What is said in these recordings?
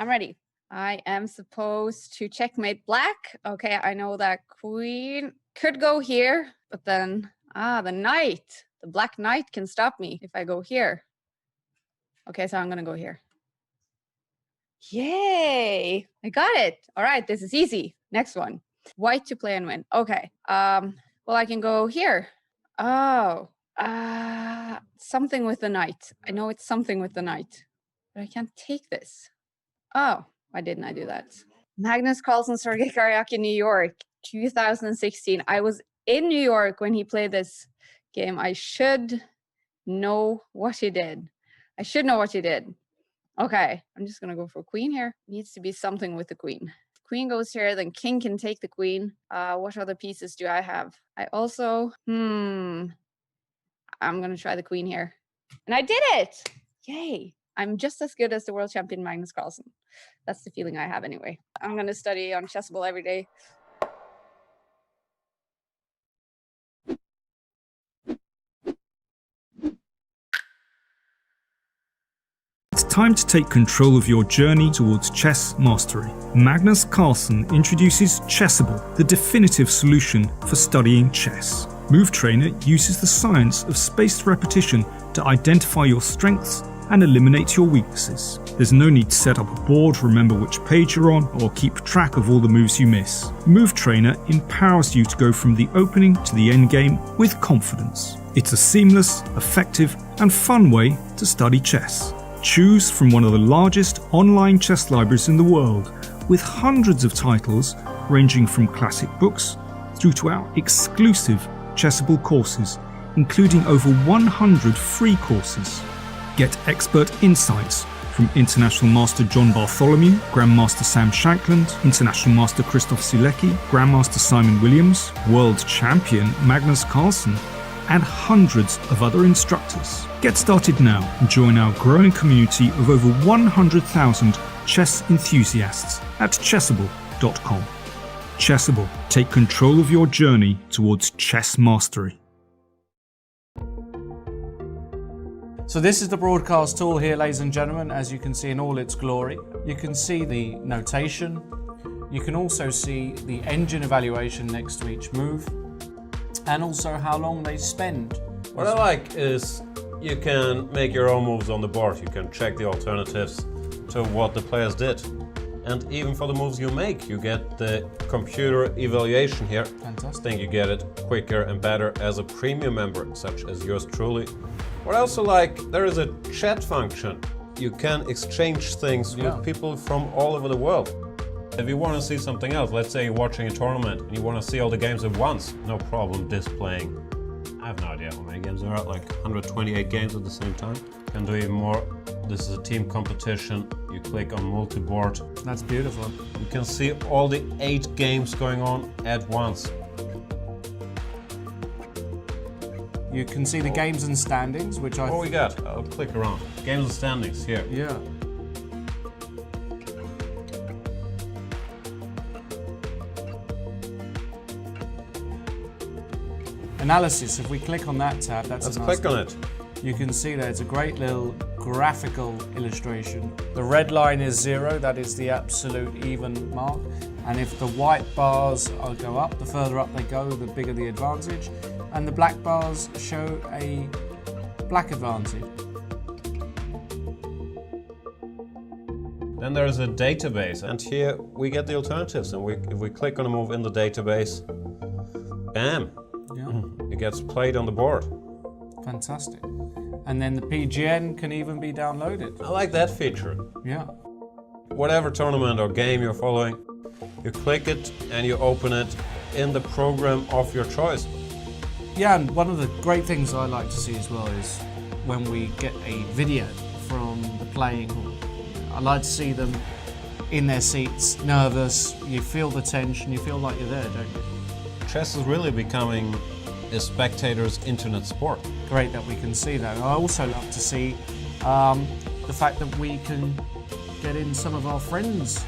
I'm ready. I am supposed to checkmate black. Okay, I know that queen could go here, but then, the knight. The black knight can stop me if I go here. Okay, so I'm gonna go here. Yay! I got it. All right, this is easy. Next one. White to play and win. Okay. Well, I can go here. Oh. Something with the knight. I know it's something with the knight, but I can't take this. Oh, why didn't I do that? Magnus Carlsen, Sergei Karyak in New York, 2016. I was in New York when he played this game. I should know what he did. I should know what he did. Okay, I'm just gonna go for queen here. Needs to be something with the queen. Queen goes here, then king can take the queen. What other pieces do I have? I also, I'm gonna try the queen here. And I did it! Yay! I'm just as good as the world champion Magnus Carlsen. That's the feeling I have anyway. I'm gonna study on Chessable every day. It's time to take control of your journey towards chess mastery. Magnus Carlsen introduces Chessable, the definitive solution for studying chess. Move Trainer uses the science of spaced repetition to identify your strengths and eliminate your weaknesses. There's no need to set up a board, remember which page you're on, or keep track of all the moves you miss. Move Trainer empowers you to go from the opening to the end game with confidence. It's a seamless, effective, and fun way to study chess. Choose from one of the largest online chess libraries in the world, with hundreds of titles ranging from classic books through to our exclusive Chessable courses, including over 100 free courses. Get expert insights from International Master John Bartholomew, Grandmaster Sam Shankland, International Master Christoph Silecki, Grandmaster Simon Williams, World Champion Magnus Carlsen, and hundreds of other instructors. Get started now and join our growing community of over 100,000 chess enthusiasts at chessable.com. Chessable, take control of your journey towards chess mastery. So this is the broadcast tool here, ladies and gentlemen, as you can see in all its glory. You can see the notation. You can also see the engine evaluation next to each move, and also how long they spend. What I like is you can make your own moves on the board. You can check the alternatives to what the players did. And even for the moves you make, you get the computer evaluation here. Fantastic. I think you get it quicker and better as a premium member, such as yours truly. What I also like, there is a chat function. You can exchange things with people from all over the world. If you want to see something else, let's say you're watching a tournament and you want to see all the games at once, no problem displaying. I have no idea how many games there are, like 128 games at the same time. Can do even more. This is a team competition. You click on multi-board. That's beautiful. You can see all the 8 games going on at once. You can see the games and standings, which I... What we got? I'll click around. Games and standings here. Yeah. Analysis, if we click on that tab, that's Let's a nice click on it. You can see that it's a great little graphical illustration. The red line is 0, that is the absolute even mark. And if the white bars go up, the further up they go, the bigger the advantage. And the black bars show a black advantage. Then there is a database, and here we get the alternatives. And if we click on a move in the database, bam, it gets played on the board. Fantastic. And then the PGN can even be downloaded. I like that feature. Yeah. Whatever tournament or game you're following, you click it and you open it in the program of your choice. Yeah, and one of the great things I like to see as well is when we get a video from the playing hall. I like to see them in their seats, nervous, you feel the tension, you feel like you're there, don't you? Chess is really becoming a spectator's internet sport. Great that we can see that. I also love to see the fact that we can get in some of our friends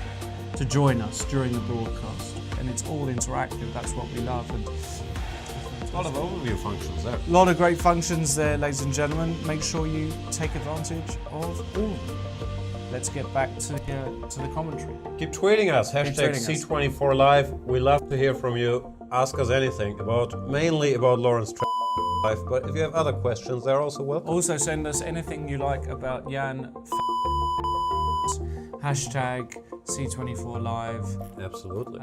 to join us during the broadcast. And it's all interactive, that's what we love. And a lot of overview functions there. A lot of great functions there, ladies and gentlemen. Make sure you take advantage of all of them. let's get back to the commentary. Keep tweeting us, hashtag C24Live. We love to hear from you. Ask us anything mainly about Lawrence life, but if you have other questions, they're also welcome. Also send us anything you like about Jan. Hashtag C24Live. Absolutely.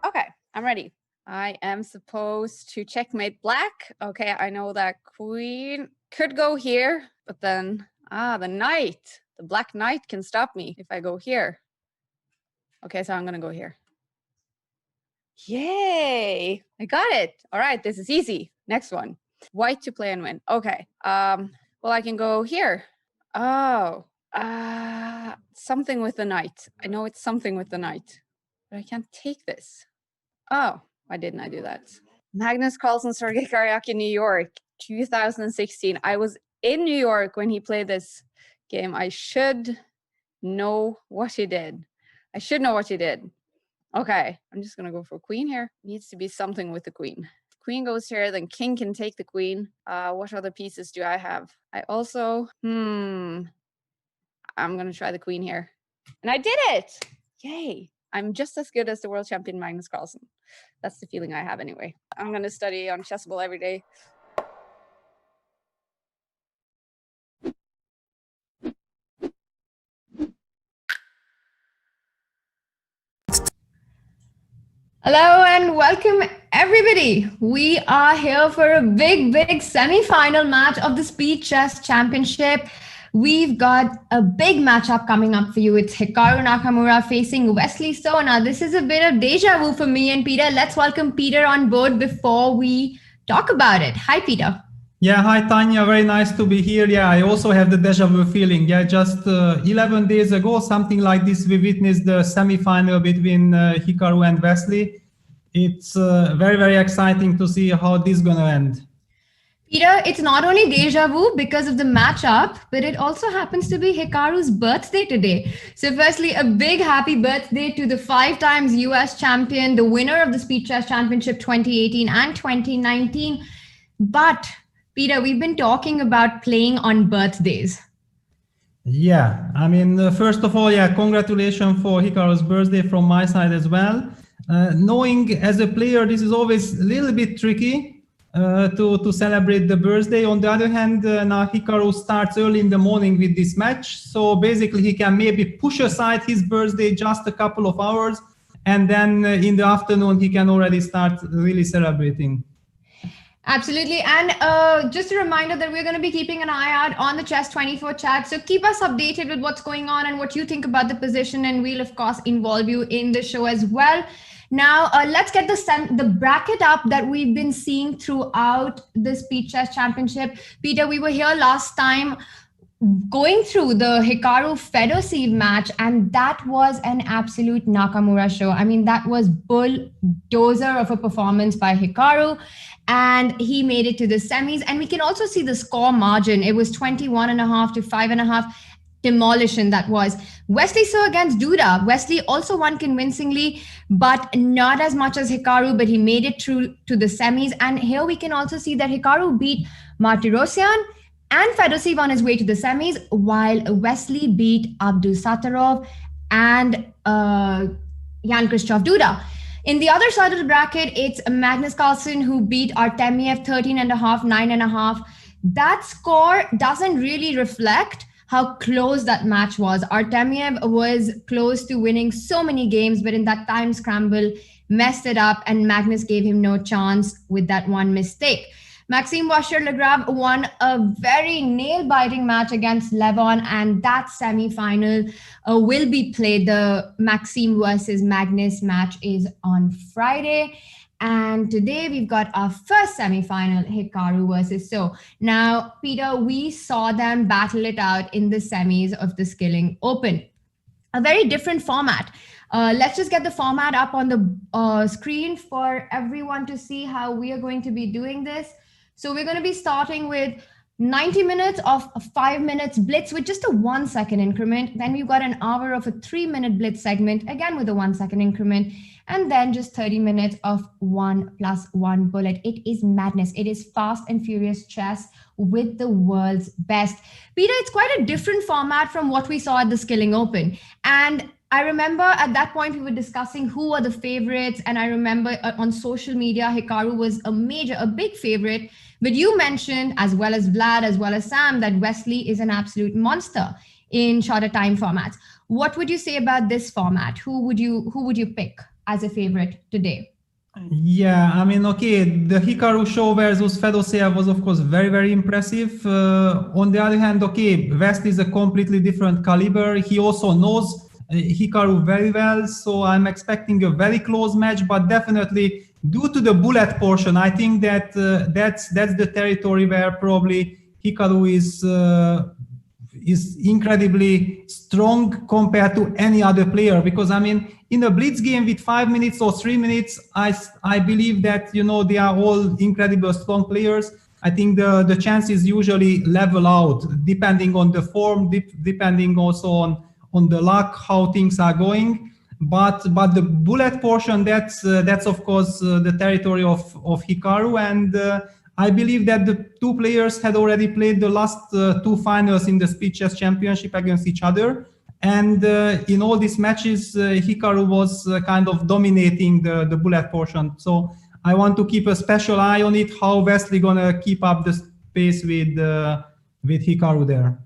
Okay, I'm ready. I am supposed to checkmate black. Okay, I know that queen could go here, but then, the knight. The black knight can stop me if I go here. Okay, so I'm gonna go here. Yay! I got it. All right, this is easy. Next one. White to play and win. Okay. Well, I can go here. Oh. Something with the knight. I know it's something with the knight, but I can't take this. Oh, why didn't I do that? Magnus Carlsen, Sergei Karyak in New York, 2016. I was in New York when he played this game. I should know what he did. I should know what he did. Okay, I'm just gonna go for queen here. Needs to be something with the queen. Queen goes here, then king can take the queen. What other pieces do I have? I also, I'm gonna try the queen here. And I did it! Yay! I'm just as good as the world champion Magnus Carlsen. That's the feeling I have anyway. I'm gonna study on Chessable every day. Hello and welcome everybody. We are here for a big semi-final match of the Speed Chess Championship. We've got a big matchup coming up for you. It's Hikaru Nakamura facing Wesley. So now this is a bit of deja vu for me and Peter. Let's welcome Peter on board before we talk about it. Hi, Peter. Yeah, hi, Tanya. Very nice to be here. Yeah, I also have the deja vu feeling. Yeah, just 11 days ago, something like this, we witnessed the semi-final between Hikaru and Wesley. It's very exciting to see how this is going to end. Peter, it's not only deja vu because of the matchup, but it also happens to be Hikaru's birthday today. So firstly, a big happy birthday to the 5-time US champion, the winner of the Speed Chess Championship 2018 and 2019. But Peter, we've been talking about playing on birthdays. Yeah, I mean, first of all, yeah, congratulations for Hikaru's birthday from my side as well. Knowing as a player, this is always a little bit tricky. To celebrate the birthday. On the other hand, now Hikaru starts early in the morning with this match. So basically he can maybe push aside his birthday just a couple of hours. And then in the afternoon, he can already start really celebrating. Absolutely. And just a reminder that we're going to be keeping an eye out on the Chess24 chat. So keep us updated with what's going on and what you think about the position. And we'll, of course, involve you in the show as well. Now, let's get the bracket up that we've been seeing throughout the Speed Chess Championship. Peter, we were here last time going through the Hikaru-Fedosiv match, and that was an absolute Nakamura show. I mean, that was bulldozer of a performance by Hikaru, and he made it to the semis. And we can also see the score margin. It was 21.5 to 5.5. Demolition that was. Wesley saw against Duda. Wesley also won convincingly, but not as much as Hikaru, but he made it through to the semis. And here we can also see that Hikaru beat Martirosyan and Fedosiv on his way to the semis, while Wesley beat Abdusattorov and Jan-Krzysztof Duda. In the other side of the bracket, it's Magnus Carlsen who beat Artemiev 13.5, 9.5. That score doesn't really reflect how close that match was. Artemiev was close to winning so many games, but in that time scramble, messed it up, and Magnus gave him no chance with that one mistake. Maxime Washer-Legrave won a very nail-biting match against Levon, and that semi-final will be played. The Maxime versus Magnus match is on Friday. And today we've got our first semi-final, Hikaru versus So. Now, Peter, we saw them battle it out in the semis of the Skilling Open. A very different format. Let's just get the format up on the screen for everyone to see how we are going to be doing this. So we're going to be starting with 90 minutes of a 5 minutes blitz with just a 1 second increment. Then we've got an hour of a 3-minute blitz segment, again with a 1 second increment. And then just 30 minutes of 1+1 bullet. It is madness. It is fast and furious chess with the world's best. Peter, it's quite a different format from what we saw at the Skilling Open. And I remember at that point we were discussing who are the favorites. And I remember on social media, Hikaru was a big favorite. But you mentioned, as well as Vlad, as well as Sam, that Wesley is an absolute monster in shorter time formats. What would you say about this format? Who would you pick as a favorite today? Yeah, I mean, okay, the Hikaru show versus Fedosea was, of course, very, very impressive. On the other hand, okay, Wesley is a completely different caliber. He also knows Hikaru very well, so I'm expecting a very close match, but definitely due to the bullet portion, I think that that's the territory where probably Hikaru is incredibly strong compared to any other player, because I mean, in a blitz game with 5 minutes or 3 minutes, I believe that, you know, they are all incredible strong players. I think the chances usually level out depending on the form, depending also on the luck, how things are going. But the bullet portion, that's of course the territory of Hikaru, and I believe that the two players had already played the last two finals in the Speed Chess Championship against each other. And in all these matches, Hikaru was kind of dominating the bullet portion. So I want to keep a special eye on it, how Wesley gonna keep up the pace with Hikaru there.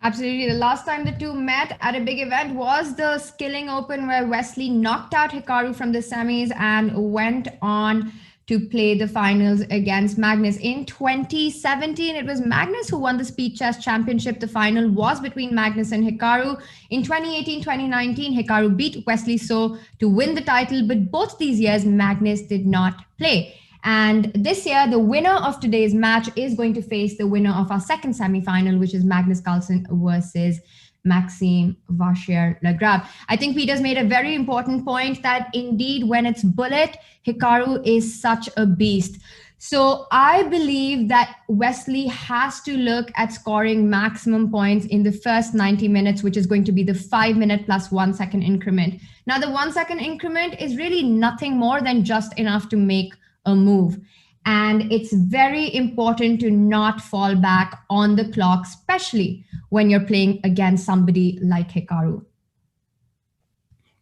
Absolutely. The last time the two met at a big event was the Skilling Open, where Wesley knocked out Hikaru from the semis and went on to play the finals against Magnus. In 2017, it was Magnus who won the Speed Chess Championship. The final was between Magnus and Hikaru. In 2018-2019, Hikaru beat Wesley So to win the title, but both these years, Magnus did not play. And this year, the winner of today's match is going to face the winner of our second semifinal, which is Magnus Carlsen versus Maxime Vachier-Lagrave. I think Peter's made a very important point that indeed, when it's bullet, Hikaru is such a beast. So I believe that Wesley has to look at scoring maximum points in the first 90 minutes, which is going to be the 5 minute plus 1 second increment. Now, the 1 second increment is really nothing more than just enough to make a move. And it's very important to not fall back on the clock, especially when you're playing against somebody like Hikaru.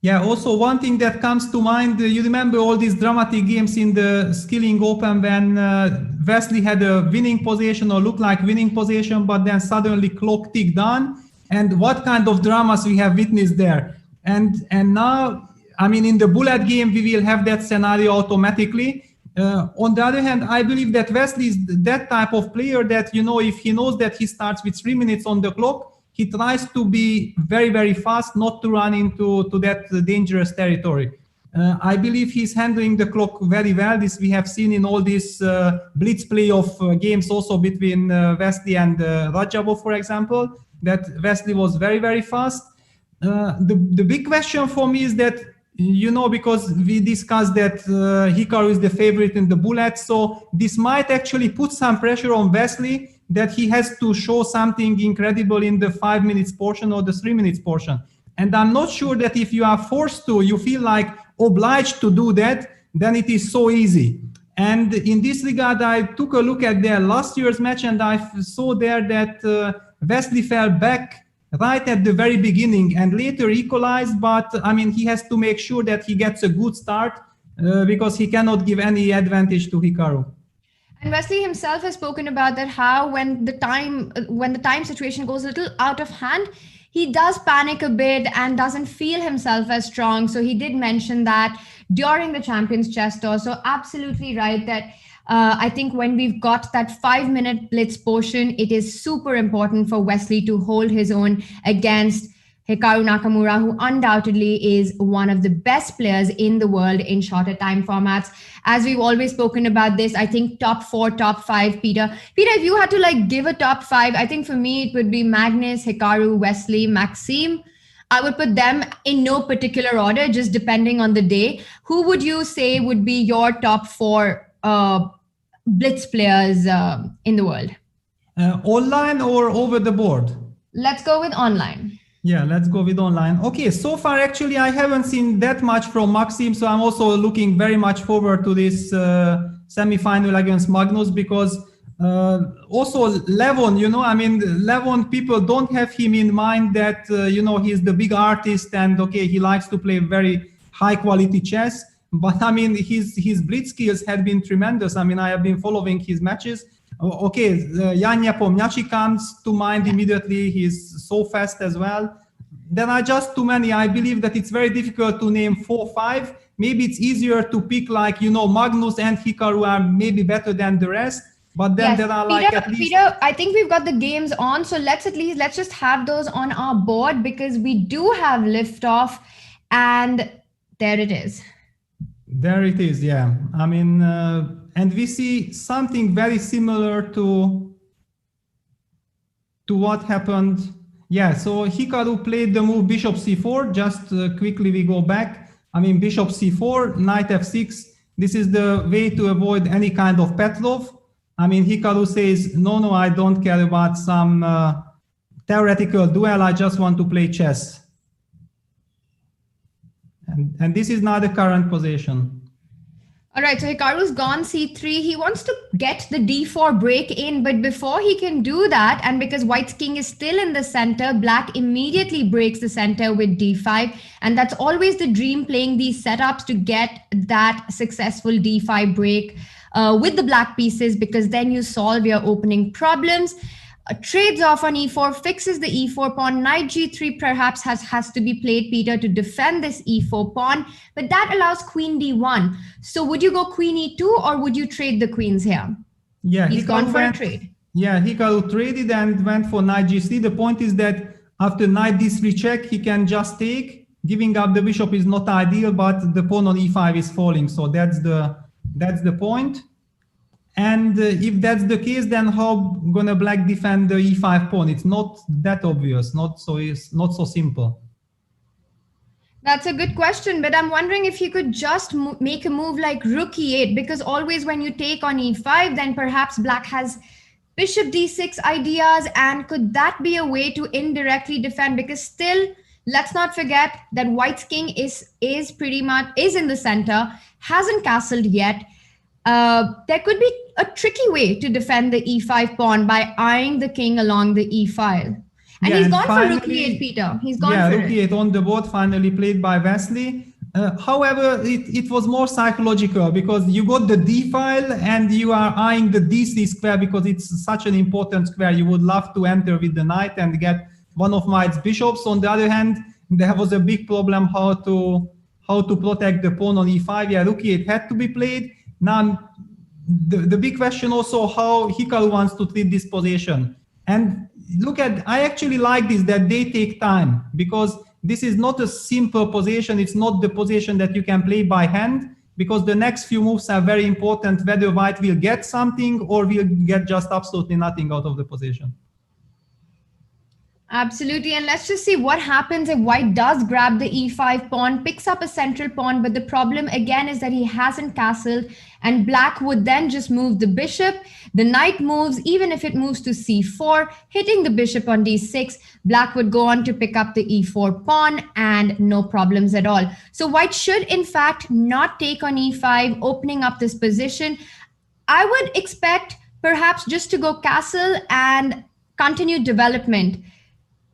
Yeah, also one thing that comes to mind, you remember all these dramatic games in the Skilling Open when Wesley had a winning position or looked like winning position, but then suddenly clock ticked on, and what kind of dramas we have witnessed there. And now, I mean, in the bullet game, we will have that scenario automatically. On the other hand, I believe that Wesley is that type of player that, you know, if he knows that he starts with 3 minutes on the clock, he tries to be very, very fast, not to run into that dangerous territory. I believe he's handling the clock very well. This we have seen in all these blitz play of games also between Wesley and Rajabov, for example, that Wesley was very, very fast. The big question for me is that, you know, because we discussed that Hikaru is the favorite in the bullet, so this might actually put some pressure on Wesley that he has to show something incredible in the 5 minutes portion or the 3 minutes portion. And I'm not sure that if you are forced to, you feel like obliged to do that, then it is so easy. And in this regard, I took a look at their last year's match, and I saw there that Wesley fell back right at the very beginning and later equalized, but I mean, he has to make sure that he gets a good start because he cannot give any advantage to Hikaru. And Wesley himself has spoken about that, how when the time situation goes a little out of hand, he does panic a bit and doesn't feel himself as strong. So he did mention that during the Champions Chess Tour. So absolutely right that I think when we've got that 5 minute blitz portion, it is super important for Wesley to hold his own against Hikaru Nakamura, who undoubtedly is one of the best players in the world in shorter time formats. As we've always spoken about this, I think top 4, top 5, Peter. Peter, if you had to like give a top 5, I think for me it would be Magnus, Hikaru, Wesley, Maxime. I would put them in no particular order, just depending on the day. Who would you say would be your top 4 blitz players in the world? Online or over the board? Let's go with online. Yeah, let's go with online. Okay, so far actually I haven't seen that much from Maxime, so I'm also looking very much forward to this semi-final against Magnus, because also Levon, Levon, people don't have him in mind that, he's the big artist and okay, he likes to play very high quality chess. But I mean, his blitz skills have been tremendous. I mean, I have been following his matches. Okay, Jan Nepomniachtchi comes to mind immediately. He's so fast as well. There are just too many. I believe that it's very difficult to name 4, 5. Maybe it's easier to pick like, Magnus and Hikaru are maybe better than the rest. But then there are like at least... Peter, I think we've got the games on. So let's just have those on our board, because we do have liftoff. And there it is. There it is, yeah. I mean, and we see something very similar to what happened. Yeah, so Hikaru played the move bishop c4. Just quickly we go back. I mean, bishop c4, knight f6. This is the way to avoid any kind of Petrov. I mean, Hikaru says, no, I don't care about some theoretical duel. I just want to play chess. And this is now the current position. All right, so Hikaru's gone c3. He wants to get the d4 break in, but before he can do that, and because White's king is still in the center, Black immediately breaks the center with d5. And that's always the dream, playing these setups to get that successful d5 break with the Black pieces, because then you solve your opening problems. Trades off on e4, fixes the e4 pawn. Knight g3 perhaps has to be played, Peter, to defend this e4 pawn, but that allows queen d1. So would you go queen e2, or would you trade the queens here? Yeah, he's gone for a trade. Yeah, Hikaru traded and went for knight g3. The point is that after knight d3 check, he can just take. Giving up the bishop is not ideal, but the pawn on e5 is falling. So that's the point. And if that's the case, then how gonna Black defend the e5 pawn? It's not that obvious, it's not so simple. That's a good question, but I'm wondering if he could just make a move like rook e8, because always when you take on e5, then perhaps Black has bishop d6 ideas, and could that be a way to indirectly defend? Because still, let's not forget that White's king is in the center, hasn't castled yet. There could be a tricky way to defend the e5 pawn by eyeing the king along the e file. And he's gone for rook e8, Peter. He's gone for rook e8 on the board, finally played by Wesley. However, it was more psychological, because you got the d file and you are eyeing the d3 square, because it's such an important square. You would love to enter with the knight and get one of White's bishops. On the other hand, there was a big problem how to protect the pawn on e5. Yeah, rook e8 had to be played. Now, the big question also how Hikaru wants to treat this position. And look at, I actually like this, that they take time, because this is not a simple position. It's not the position that you can play by hand, because the next few moves are very important, whether White will get something or will get just absolutely nothing out of the position. Absolutely. And let's just see what happens if White does grab the e5 pawn, picks up a central pawn. But the problem again is that he hasn't castled, and Black would then just move the bishop. The knight moves, even if it moves to c4, hitting the bishop on d6. Black would go on to pick up the e4 pawn, and no problems at all. So White should in fact not take on e5, opening up this position. I would expect perhaps just to go castle and continue development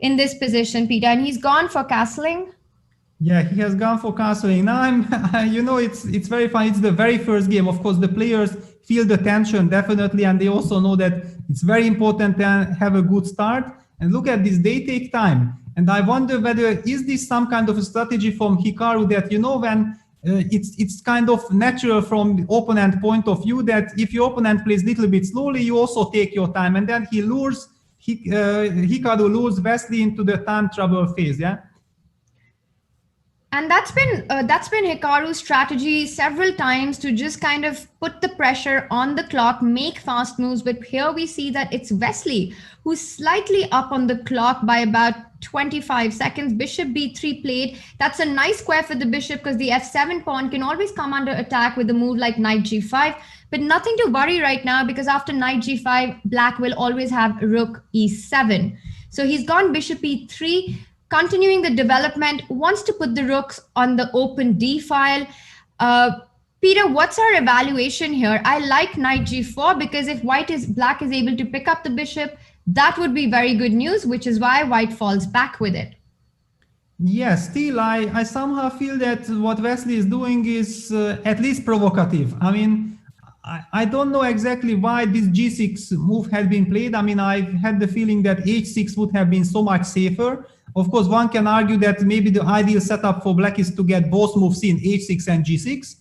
in this position, Peter, and he's gone for castling. Yeah, he has gone for castling. Now it's very fun. It's the very first game. Of course, the players feel the tension definitely, and they also know that it's very important to have a good start. And look at this, they take time. And I wonder whether is this some kind of a strategy from Hikaru that, when it's kind of natural from the opponent point of view that if your opponent plays a little bit slowly, you also take your time, and then he lures Hikaru lures Wesley into the time travel phase. Yeah. And that's been Hikaru's strategy several times to just kind of put the pressure on the clock, make fast moves. But here we see that it's Wesley who's slightly up on the clock by about 25 seconds. Bishop b3 played. That's a nice square for the bishop because the f7 pawn can always come under attack with a move like knight g5. But nothing to worry right now because after knight g5, black will always have rook e7. So he's gone bishop e3. Continuing the development, wants to put the rooks on the open d file. Peter, what's our evaluation here? I like knight g4 because if black is able to pick up the bishop, that would be very good news, which is why white falls back with it. Yes, still I somehow feel that what Wesley is doing is at least provocative. I mean, I don't know exactly why this g6 move had been played. I mean, I've had the feeling that h6 would have been so much safer. Of course, one can argue that maybe the ideal setup for black is to get both moves in, h6 and g6,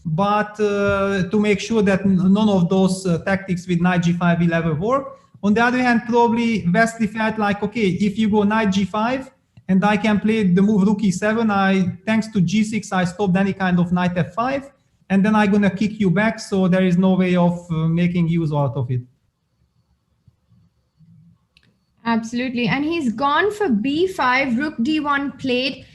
but to make sure that none of those tactics with knight g5 will ever work. On the other hand, probably Wesley felt like, okay, if you go knight g5 and I can play the move rook e7, thanks to g6, I stopped any kind of knight f5, and then I'm going to kick you back, so there is no way of making use out of it. Absolutely. And he's gone for b5, rook d1 played.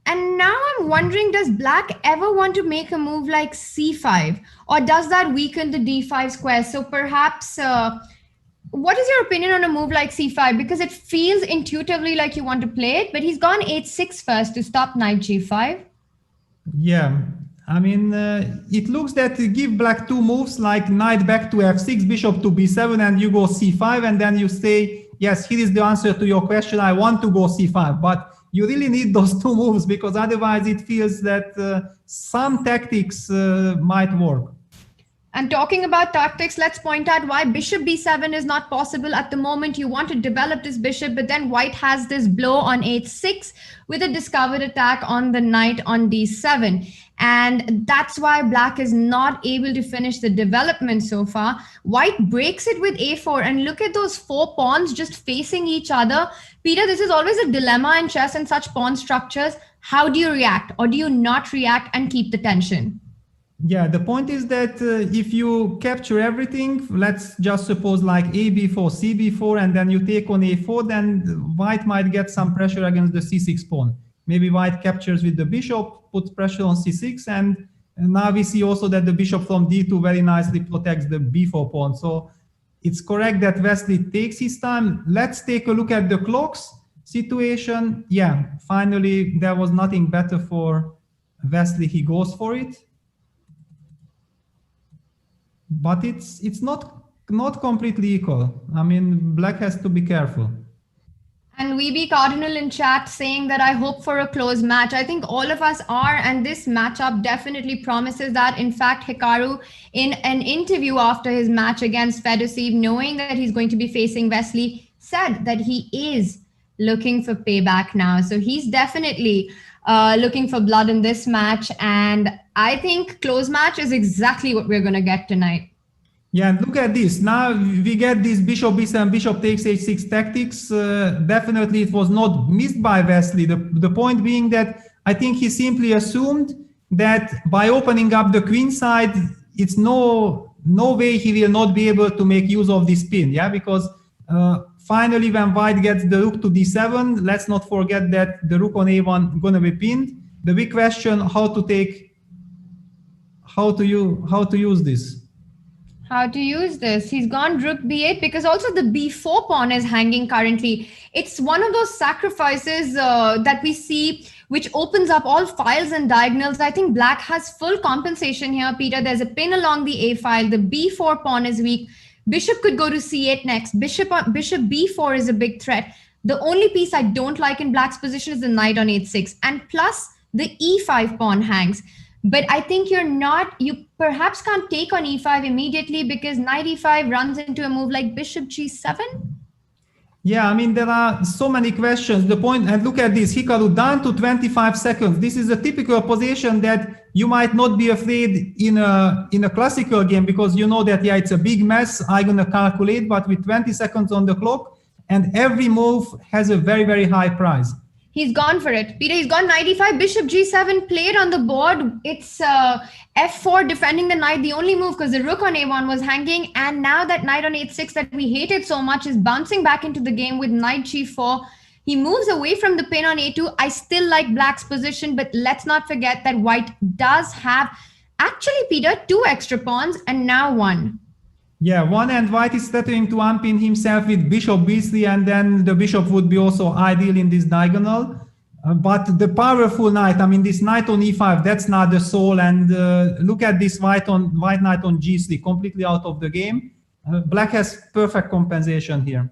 And now I'm wondering, does black ever want to make a move like c5? Or does that weaken the d5 square? So perhaps, what is your opinion on a move like c5? Because it feels intuitively like you want to play it, but he's gone h6 first to stop knight g5. Yeah. I mean, it looks that give black two moves like knight back to f6, bishop to b7, and you go c5, and then you say, yes, here is the answer to your question. I want to go c5, but you really need those two moves because otherwise it feels that some tactics might work. And talking about tactics, let's point out why bishop b7 is not possible at the moment. You want to develop this bishop, but then white has this blow on h6 with a discovered attack on the knight on d7. And that's why black is not able to finish the development so far. White breaks it with a4, and look at those four pawns just facing each other. Peter, this is always a dilemma in chess and such pawn structures. How do you react, or do you not react and keep the tension? Yeah, the point is that if you capture everything, let's just suppose like a b4, c b4, and then you take on a4, then white might get some pressure against the c6 pawn. Maybe white captures with the bishop, puts pressure on c6, and now we see also that the bishop from d2 very nicely protects the b4 pawn. So it's correct that Wesley takes his time. Let's take a look at the clocks situation. Yeah, finally there was nothing better for Wesley. He goes for it. But it's not completely equal. I mean, black has to be careful. And VB Cardinal in chat saying that I hope for a close match. I think all of us are, and this matchup definitely promises that. In fact, Hikaru, in an interview after his match against Fedosiev, knowing that he's going to be facing Wesley, said that he is looking for payback now. So he's definitely looking for blood in this match. And I think close match is exactly what we're going to get tonight. Yeah, and look at this. Now we get this bishop b7, bishop takes h6 tactics. Definitely it was not missed by Wesley. The point being that I think he simply assumed that by opening up the queen side, it's no way he will not be able to make use of this pin. Yeah, because finally when white gets the rook to d7, let's not forget that the rook on a1 gonna be pinned. The big question, how to use this. How to use this? He's gone rook b8 because also the b4 pawn is hanging currently. It's one of those sacrifices that we see which opens up all files and diagonals. I think black has full compensation here, Peter. There's a pin along the a file. The b4 pawn is weak. Bishop could go to c8 next. Bishop b4 is a big threat. The only piece I don't like in black's position is the knight on h6. And plus the e5 pawn hangs. But I think you perhaps can't take on e5 immediately because knight e5 runs into a move like bishop g7. Yeah, I mean, there are so many questions. The point, and look at this, Hikaru down to 25 seconds. This is a typical position that you might not be afraid in a classical game, because you know that, yeah, it's a big mess, I'm going to calculate, but with 20 seconds on the clock, and every move has a very, very high price. He's gone for it. Peter, he's gone 95. Bishop G7 played on the board. It's F4 defending the knight. The only move, because the rook on A1 was hanging. And now that knight on H6 that we hated so much is bouncing back into the game with knight G4. He moves away from the pin on A2. I still like black's position, but let's not forget that white does have, actually, Peter, 2 extra pawns and now 1. Yeah, one, and white is threatening to unpin himself with bishop b3, and then the bishop would be also ideal in this diagonal. But the powerful knight, I mean, this knight on e5, that's not the soul. And look at this white knight on g3, completely out of the game. Black has perfect compensation here.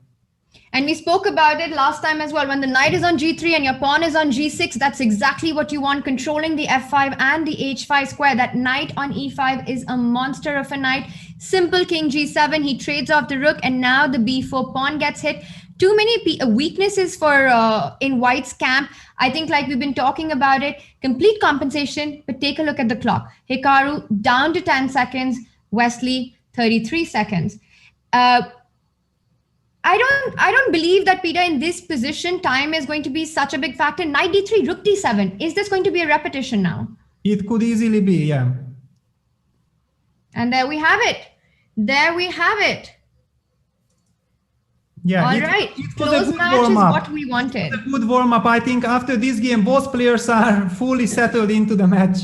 And we spoke about it last time as well. When the knight is on g3 and your pawn is on g6, that's exactly what you want, controlling the f5 and the h5 square. That knight on e5 is a monster of a knight. Simple king g7, he trades off the rook, and now the b4 pawn gets hit. Too many weaknesses for in white's camp. I think, like we've been talking about it, complete compensation, but take a look at the clock. Hikaru down to 10 seconds, Wesley 33 seconds. I don't believe that, Peter, in this position, time is going to be such a big factor. Knight d3, rook d7. Is this going to be a repetition now? It could easily be, yeah. And there we have it. There we have it. Yeah, all right. Close match is what we wanted. It's a good warm-up. I think after this game, both players are fully settled into the match.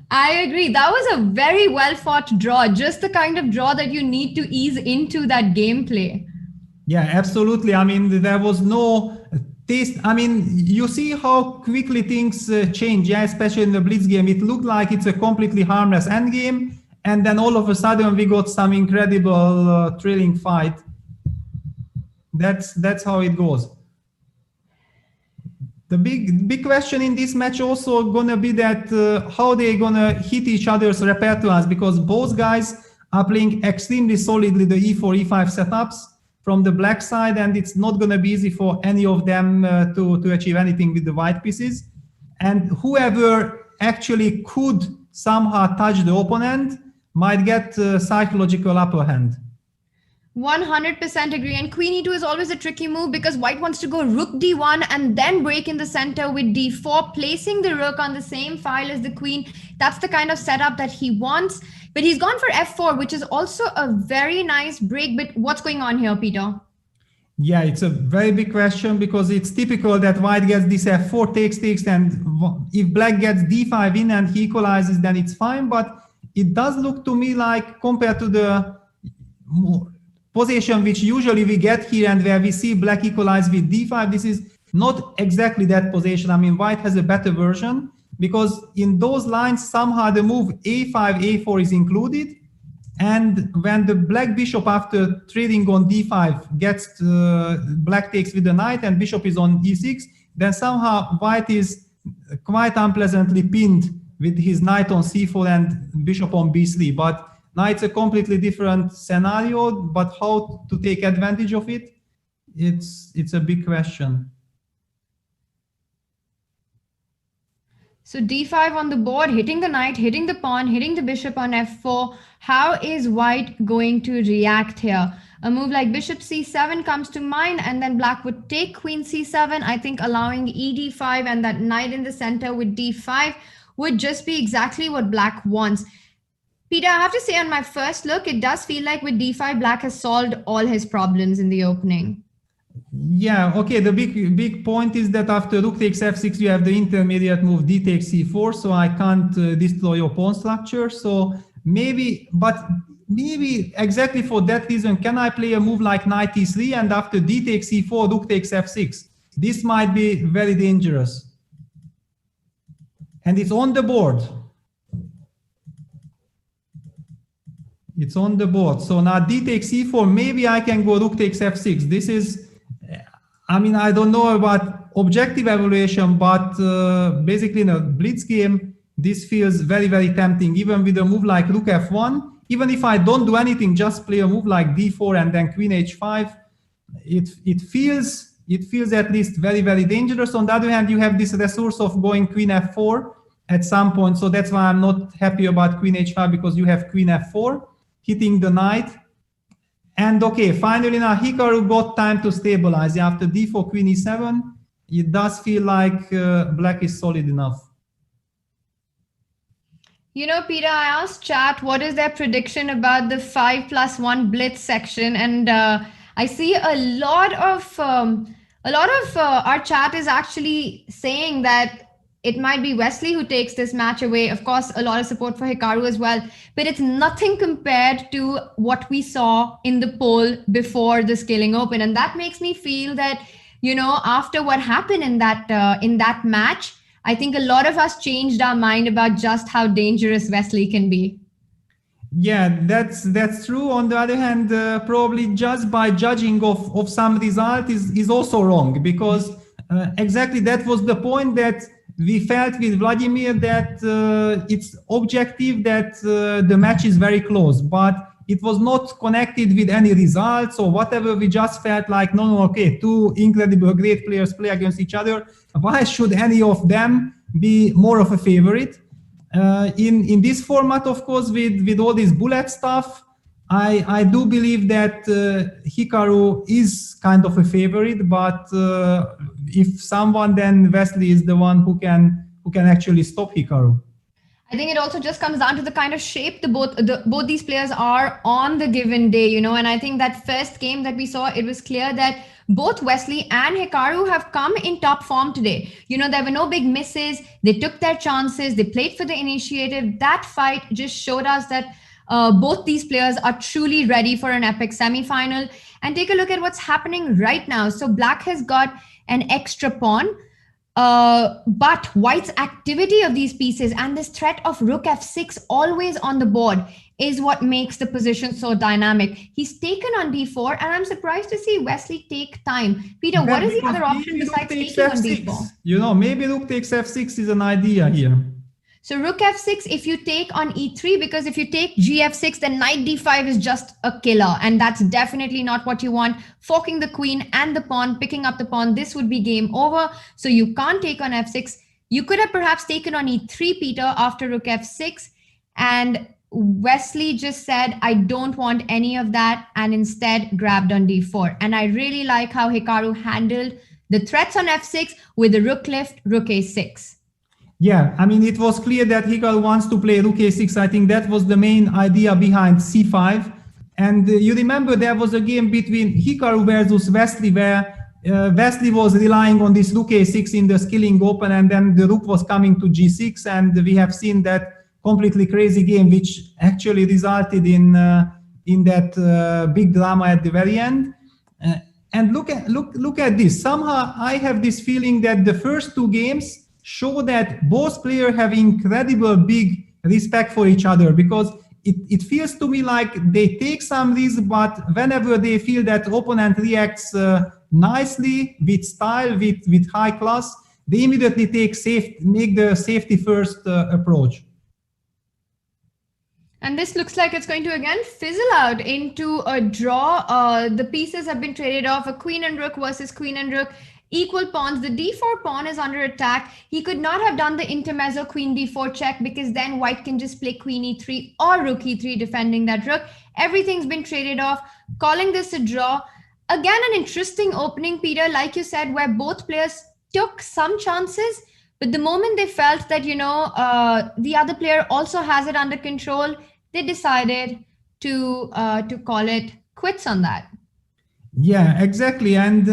I agree. That was a very well-fought draw. Just the kind of draw that you need to ease into that gameplay. Yeah, absolutely. I mean, there was no taste. I mean, you see how quickly things change, yeah, especially in the Blitz game. It looked like it's a completely harmless endgame, and then all of a sudden we got some incredible thrilling fight. That's how it goes. The big question in this match also gonna be that how they're gonna hit each other's repertoires, because both guys are playing extremely solidly the e4, e5 setups from the black side, and it's not gonna be easy for any of them to achieve anything with the white pieces. And whoever actually could somehow touch the opponent might get psychological upper hand. 100% agree. And queen e2 is always a tricky move, because white wants to go rook d1 and then break in the center with d4, placing the rook on the same file as the queen. That's the kind of setup that he wants. But he's gone for f4, which is also a very nice break. But what's going on here, Peter? Yeah, it's a very big question, because it's typical that white gets this f4, takes, and if black gets d5 in and he equalizes, then it's fine. But it does look to me like, compared to the position which usually we get here and where we see black equalize with d5, this is not exactly that position. I mean, white has a better version, because in those lines somehow the move a5, a4 is included, and when the black bishop, after trading on d5, gets black takes with the knight and bishop is on e6, then somehow white is quite unpleasantly pinned with his knight on c4 and bishop on b3. But now it's a completely different scenario, but how to take advantage of it, it's a big question. So d5 on the board, hitting the knight, hitting the pawn, hitting the bishop on f4. How is white going to react here? A move like bishop c7 comes to mind, and then black would take queen c7. I think allowing e d5 and that knight in the center with d5 would just be exactly what black wants. Peter, I have to say, on my first look, it does feel like with d5, black has solved all his problems in the opening. Yeah, okay, the big point is that after rook takes f6, you have the intermediate move d takes c4, so I can't destroy your pawn structure. So maybe exactly for that reason, can I play a move like knight e3, and after d takes c4, rook takes f6? This might be very dangerous. And it's on the board. It's on the board. So now d takes e4, maybe I can go rook takes f6. This is, I mean, I don't know about objective evaluation, but basically in a blitz game, this feels very, very tempting, even with a move like rook f1. Even if I don't do anything, just play a move like d4 and then queen h5. it feels at least very, very dangerous. On the other hand, you have this resource of going queen f4 at some point. So that's why I'm not happy about queen h5, because you have queen f4 hitting the knight. And okay, finally now Hikaru got time to stabilize. After d4, queen e7, it does feel like black is solid enough. You know, Peter, I asked chat what is their prediction about the 5+1 blitz section, and I see a lot of our chat is actually saying that it might be Wesley who takes this match away. Of course, a lot of support for Hikaru as well, but it's nothing compared to what we saw in the poll before the Skilling Open, and that makes me feel that, you know, after what happened in that match, I think a lot of us changed our mind about just how dangerous Wesley can be. Yeah, that's true. On the other hand, probably just by judging of some result is also wrong, because exactly that was the point that we felt with Vladimir, that it's objective that the match is very close, but it was not connected with any results or whatever. We just felt like, no, okay, two incredible great players play against each other. Why should any of them be more of a favorite? In this format, of course, with all this bullet stuff, I do believe that Hikaru is kind of a favorite, but if someone, then Wesley is the one who can actually stop Hikaru. I think it also just comes down to the kind of shape both these players are on the given day, you know. And I think that first game that we saw, it was clear that both Wesley and Hikaru have come in top form today. You know, there were no big misses. They took their chances. They played for the initiative. That fight just showed us that both these players are truly ready for an epic semifinal. And take a look at what's happening right now. So Black has got an extra pawn. But White's activity of these pieces and this threat of rook f6 always on the board is what makes the position so dynamic. He's taken on d4, and I'm surprised to see Wesley take time. Peter, what is the other option besides taking on d4? You know, maybe rook takes f6 is an idea here. So rook f6, if you take on e3, because if you take gf6, then knight d5 is just a killer, and that's definitely not what you want. Forking the queen and the pawn, picking up the pawn, this would be game over. So you can't take on f6. You could have perhaps taken on e3, Peter, after rook f6, and Wesley just said, I don't want any of that, and instead grabbed on d4. And I really like how Hikaru handled the threats on f6 with the rook lift, rook a6. Yeah, I mean, it was clear that Hikaru wants to play rook a6. I think that was the main idea behind c5. And you remember there was a game between Hikaru versus Wesley where Wesley was relying on this rook a6 in the Skilling Open, and then the rook was coming to g6. And we have seen that completely crazy game, which actually resulted in that big drama at the very end. And look at this. Somehow I have this feeling that the first two games show that both players have incredible big respect for each other, because it feels to me like they take some risks, but whenever they feel that opponent reacts nicely, with style, with high class, they immediately make the safety first approach. And this looks like it's going to again fizzle out into a draw. The pieces have been traded off, a queen and rook versus queen and rook. Equal pawns. The d4 pawn is under attack. He could not have done the intermezzo queen d4 check, because then White can just play queen e3 or rook e3 defending that rook. Everything's been traded off, calling this a draw. Again, an interesting opening, Peter, like you said, where both players took some chances, but the moment they felt that, you know, the other player also has it under control, they decided to call it quits on that. Yeah, exactly. And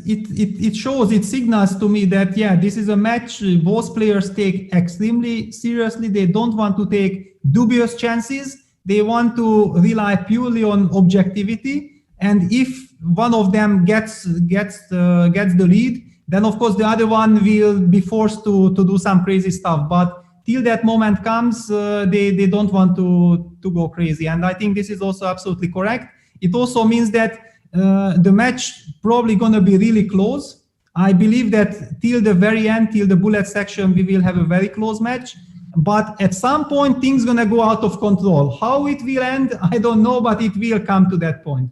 it shows, it signals to me that, yeah, this is a match both players take extremely seriously. They don't want to take dubious chances. They want to rely purely on objectivity. And if one of them gets the lead, then of course the other one will be forced to do some crazy stuff. But till that moment comes, they don't want to go crazy. And I think this is also absolutely correct. It also means that the match probably going to be really close. I believe that till the very end, till the bullet section, we will have a very close match. But at some point, things going to go out of control. How it will end, I don't know, but it will come to that point.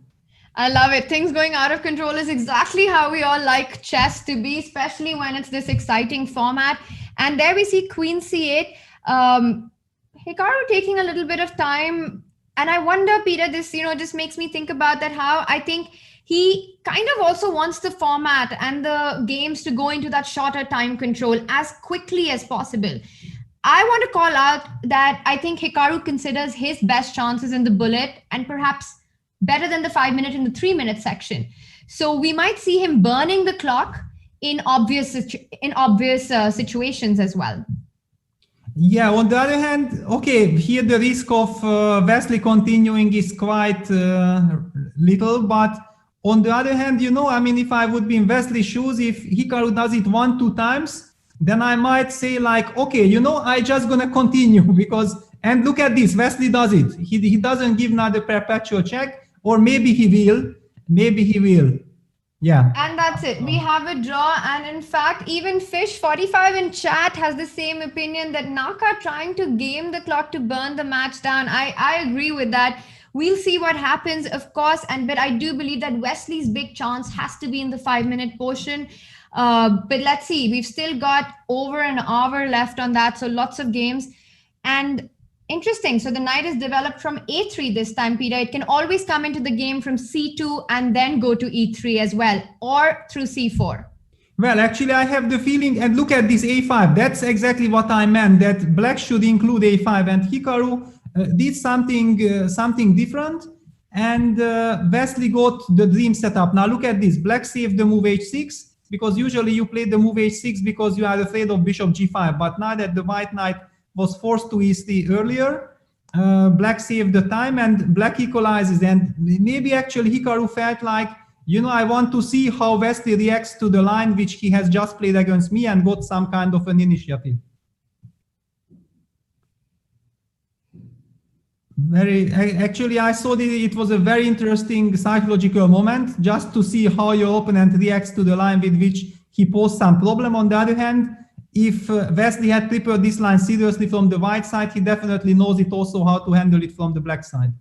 I love it. Things going out of control is exactly how we all like chess to be, especially when it's this exciting format. And there we see Queen C8. Hikaru taking a little bit of time. And I wonder, Peter, this, just makes me think about that, how I think he kind of also wants the format and the games to go into that shorter time control as quickly as possible. I want to call out that I think Hikaru considers his best chances in the bullet and perhaps better than the 5-minute and the 3-minute section. So we might see him burning the clock in obvious situations as well. Yeah, on the other hand, okay, here the risk of Wesley continuing is quite little, but on the other hand, if I would be in Wesley's shoes, if Hikaru does it 1-2 times, then I might say like, okay, I just gonna continue and look at this, Wesley does it. He doesn't give another perpetual check, or maybe he will. Yeah. And that's it. We have a draw. And in fact, even Fish45 in chat has the same opinion that Naka trying to game the clock to burn the match down. I agree with that. We'll see what happens, of course. But I do believe that Wesley's big chance has to be in the 5-minute portion. But let's see. We've still got over an hour left on that. So lots of games. And interesting. So the knight is developed from A3 this time, Peter. It can always come into the game from C2 and then go to E3 as well, or through C4. Well, actually, I have the feeling, and look at this A5. That's exactly what I meant, that black should include A5. And Hikaru did something different. And Wesley got the dream setup. Now look at this. Black saved the move H6, because usually you play the move H6 because you are afraid of bishop G5. But now that the white knight was forced to E3 earlier, black saved the time and black equalizes. And maybe actually Hikaru felt like, I want to see how Wesley reacts to the line which he has just played against me, and got some kind of an initiative. Actually, I saw that it was a very interesting psychological moment, just to see how your opponent reacts to the line with which he posed some problem. On the other hand, if Wesley had prepared this line seriously from the white side, he definitely knows it also how to handle it from the black side.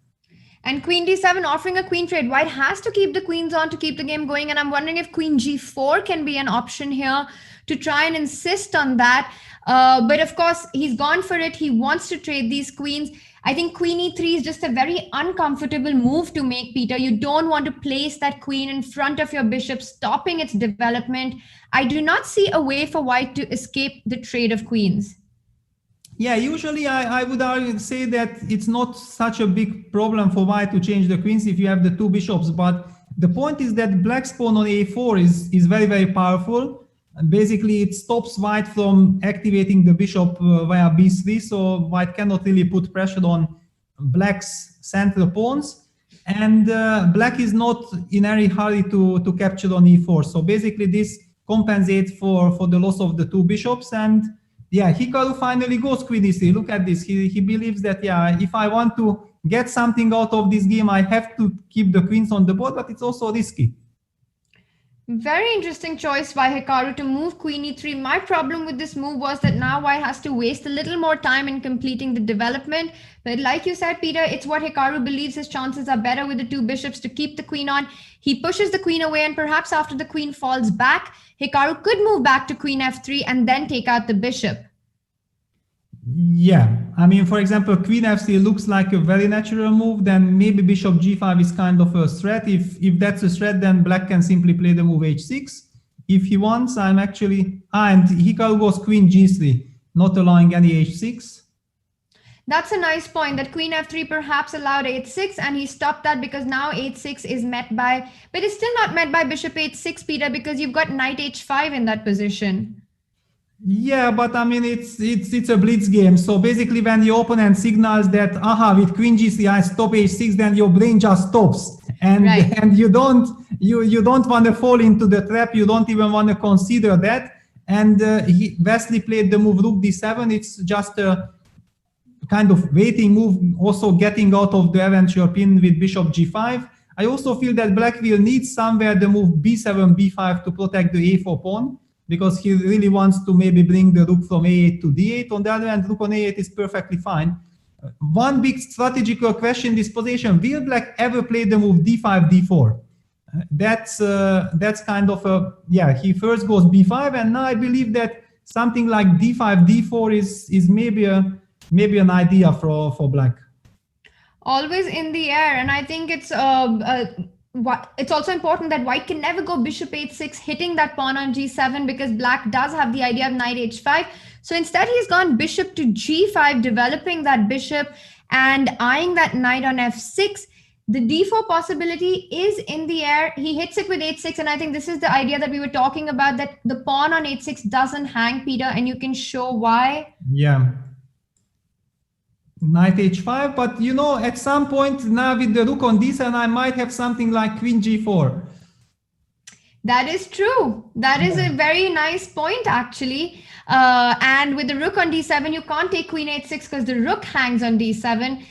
And Queen D7 offering a queen trade. White has to keep the queens on to keep the game going. And I'm wondering if Queen G4 can be an option here to try and insist on that. But of course, he's gone for it. He wants to trade these queens. I think Queen E3 is just a very uncomfortable move to make, Peter. You don't want to place that queen in front of your bishop, stopping its development. I do not see a way for white to escape the trade of queens. Yeah, usually I would say that it's not such a big problem for white to change the queens if you have the two bishops. But the point is that black's pawn on A4 is very, very powerful. And basically, it stops white from activating the bishop via B3, so white cannot really put pressure on black's central pawns. And black is not in any hurry to capture on E4. So basically, this compensates for the loss of the two bishops. And yeah, Hikaru finally goes Queen E3. Look at this. He believes that, yeah, if I want to get something out of this game, I have to keep the queens on the board, but it's also risky. Very interesting choice by Hikaru to move Queen E3. My problem with this move was that now white has to waste a little more time in completing the development. But like you said, Peter, it's what Hikaru believes his chances are better with the two bishops to keep the queen on. He pushes the queen away, and perhaps after the queen falls back, Hikaru could move back to Queen F3 and then take out the bishop. Yeah, I mean, for example, Queen F3 looks like a very natural move. Then maybe Bishop G5 is kind of a threat. If that's a threat, then black can simply play the move H6. If he wants, I'm actually... and Hikaru goes Queen G3, not allowing any H6. That's a nice point, that Queen F3 perhaps allowed H6, and he stopped that because now H6 is met by... But it's still not met by Bishop H6, Peter, because you've got Knight H5 in that position. Yeah, but I mean, it's a blitz game. So basically, when the opponent signals that, with Queen G3 I stop H6, then your brain just stops, and right. And you don't want to fall into the trap. You don't even want to consider that. And Wesley played the move Rook D7. It's just a kind of waiting move, also getting out of the eventual pin with Bishop G5. I also feel that black will need somewhere the move B7 B5 to protect the A4 pawn, because he really wants to maybe bring the rook from A8 to D8. On the other hand, rook on A8 is perfectly fine. one big strategical question in this position: will Black ever play the move d5, d4? That's kind of a, yeah, he first goes b5, and now I believe that something like d5, d4 is maybe an idea for Black. Always in the air, and I think it's also important that White can never go bishop h6, hitting that pawn on g7, because Black does have the idea of knight h5. So instead, he's gone bishop to g5, developing that bishop and eyeing that knight on f6. The d4 possibility is in the air. He hits it with h6, and I think this is the idea that we were talking about, that the pawn on h6 doesn't hang, Peter, and you can show why. Yeah. Knight h5, but you know, at some point now with the rook on d7, I might have something like queen g4. That is true. That is a very nice point, actually. And with the rook on d7, you can't take queen h6 because the rook hangs on d7.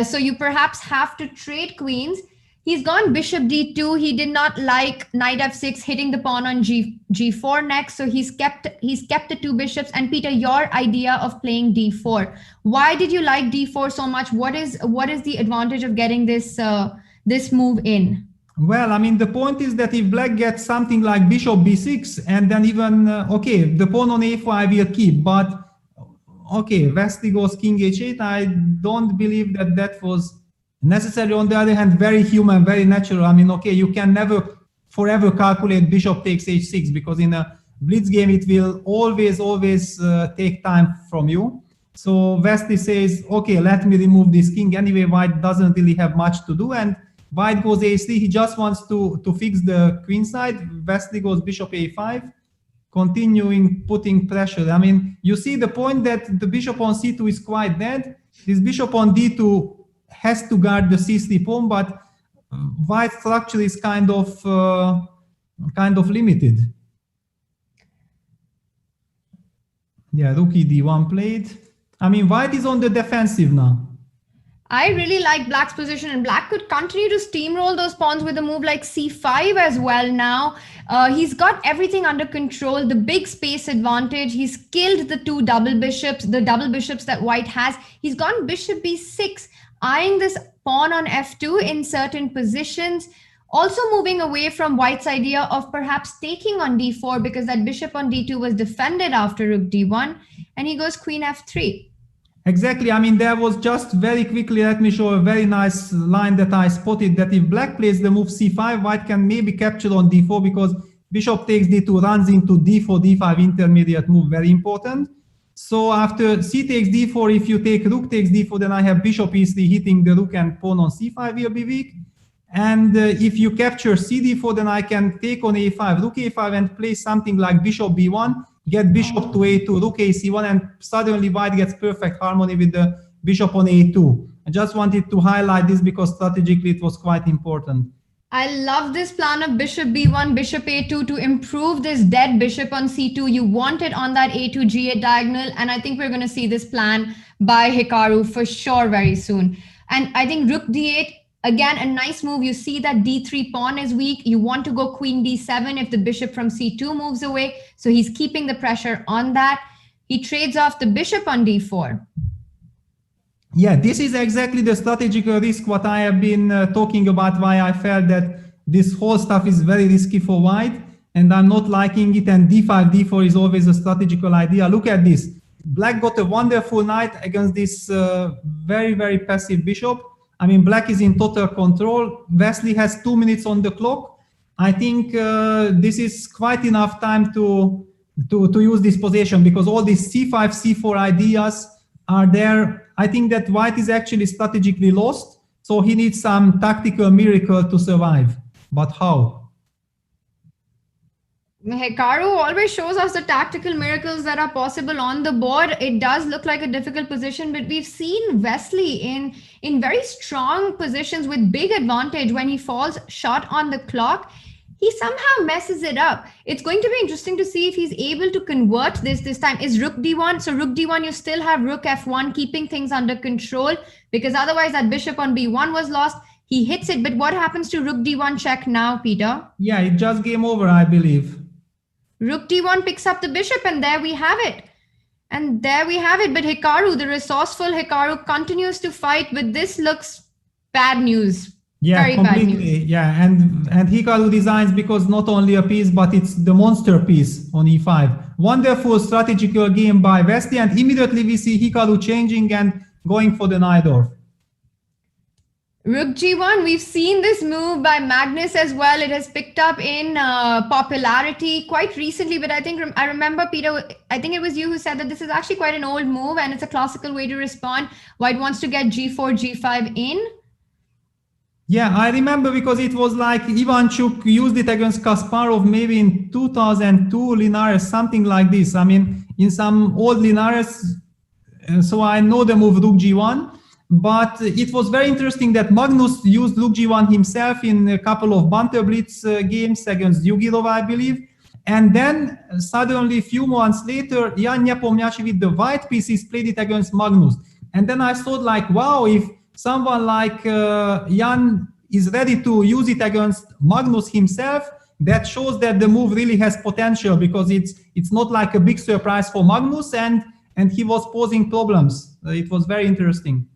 So you perhaps have to trade queens. He's gone bishop d2. He did not like knight f6 hitting the pawn on g4 next. So he's kept the two bishops. And Peter, your idea of playing d4. Why did you like d4 so much? What is the advantage of getting this move in? Well, I mean, the point is that if Black gets something like bishop b6, and then even, okay, the pawn on a4 I will keep, but okay, Wesley goes king h8. I don't believe that was necessary. On the other hand, very human, very natural. I mean, okay, you can never forever calculate bishop takes h6, because in a blitz game, it will always take time from you. So Wesley says, okay, let me remove this king. Anyway, White doesn't really have much to do, and White goes a3. He just wants to fix the queen side. Wesley goes bishop a5, continuing putting pressure. I mean, you see the point that the bishop on c2 is quite dead. This bishop on d2 has to guard the c3 pawn, but White structure is kind of limited. Yeah, rook d1 played. I mean, White is on the defensive now. I really like Black's position, and Black could continue to steamroll those pawns with a move like c5 as well now. He's got everything under control, the big space advantage. He's killed the two double bishops, that White has. He's gone bishop b6, eyeing this pawn on f2 in certain positions. Also moving away from White's idea of perhaps taking on d4, because that bishop on d2 was defended after rook d1, and he goes queen f3. Exactly. I mean, there was just very quickly, let me show a very nice line that I spotted, that if Black plays the move c5, White can maybe capture on d4, because bishop takes d2 runs into d4, d5 intermediate move, very important. So after c takes d4, if you take rook takes d4, then I have bishop e3 hitting the rook, and pawn on c5 will be weak. And if you capture c d4, then I can take on a5, rook a5, and play something like bishop b1, get bishop to a2, rook ac1, and suddenly White gets perfect harmony with the bishop on a2. I just wanted to highlight this because strategically it was quite important. I love this plan of bishop b1, bishop a2 to improve this dead bishop on c2. You want it on that a2 g8 diagonal, and I think we're going to see this plan by Hikaru for sure very soon. And I think rook d8, again, a nice move. You see that d3 pawn is weak. You want to go queen d7 if the bishop from c2 moves away. So he's keeping the pressure on that. He trades off the bishop on d4. Yeah, this is exactly the strategical risk what I have been talking about, why I felt that this whole stuff is very risky for White, and I'm not liking it, and d5, d4 is always a strategical idea. Look at this. Black got a wonderful knight against this very, very passive bishop. I mean, Black is in total control. Wesley has 2 minutes on the clock. I think this is quite enough time to use this position, because all these c5, c4 ideas are there. I think that White is actually strategically lost, so he needs some tactical miracle to survive. But how? Hikaru always shows us the tactical miracles that are possible on the board. It does look like a difficult position, but we've seen Wesley in very strong positions with big advantage. When he falls short on the clock, he somehow messes it up. It's going to be interesting to see if he's able to convert this time. Is rook d1? So rook d1, you still have rook f1, keeping things under control, because otherwise that bishop on b1 was lost. He hits it, but what happens to rook d1 check now, Peter? Yeah, it just game over, I believe. Rook d1 picks up the bishop, and there we have it. And there we have it. But Hikaru, the resourceful Hikaru, continues to fight, but this looks bad news. Yeah, Very bad completely. news. Yeah, and Hikaru designs because not only a piece, but it's the monster piece on e5. Wonderful strategical game by Wesley, and immediately we see Hikaru changing and going for the Najdorf. Rook G1, we've seen this move by Magnus as well. It has picked up in popularity quite recently, but I remember, Peter, I think it was you who said that this is actually quite an old move and it's a classical way to respond. White wants to get G4, G5 in. Yeah, I remember because it was like Ivanchuk used it against Kasparov maybe in 2002 Linares, something like this. I mean, in some old Linares, so I know the move Rook G1. But it was very interesting that Magnus used Rook G1 himself in a couple of Banter Blitz games against Yugilov, I believe. And then suddenly, a few months later, Jan Nepomniachtchi with the white pieces played it against Magnus. And then I thought like, wow, if someone like Jan is ready to use it against Magnus himself, that shows that the move really has potential, because it's not like a big surprise for Magnus, and he was posing problems. It was very interesting.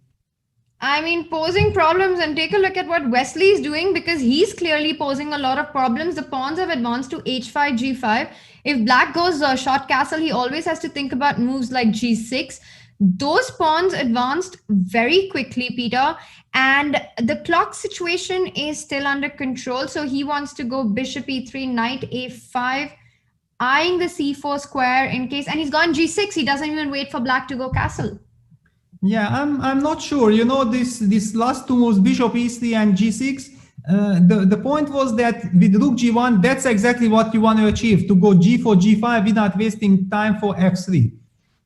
I mean, posing problems, and take a look at what Wesley is doing, because he's clearly posing a lot of problems. The pawns have advanced to h5, g5. If black goes short castle, he always has to think about moves like g6. Those pawns advanced very quickly, Peter, and the clock situation is still under control. So he wants to go bishop e3, knight a5, eyeing the c4 square in case, and he's gone g6. He doesn't even wait for black to go castle. Yeah, I'm not sure. You know, this last two moves, bishop e3 and g6, the point was that with rook g1, that's exactly what you want to achieve, to go g4, g5 without wasting time for f3.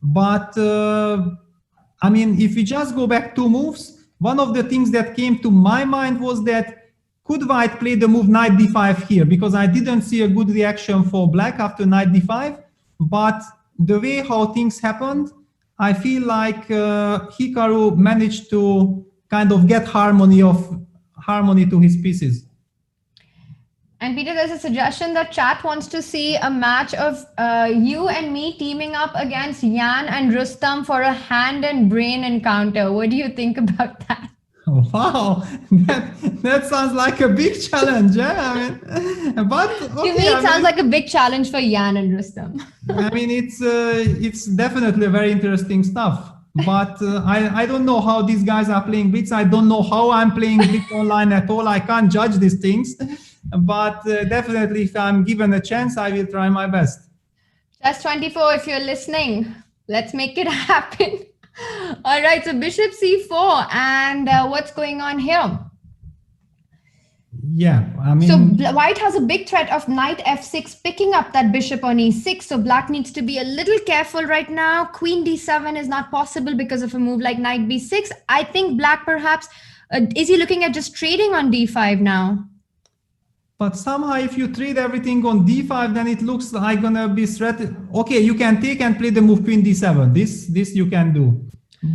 But I mean, if we just go back two moves, one of the things that came to my mind was that could white play the move knight d5 here, because I didn't see a good reaction for black after knight d5. But the way how things happened, I feel like Hikaru managed to kind of get harmony to his pieces. And Peter, there's a suggestion that chat wants to see a match of you and me teaming up against Jan and Rustam for a hand and brain encounter. What do you think about that? Wow, that sounds like a big challenge. Yeah, I mean, but okay, to me, it sounds like a big challenge for Jan and Rustam. I mean, it's definitely very interesting stuff. But I don't know how these guys are playing Blitz. I don't know how I'm playing Blitz online at all. I can't judge these things. But definitely, if I'm given a chance, I will try my best. Chess24, if you're listening, let's make it happen. All right, so bishop c4, and what's going on here? Yeah, I mean, so white has a big threat of knight f6 picking up that bishop on e6, so black needs to be a little careful right now. Queen d7 is not possible because of a move like knight b6. I think black perhaps is he looking at just trading on d5 now? But somehow if you trade everything on d5, then it looks like gonna be threatened. Okay, you can take and play the move queen d7. This you can do.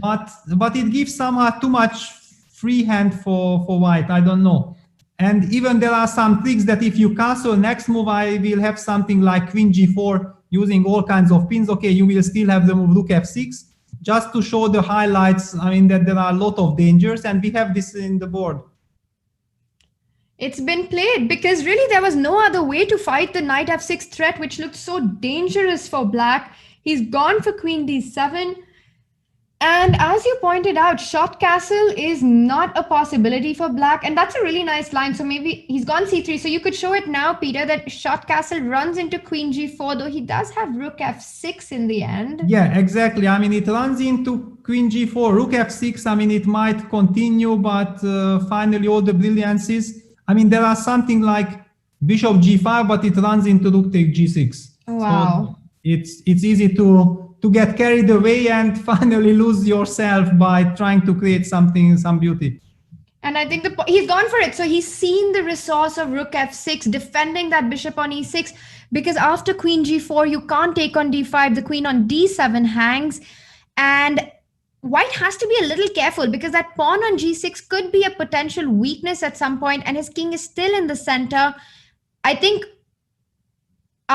But it gives somehow too much free hand for white. I don't know. And even there are some tricks that if you castle next move, I will have something like queen g4 using all kinds of pins. Okay, you will still have the move rook f6, just to show the highlights. I mean, that there are a lot of dangers, and we have this in the board. It's been played because really there was no other way to fight the knight f6 threat, which looked so dangerous for black. He's gone for queen d7. And as you pointed out, short castle is not a possibility for black. And that's a really nice line. So maybe he's gone c3. So you could show it now, Peter, that short castle runs into queen g4, though he does have rook f6 in the end. Yeah, exactly. I mean, it runs into queen g4, rook f6. I mean, it might continue, but finally all the brilliances. I mean, there are something like bishop g5, but it runs into rook take g6. Wow. So it's easy to get carried away and finally lose yourself by trying to create some beauty. And I think he's gone for it. So he's seen the resource of rook f6, defending that bishop on e6, because after queen g4, you can't take on d5. The queen on d7 hangs. And white has to be a little careful because that pawn on g6 could be a potential weakness at some point, and his king is still in the center. I think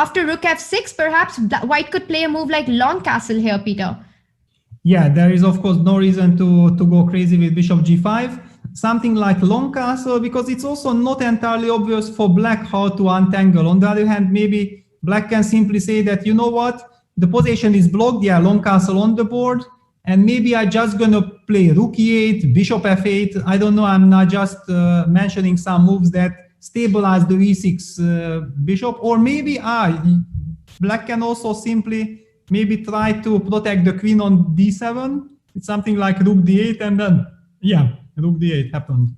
after rook f6, perhaps white could play a move like long castle here, Peter. Yeah, there is of course no reason to go crazy with bishop g5. Something like long castle, because it's also not entirely obvious for black how to untangle. On the other hand, maybe black can simply say that, you know what, the position is blocked, yeah, long castle on the board, and maybe I just gonna play rook e8, bishop f8. I don't know, I'm not just mentioning some moves that stabilize the e6 bishop, or maybe black can also simply maybe try to protect the queen on d7. It's something like rook d8, and then, yeah, rook d8 happened.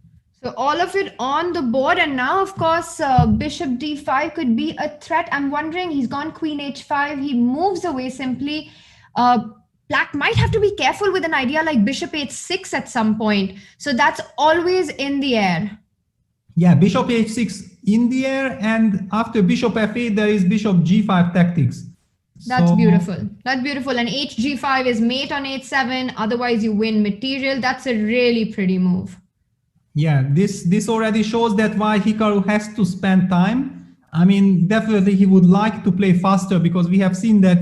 So all of it on the board, and now of course bishop d5 could be a threat. I'm wondering, he's gone queen h5, he moves away simply. Black might have to be careful with an idea like bishop h6 at some point. So that's always in the air. Yeah, bishop h6 in the air, and after bishop f8 there is bishop g5 tactics. That's beautiful. That's beautiful. And hg5 is mate on h7. Otherwise, you win material. That's a really pretty move. Yeah, this already shows that why Hikaru has to spend time. I mean, definitely he would like to play faster, because we have seen that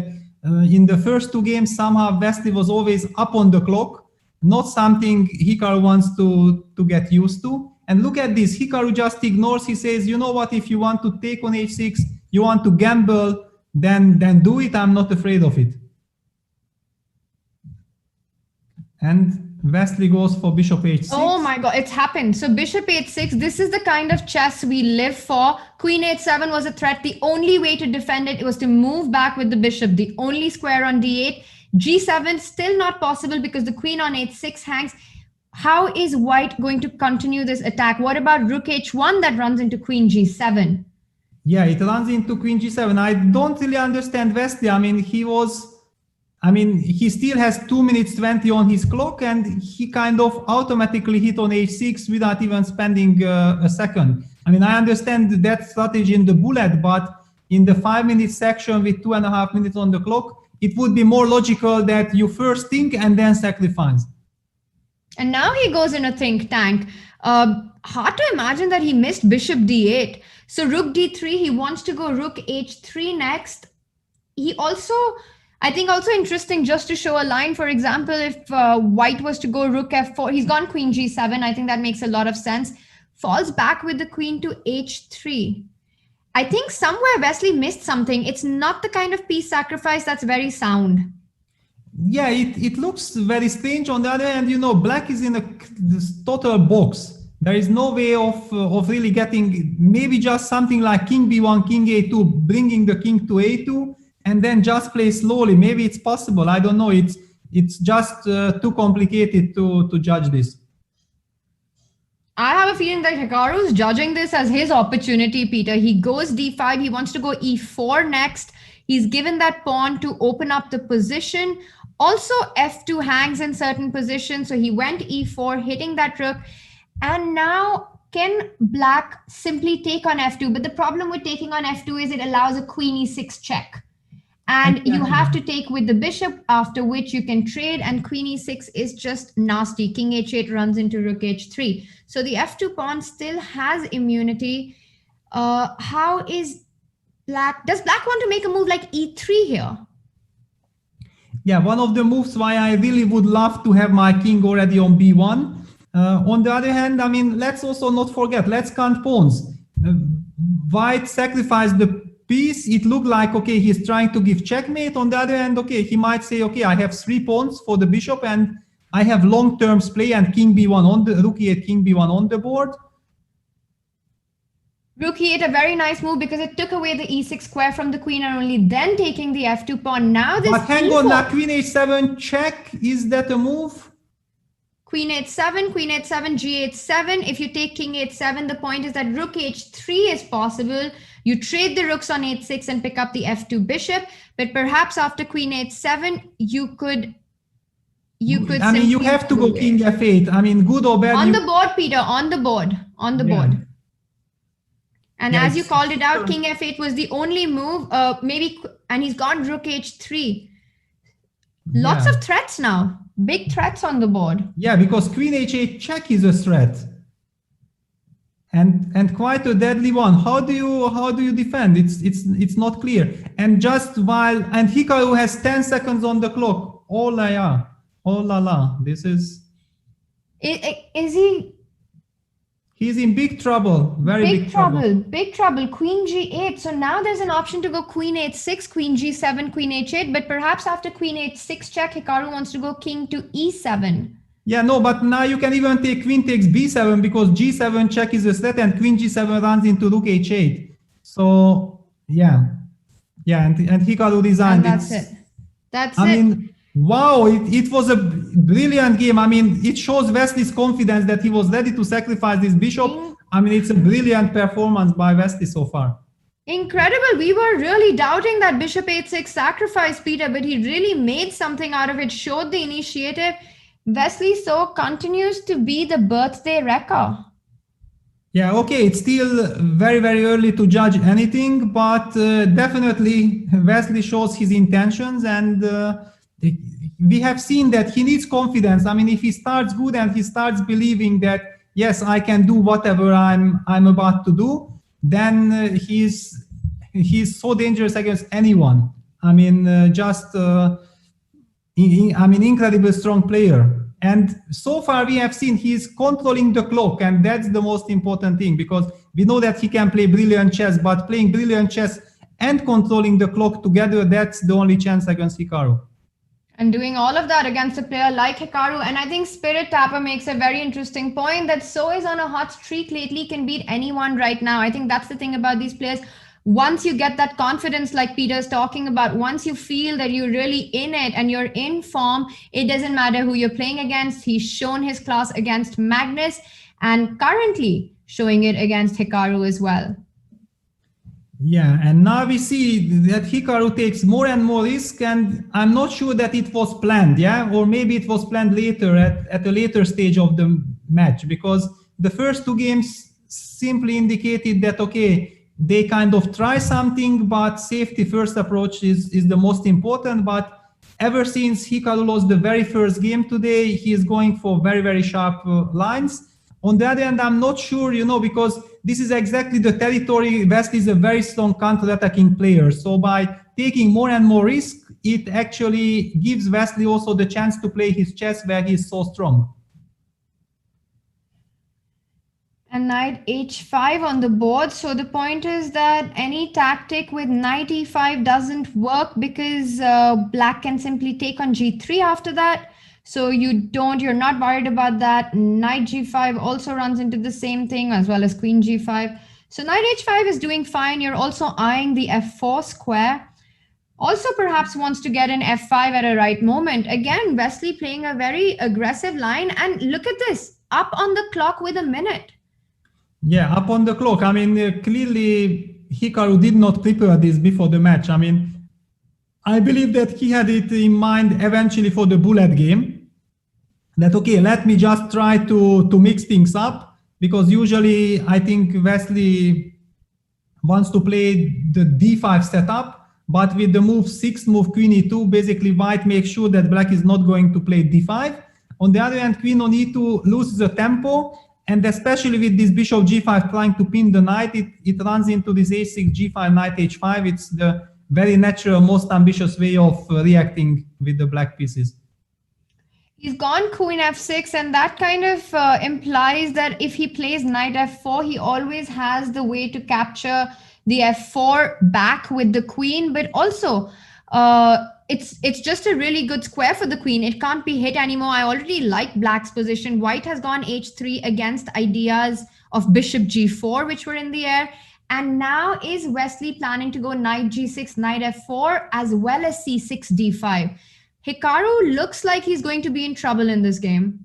in the first two games, somehow Wesley was always up on the clock. Not something Hikaru wants to get used to. And look at this. Hikaru just ignores. He says, you know what, if you want to take on h6, you want to gamble, then do it. I'm not afraid of it. And Wesley goes for bishop h6. Oh my god, it's happened. So bishop h6, this is the kind of chess we live for. Queen h7 was a threat. The only way to defend it was to move back with the bishop, the only square on d8. g7 still not possible because the queen on h6 hangs. How is white going to continue this attack? What about rook h1 that runs into queen g7? Yeah, it runs into queen g7. I don't really understand Wesley. I mean, he still has 2 minutes 20 on his clock, and he kind of automatically hit on h6 without even spending a second. I mean, I understand that strategy in the bullet, but in the 5-minute section with 2.5 minutes on the clock, it would be more logical that you first think and then sacrifice. And now he goes in a think tank. Hard to imagine that he missed bishop d8. So rook d3, he wants to go rook h3 next. He also, I think also interesting just to show a line, for example, if white was to go rook f4, he's gone queen g7. I think that makes a lot of sense. Falls back with the queen to h3. I think somewhere Wesley missed something. It's not the kind of piece sacrifice that's very sound. Yeah, it looks very strange. On the other hand, you know, black is in this total box. There is no way of really getting, maybe just something like king b1, king a2, bringing the king to a2, and then just play slowly. Maybe it's possible. I don't know. It's just too complicated to judge this. I have a feeling that Hikaru is judging this as his opportunity, Peter. He goes d5. He wants to go e4 next. He's given that pawn to open up the position. Also, f2 hangs in certain positions. So he went e4, hitting that rook. And now, can black simply take on f2? But the problem with taking on f2 is it allows a queen e6 check. And you have to take with the bishop, after which you can trade. And queen e6 is just nasty. King h8 runs into rook h3. So the f2 pawn still has immunity. How is black? Does black want to make a move like e3 here? Yeah, one of the moves why I really would love to have my king already on b1. On the other hand, I mean, let's also not forget, let's count pawns. White sacrificed the piece. It looked like, okay, he's trying to give checkmate. On the other hand, okay, he might say, okay, I have 3 pawns for the bishop and I have long-term play and king b1 on the rook e8, king b1 on the board. Rook e8, a very nice move because it took away the e6 square from the queen and only then taking the f2 pawn. Now this But hang on, now queen h7 check, is that a move? Queen h7, g8-7. If you take king h7, the point is that rook h3 is possible. You trade the rooks on h6 and pick up the f2 bishop. But perhaps after queen h7, you could I mean, you have to go king f8. I mean, good or bad. On the board, Peter, on the board. Board. And yeah, as you called it out, king f8 was the only move. And he's gone rook h3. Lots of threats now. Big threats on the board. Yeah, because queen h8 check is a threat. and quite a deadly one. How do you defend? It's not clear. And just while Hikaru has 10 seconds on the clock. Oh la la. This is. Is he? He's in big trouble. Very big trouble. Big trouble. Queen G8. So now there's an option to go Queen H6, Queen G7, Queen H8. But perhaps after Queen H6 check, Hikaru wants to go King to E7. Yeah, no, but now you can even take Queen takes B7 because G7 check is a threat and Queen G7 runs into Rook H8. So yeah, and Hikaru resigned. And that's it. That's I mean, wow, it was a brilliant game. I mean, it shows Wesley's confidence that he was ready to sacrifice this bishop. I mean, it's a brilliant performance by Wesley so far. Incredible. We were really doubting that Bishop H6 sacrifice, Peter, but he really made something out of it, showed the initiative. Wesley so continues to be the birthday wrecker. Yeah, okay, it's still very, very early to judge anything, but definitely Wesley shows his intentions, and we have seen that he needs confidence. I mean, if he starts good and he starts believing that, yes, I can do whatever I'm about to do, then he's so dangerous against anyone. I mean, incredibly strong player. And so far we have seen he's controlling the clock, and that's the most important thing, because we know that he can play brilliant chess, but playing brilliant chess and controlling the clock together, that's the only chance against Hikaru. And doing all of that against a player like Hikaru. And I think Spirit Tapper makes a very interesting point that So is on a hot streak lately, can beat anyone right now. I think that's the thing about these players. Once you get that confidence, like Peter's talking about, once you feel that you're really in it and you're in form, it doesn't matter who you're playing against. He's shown his class against Magnus and currently showing it against Hikaru as well. Yeah, and now we see that Hikaru takes more and more risk, and I'm not sure that it was planned, yeah? Or maybe it was planned later at a later stage of the match, because the first two games simply indicated that, okay, they kind of try something, but safety first approach is the most important. But ever since Hikaru lost the very first game today, he is going for very, very sharp lines. On the other hand, I'm not sure, because this is exactly the territory. Wesley is a very strong counter-attacking player. So by taking more and more risk, it actually gives Wesley also the chance to play his chess where he is so strong. And knight h5 on the board. So the point is that any tactic with knight e5 doesn't work, because black can simply take on g3 after that. So you're not worried about that. Knight g5 also runs into the same thing, as well as queen g5. So knight h5 is doing fine. You're also eyeing the f4 square. Also perhaps wants to get an f5 at a right moment. Again, Wesley playing a very aggressive line. And look at this, up on the clock with a minute. Yeah, up on the clock. I mean, clearly Hikaru did not prepare this before the match. I mean, I believe that he had it in mind eventually for the bullet game. That, okay, let me just try to mix things up, because usually I think Wesley wants to play the d5 setup, but with the move 6, move queen e2, basically white makes sure that black is not going to play d5. On the other hand, queen on e2 loses the tempo. And especially with this bishop g5 trying to pin the knight, it runs into this a6, g5, knight h5. It's the very natural, most ambitious way of reacting with the black pieces. He's gone queen f6, and that kind of implies that if he plays knight f4, he always has the way to capture the f4 back with the queen, but also it's just a really good square for the queen. It can't be hit anymore. I already like black's position. White has gone h3 against ideas of bishop g4, which were in the air. And now is Wesley planning to go knight g6, knight f4, as well as c6, d5. Hikaru looks like he's going to be in trouble in this game.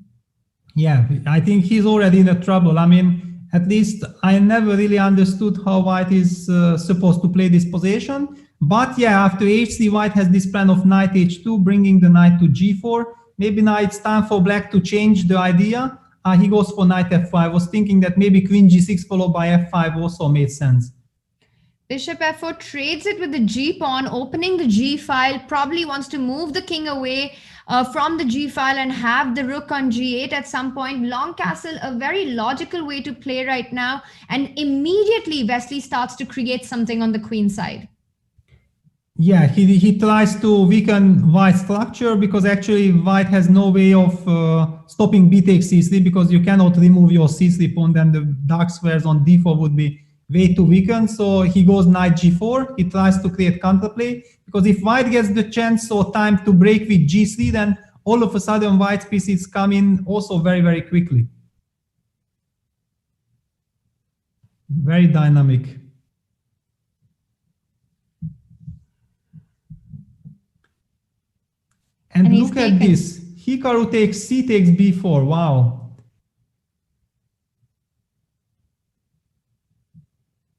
Yeah, I think he's already in trouble. I mean, at least I never really understood how white is supposed to play this position. But yeah, after h3, white has this plan of knight h2, bringing the knight to g4. Maybe now it's time for black to change the idea. He goes for knight f5. I was thinking that maybe queen g6 followed by f5 also made sense. Bishop f4 trades it with the g pawn, opening the g file, probably wants to move the king away. from the g file and have the rook on g8 at some point. Long castle, a very logical way to play right now. And immediately Wesley starts to create something on the queen side. Yeah, he tries to weaken white structure because actually white has no way of stopping b takes c3 because you cannot remove your c3 pawn, then the dark squares on d4 would be way too weakened. So he goes knight g4. He tries to create counterplay because if white gets the chance or time to break with g3, then all of a sudden white's pieces come in also very, very quickly. Very dynamic. And look at this. Hikaru takes c takes b4. Wow.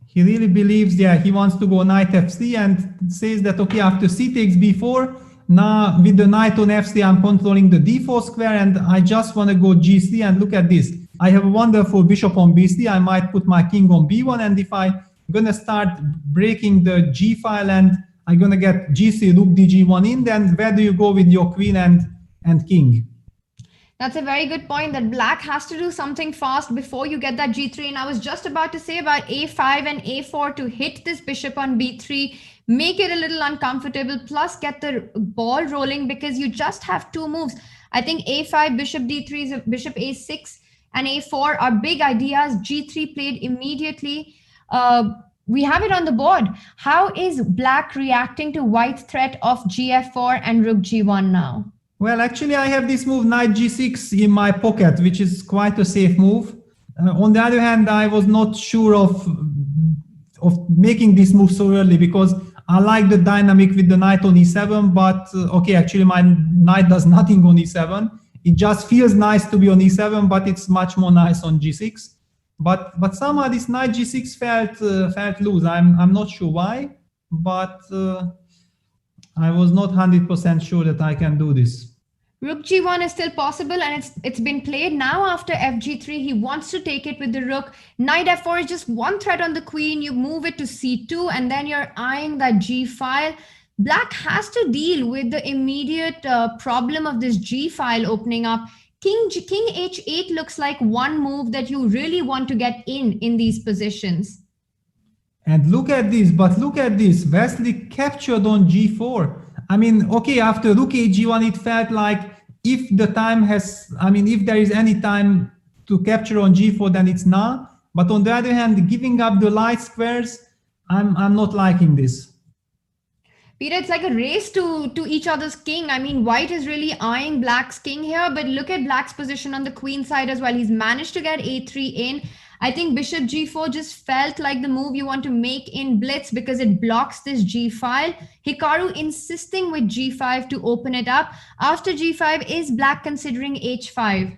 He really believes, yeah, he wants to go knight f3 and says that, okay, after c takes b4, now with the knight on f3, I'm controlling the d4 square and I just want to go g3. And look at this. I have a wonderful bishop on b3. I might put my king on b1. And if I'm going to start breaking the g file and I'm going to get g3, rook dg1 in, then where do you go with your queen and king? That's a very good point, that black has to do something fast before you get that g3. And I was just about to say about a5 and a4 to hit this bishop on b3, make it a little uncomfortable, plus get the ball rolling because you just have two moves. I think a5, bishop d3, bishop a6 and a4 are big ideas. g3 played immediately. We have it on the board. How is black reacting to white's threat of gf4 and rook g1 now? Well, actually, I have this move knight g6 in my pocket, which is quite a safe move. On the other hand, I was not sure of making this move so early because I like the dynamic with the knight on e7, but okay, actually my knight does nothing on e7. It just feels nice to be on e7, but it's much more nice on g6. But somehow this knight g6 felt loose. I'm not sure why, but I was not 100% sure that I can do this. Rook g1 is still possible, and it's been played now after fg3. He wants to take it with the rook. Knight f4 is just one threat on the queen. You move it to c2, and then you're eyeing that g file. Black has to deal with the immediate problem of this g file opening up. King h8 looks like one move that you really want to get in these positions. And look at this, but look at this. Wesley captured on g4. I mean, okay, after rook g1, it felt like if the time has, I mean, if there is any time to capture on g4, then it's now. But on the other hand, giving up the light squares, I'm not liking this. Peter, it's like a race to each other's king. I mean, white is really eyeing black's king here, but look at black's position on the queen side as well. He's managed to get a3 in. I think bishop g4 just felt like the move you want to make in blitz because it blocks this g file. Hikaru insisting with g5 to open it up. After g5, is black considering h5?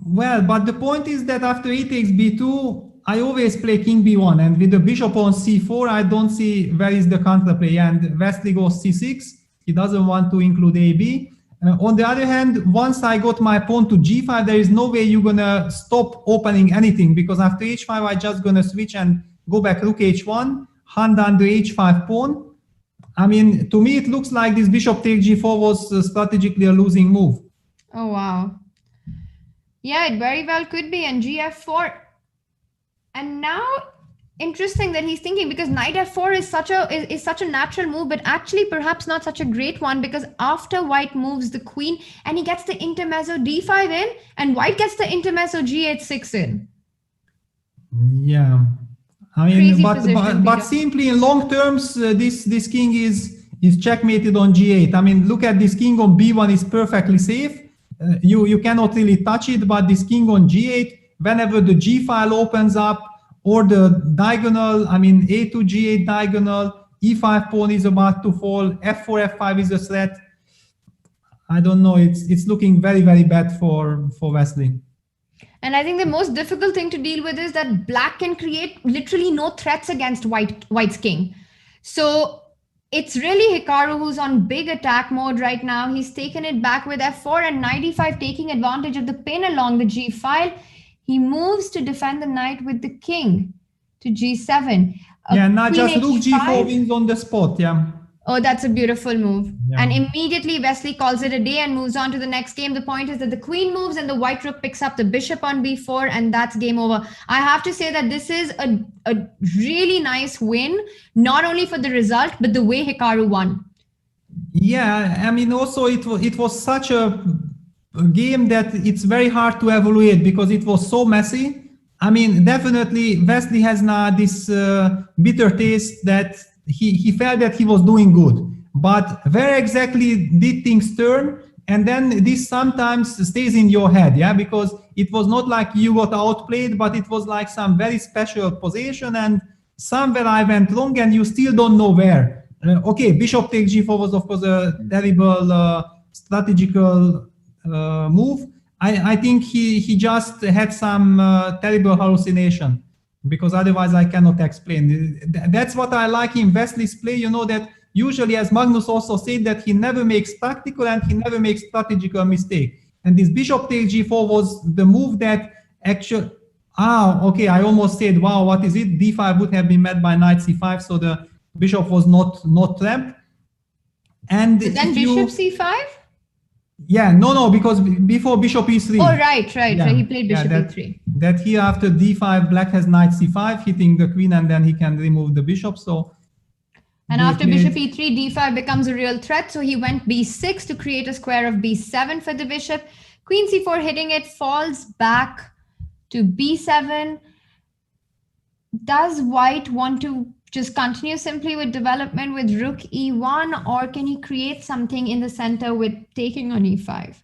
Well, but the point is that after e takes b2, I always play king b1, and with the bishop on c4, I don't see where is the counterplay, and Wesley goes c6. He doesn't want to include ab. On the other hand, once I got my pawn to g5, there is no way you're gonna stop opening anything, because after h5, I'm just gonna switch and go back rook h1, hand down the h5 pawn. I mean, to me, it looks like this bishop take g4 was strategically a losing move. Oh, wow. Yeah, it very well could be, and gf4. And now, interesting that he's thinking, because knight f4 is such a natural move, but actually perhaps not such a great one, because after white moves the queen and he gets the intermezzo d5 in, and white gets the intermezzo g8-6 in. Yeah, I mean, but simply in long terms, this king is checkmated on g8. I mean, look at this king on b1 is perfectly safe. You cannot really touch it, but this king on g8, whenever the g file opens up, or the diagonal, I mean, a to g8 diagonal, e5 pawn is about to fall, f4, f5 is a threat. I don't know, it's looking very, very bad for Wesley. And I think the most difficult thing to deal with is that black can create literally no threats against white's king. So it's really Hikaru who's on big attack mode right now. He's taken it back with f4 and knight e5, taking advantage of the pin along the g file. He moves to defend the knight with the king to g7. Yeah, not just rook g4 wins on the spot, yeah. Oh, that's a beautiful move. Yeah. And immediately Wesley calls it a day and moves on to the next game. The point is that the queen moves and the white rook picks up the bishop on b4, and that's game over. I have to say that this is a really nice win, not only for the result, but the way Hikaru won. Yeah, I mean, also it was such a game that it's very hard to evaluate because it was so messy. I mean, definitely Wesley has now this bitter taste that he felt that he was doing good, but where exactly did things turn? And then this sometimes stays in your head, yeah, because it was not like you got outplayed, but it was like some very special position and somewhere I went wrong and you still don't know where. Okay, bishop takes g4 was of course a terrible strategical move. I think he just had some terrible hallucination, because otherwise I cannot explain. That's what I like in Wesley's play, you know, that usually, as Magnus also said, that he never makes tactical and he never makes strategical mistake. And this bishop takes g4 was the move that actually, okay, I almost said, wow, what is it? d5 would have been met by knight c5, so the bishop was not trapped. And then bishop c5? Yeah, no, because before bishop e3. Oh, right. Yeah. So he played bishop e3. That here after d5, black has knight c5, hitting the queen, and then he can remove the bishop. So. And after bishop e3, d5 becomes a real threat. So he went b6 to create a square of b7 for the bishop. Queen c4 hitting it, falls back to b7. Does white want to just continue simply with development with rook e1, or can he create something in the center with taking on e5?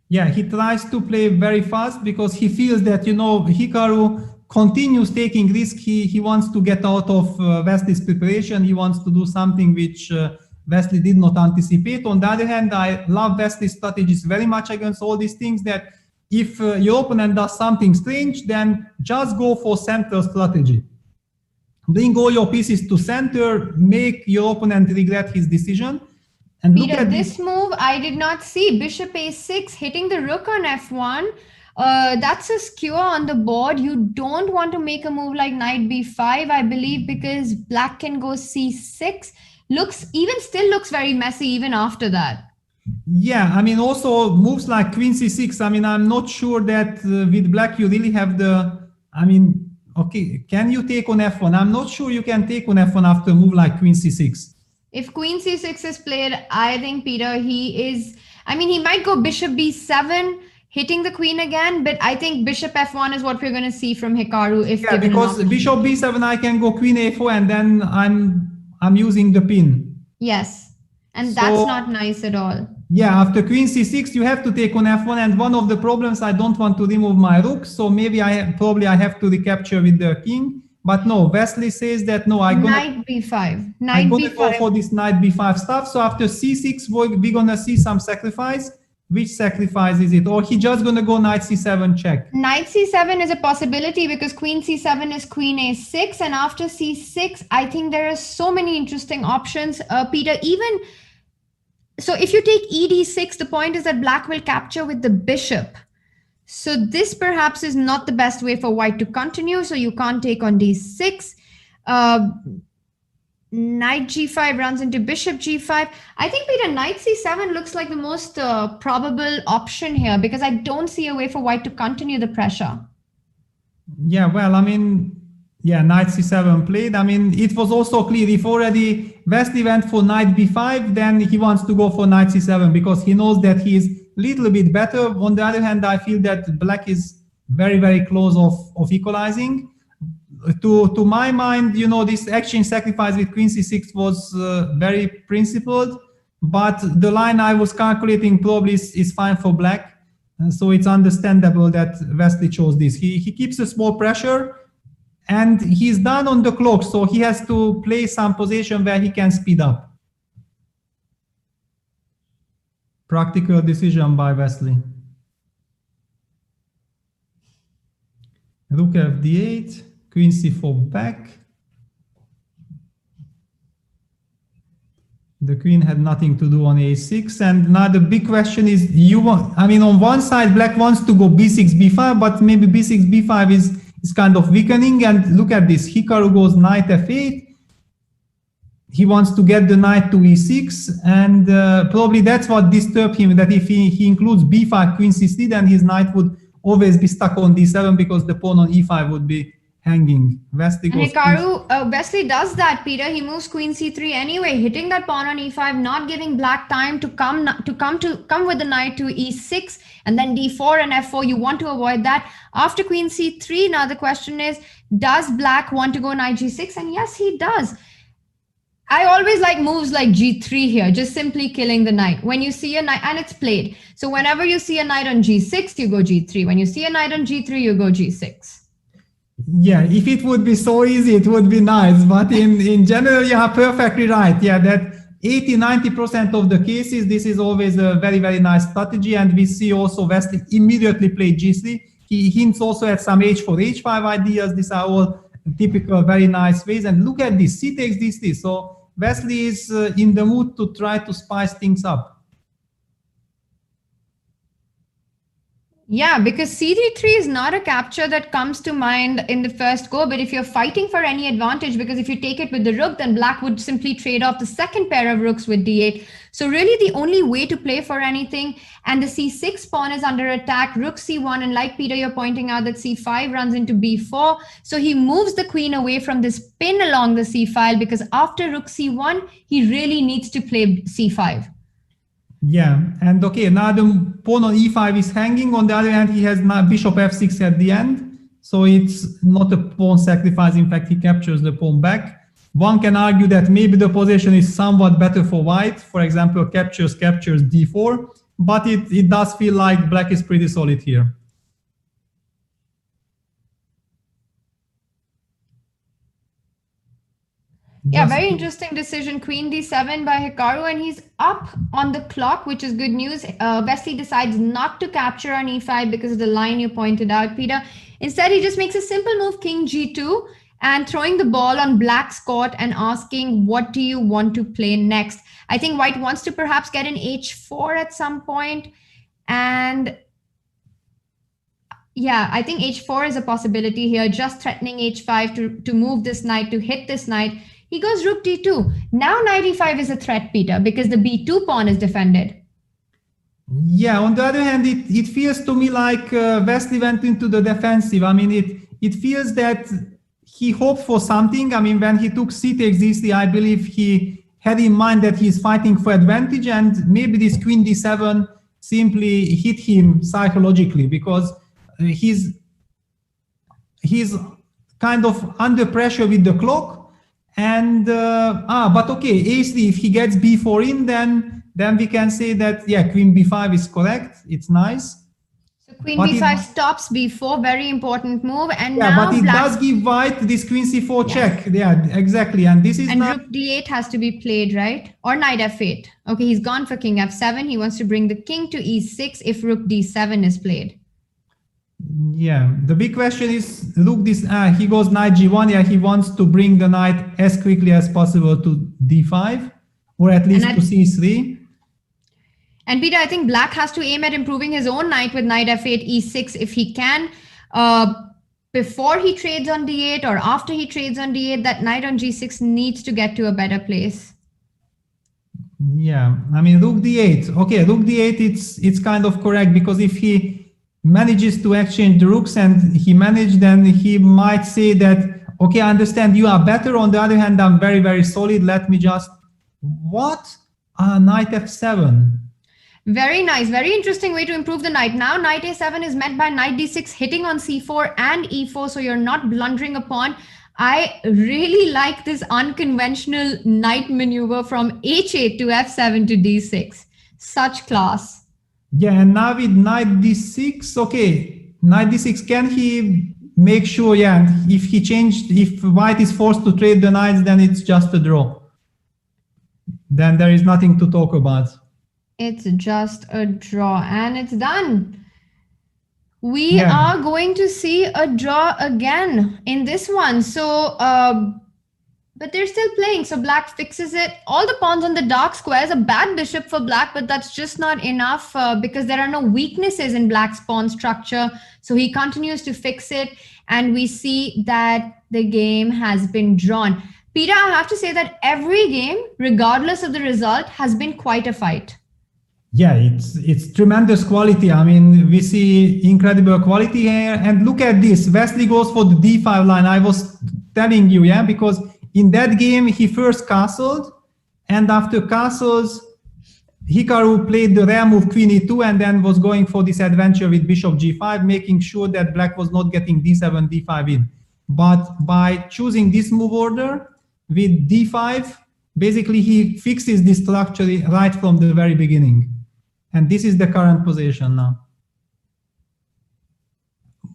Yeah, he tries to play very fast because he feels that, you know, Hikaru continues taking risk. He wants to get out of Wesley's preparation. He wants to do something which Wesley did not anticipate. On the other hand, I love Wesley's strategies very much against all these things, that if your opponent does something strange, then just go for center strategy. Bring all your pieces to center, make your opponent regret his decision. And Peter, look at this move I did not see. Bishop a6, hitting the rook on f1. That's a skewer on the board. You don't want to make a move like knight b5, I believe, because black can go c6. Still looks very messy even after that. Yeah, I mean, also moves like queen c6. I mean, I'm not sure that with black you really have okay, can you take on f1? I'm not sure you can take on f1 after a move like queen c6. If queen c6 is played, I think, Peter, he might go bishop b7, hitting the queen again, but I think bishop f1 is what we're going to see from Hikaru. Because bishop b7, I can go queen a4, and then I'm using the pin. Yes, and that's not nice at all. Yeah, after queen c6, you have to take on f1, and one of the problems, I don't want to remove my rook, so maybe I have to recapture with the king. But no, Wesley says that no, knight b5. I'm gonna go for this knight b5 stuff. So after c6, we're gonna see some sacrifice. Which sacrifice is it? Or he just gonna go knight c7 check? Knight c7 is a possibility because queen c7 is queen a6, and after c6, I think there are so many interesting options. Peter, even so, if you take ed6, the point is that black will capture with the bishop. So this perhaps is not the best way for white to continue. So you can't take on d6. Knight g5 runs into bishop g5. I think, Peter, knight c7 looks like the most probable option here, because I don't see a way for white to continue the pressure. Yeah, well, I mean, yeah, knight c7 played. I mean, it was also clear if already Wesley went for knight b5, then he wants to go for knight c7 because he knows that he is little bit better. On the other hand, I feel that black is very, very close of equalizing. To my mind, you know, this exchange sacrifice with queen c6 was very principled, but the line I was calculating probably is fine for black. So it's understandable that Wesley chose this. He keeps a small pressure and he's done on the clock, so he has to play some position where he can speed up. Practical decision by Wesley. Rook fd8, queen c4 back. The queen had nothing to do on a6, and now the big question is, on one side black wants to go b6, b5, but maybe b6, b5 is kind of weakening, and look at this, Hikaru goes knight f8, he wants to get the knight to e6, and probably that's what disturbed him, that if he includes b5, queen c3, then his knight would always be stuck on d7 because the pawn on e5 would be hanging. Wesley goes Hikaru, Wesley does that, Peter. He moves queen c3 anyway, hitting that pawn on e5, not giving black time to come with the knight to e6, and then d4 and f4. You want to avoid that. After queen c3, now the question is, does black want to go knight g6? And yes, he does. I always like moves like g3 here, just simply killing the knight. When you see a knight, and it's played. So whenever you see a knight on g6, you go g3. When you see a knight on g3, you go g6. Yeah, if it would be so easy, it would be nice. But in general, you are perfectly right. Yeah, that 80-90% of the cases, this is always a very, very nice strategy. And we see also Wesley immediately play g3. He hints also at some h4, h5 ideas. These are all typical, very nice ways. And look at this, c takes d3. So Wesley is in the mood to try to spice things up. Yeah, because CD3 is not a capture that comes to mind in the first go, but if you're fighting for any advantage, because if you take it with the rook, then black would simply trade off the second pair of rooks with d8. So really the only way to play for anything, and the c6 pawn is under attack, rook c1, and like Peter, you're pointing out that c5 runs into b4. So he moves the queen away from this pin along the c file, because after rook c1, he really needs to play c5. Yeah, and okay, now the pawn on e5 is hanging. On the other hand, he has now bishop f6 at the end. So it's not a pawn sacrifice. In fact, he captures the pawn back. One can argue that maybe the position is somewhat better for white. For example, captures d4. But it does feel like black is pretty solid here. Yeah, very interesting decision. Queen d7 by Hikaru, and he's up on the clock, which is good news. Wesley decides not to capture on e5 because of the line you pointed out, Peter. Instead, he just makes a simple move, king g2, and throwing the ball on black's court and asking, what do you want to play next? I think white wants to perhaps get an h4 at some point. And yeah, I think h4 is a possibility here, just threatening h5 to move this knight, to hit this knight. He goes rook d2. Now knight e5 is a threat, Peter, because the b2 pawn is defended. Yeah, on the other hand, it feels to me like Wesley went into the defensive. I mean, it feels that he hoped for something. I mean, when he took c takes d3, I believe he had in mind that he's fighting for advantage, and maybe this queen d7 simply hit him psychologically, because he's kind of under pressure with the clock. And but okay, a3, if he gets b4 in, then we can say that, yeah, queen b5 is correct. It's nice. So queen b5 stops b4, very important move. And yeah, now but it does give white this queen c4 check. Yeah, exactly. And this is rook d8 has to be played, right? Or knight f8. Okay, he's gone for king f7. He wants to bring the king to e6 if rook d7 is played. Yeah, the big question is, look, this he goes knight g1. Yeah, he wants to bring the knight as quickly as possible to d5, or at least to c3. And Peter, I think black has to aim at improving his own knight with knight f8, e6 if he can. Before he trades on d8 or after he trades on d8, that knight on g6 needs to get to a better place. Yeah, I mean, rook d8. Okay, rook d8, it's kind of correct, because if he manages to exchange the rooks, and he managed, then he might say that, okay, I understand you are better. On the other hand, I'm very, very solid. Let me just, what? Knight f7. Very nice. Very interesting way to improve the knight. Now knight a7 is met by knight d6, hitting on c4 and e4. So you're not blundering a pawn. I really like this unconventional knight maneuver from h8 to f7 to d6. Such class. Yeah, and now with knight d6, okay, knight d6, can he make sure, yeah, if white is forced to trade the knights, then it's just a draw. Then there is nothing to talk about. It's just a draw, and it's done. We are going to see a draw again in this one. So, but they're still playing, so black fixes it. All the pawns on the dark squares, a bad bishop for black, but that's just not enough because there are no weaknesses in black's pawn structure. So he continues to fix it, and we see that the game has been drawn. Peter, I have to say that every game, regardless of the result, has been quite a fight. Yeah, it's tremendous quality. I mean, we see incredible quality here. And look at this. Wesley goes for the d5 line. I was telling you, yeah, because in that game, he first castled. And after castles, Hikaru played the rare move queen e2 and then was going for this adventure with bishop g5, making sure that black was not getting d7, d5 in. But by choosing this move order with d5, basically he fixes this structure right from the very beginning. And this is the current position now.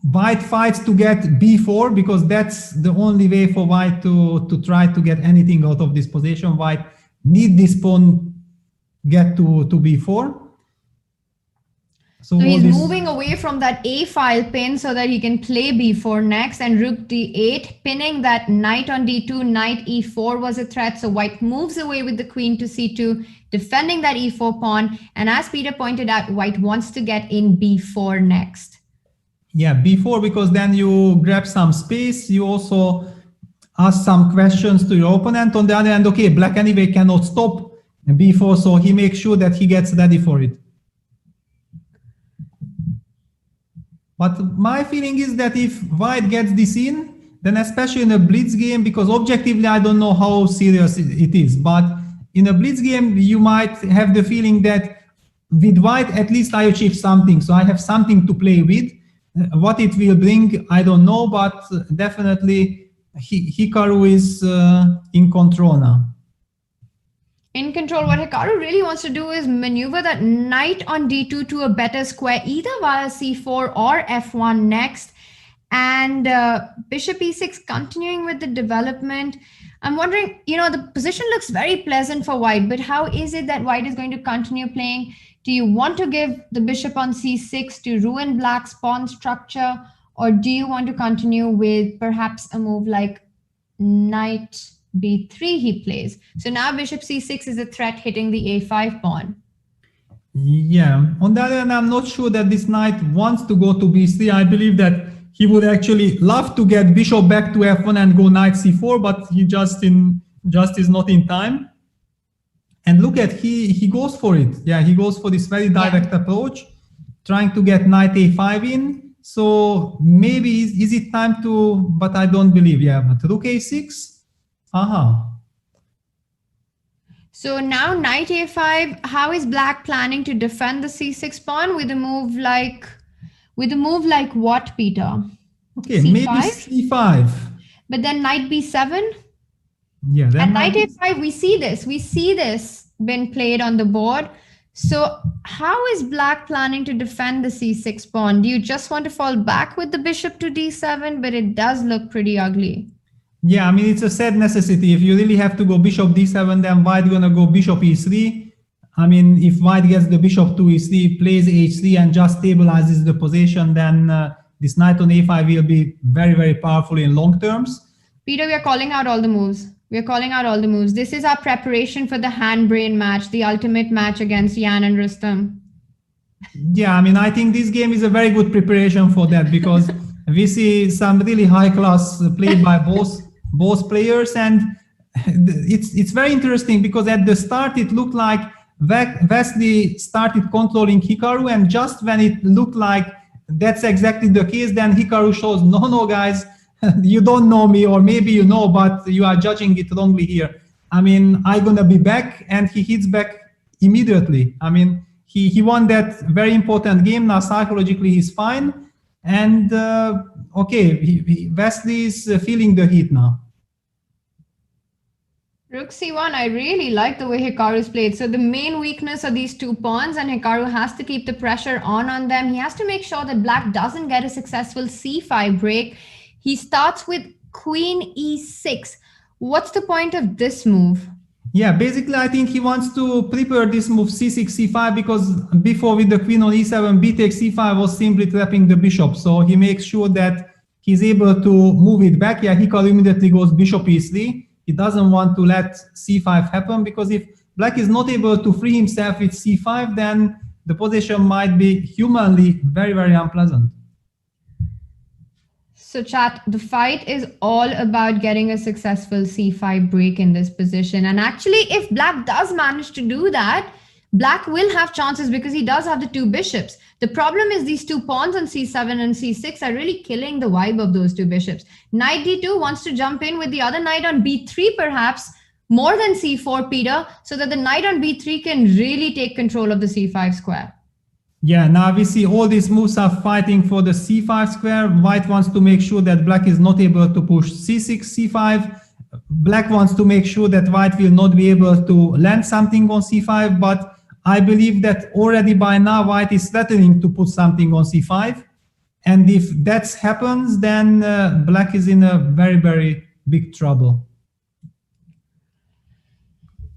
White fights to get b4 because that's the only way for white to try to get anything out of this position. White need this pawn get to b4. So he's moving away from that a file pin so that he can play b4 next, and rook d8, pinning that knight on d2, knight e4 was a threat. So white moves away with the queen to c2, defending that e4 pawn. And as Peter pointed out, white wants to get in b4 next. Yeah, b4, because then you grab some space. You also ask some questions to your opponent. On the other hand, okay, black anyway cannot stop b4, so he makes sure that he gets ready for it. But my feeling is that if white gets this in, then especially in a blitz game, because objectively I don't know how serious it is, but in a blitz game you might have the feeling that with white at least I achieved something, so I have something to play with. What it will bring, I don't know, but definitely Hikaru is in control now. In control, what Hikaru really wants to do is maneuver that knight on d2 to a better square, either via c4 or f1 next. And bishop e6 continuing with the development. I'm wondering, you know, the position looks very pleasant for white, but how is it that white is going to continue playing? Do you want to give the bishop on c6 to ruin black's pawn structure? Or do you want to continue with perhaps a move like knight b3 he plays? So now bishop c6 is a threat hitting the a5 pawn. Yeah, on the other hand, I'm not sure that this knight wants to go to b3. I believe that he would actually love to get bishop back to f1 and go knight c4, but he just is not in time. And look at, he goes for it. Yeah, he goes for this very direct approach, trying to get knight a5 in. So maybe is it time to, but I don't believe. Yeah, but rook a6. So now knight a5, how is black planning to defend the c6 pawn with a move like what, Peter? Okay, c5? maybe c5. But then knight b7? Yeah, then and knight a5, we see this been played on the board. So how is black planning to defend the c6 pawn? Do you just want to fall back with the bishop to d7? But it does look pretty ugly. Yeah, I mean, it's a sad necessity. If you really have to go bishop d7, then white gonna go bishop e3. I mean, if white gets the bishop to e3, plays h3 and just stabilizes the position, then this knight on a5 will be very, very powerful in long terms. Peter, we are calling out all the moves. This is our preparation for the hand-brain match, the ultimate match against Jan and Rustam. Yeah, I mean, I think this game is a very good preparation for that, because we see some really high class played by both players, and it's very interesting because at the start it looked like Wesley started controlling Hikaru, and just when it looked like that's exactly the case, then Hikaru shows, no guys, you don't know me, or maybe you know, but you are judging it wrongly here. I mean, I'm gonna be back, and he hits back immediately. I mean, he won that very important game. Now psychologically he's fine, and okay, Wesley is feeling the heat now. Rook c1, I really like the way Hikaru's played. So the main weakness are these two pawns, and Hikaru has to keep the pressure on them. He has to make sure that black doesn't get a successful c5 break. He starts with queen e6. What's the point of this move? Yeah, basically I think he wants to prepare this move c6, c5, because before with the queen on e7, b takes c5 was simply trapping the bishop. So he makes sure that he's able to move it back. Yeah, Hikaru immediately goes bishop e3. He doesn't want to let c5 happen, because if black is not able to free himself with c5, then the position might be humanly very, very unpleasant. So chat, the fight is all about getting a successful c5 break in this position. And actually, if black does manage to do that, black will have chances because he does have the two bishops. The problem is these two pawns on c7 and c6 are really killing the vibe of those two bishops. Knight d2 wants to jump in with the other knight on b3 perhaps, more than c4, Peter, so that the knight on b3 can really take control of the c5 square. Yeah, now we see all these moves are fighting for the c5 square. White wants to make sure that black is not able to push c6, c5. Black wants to make sure that white will not be able to land something on c5, but I believe that already by now white is threatening to put something on c5. And if that happens, then black is in a very, very big trouble.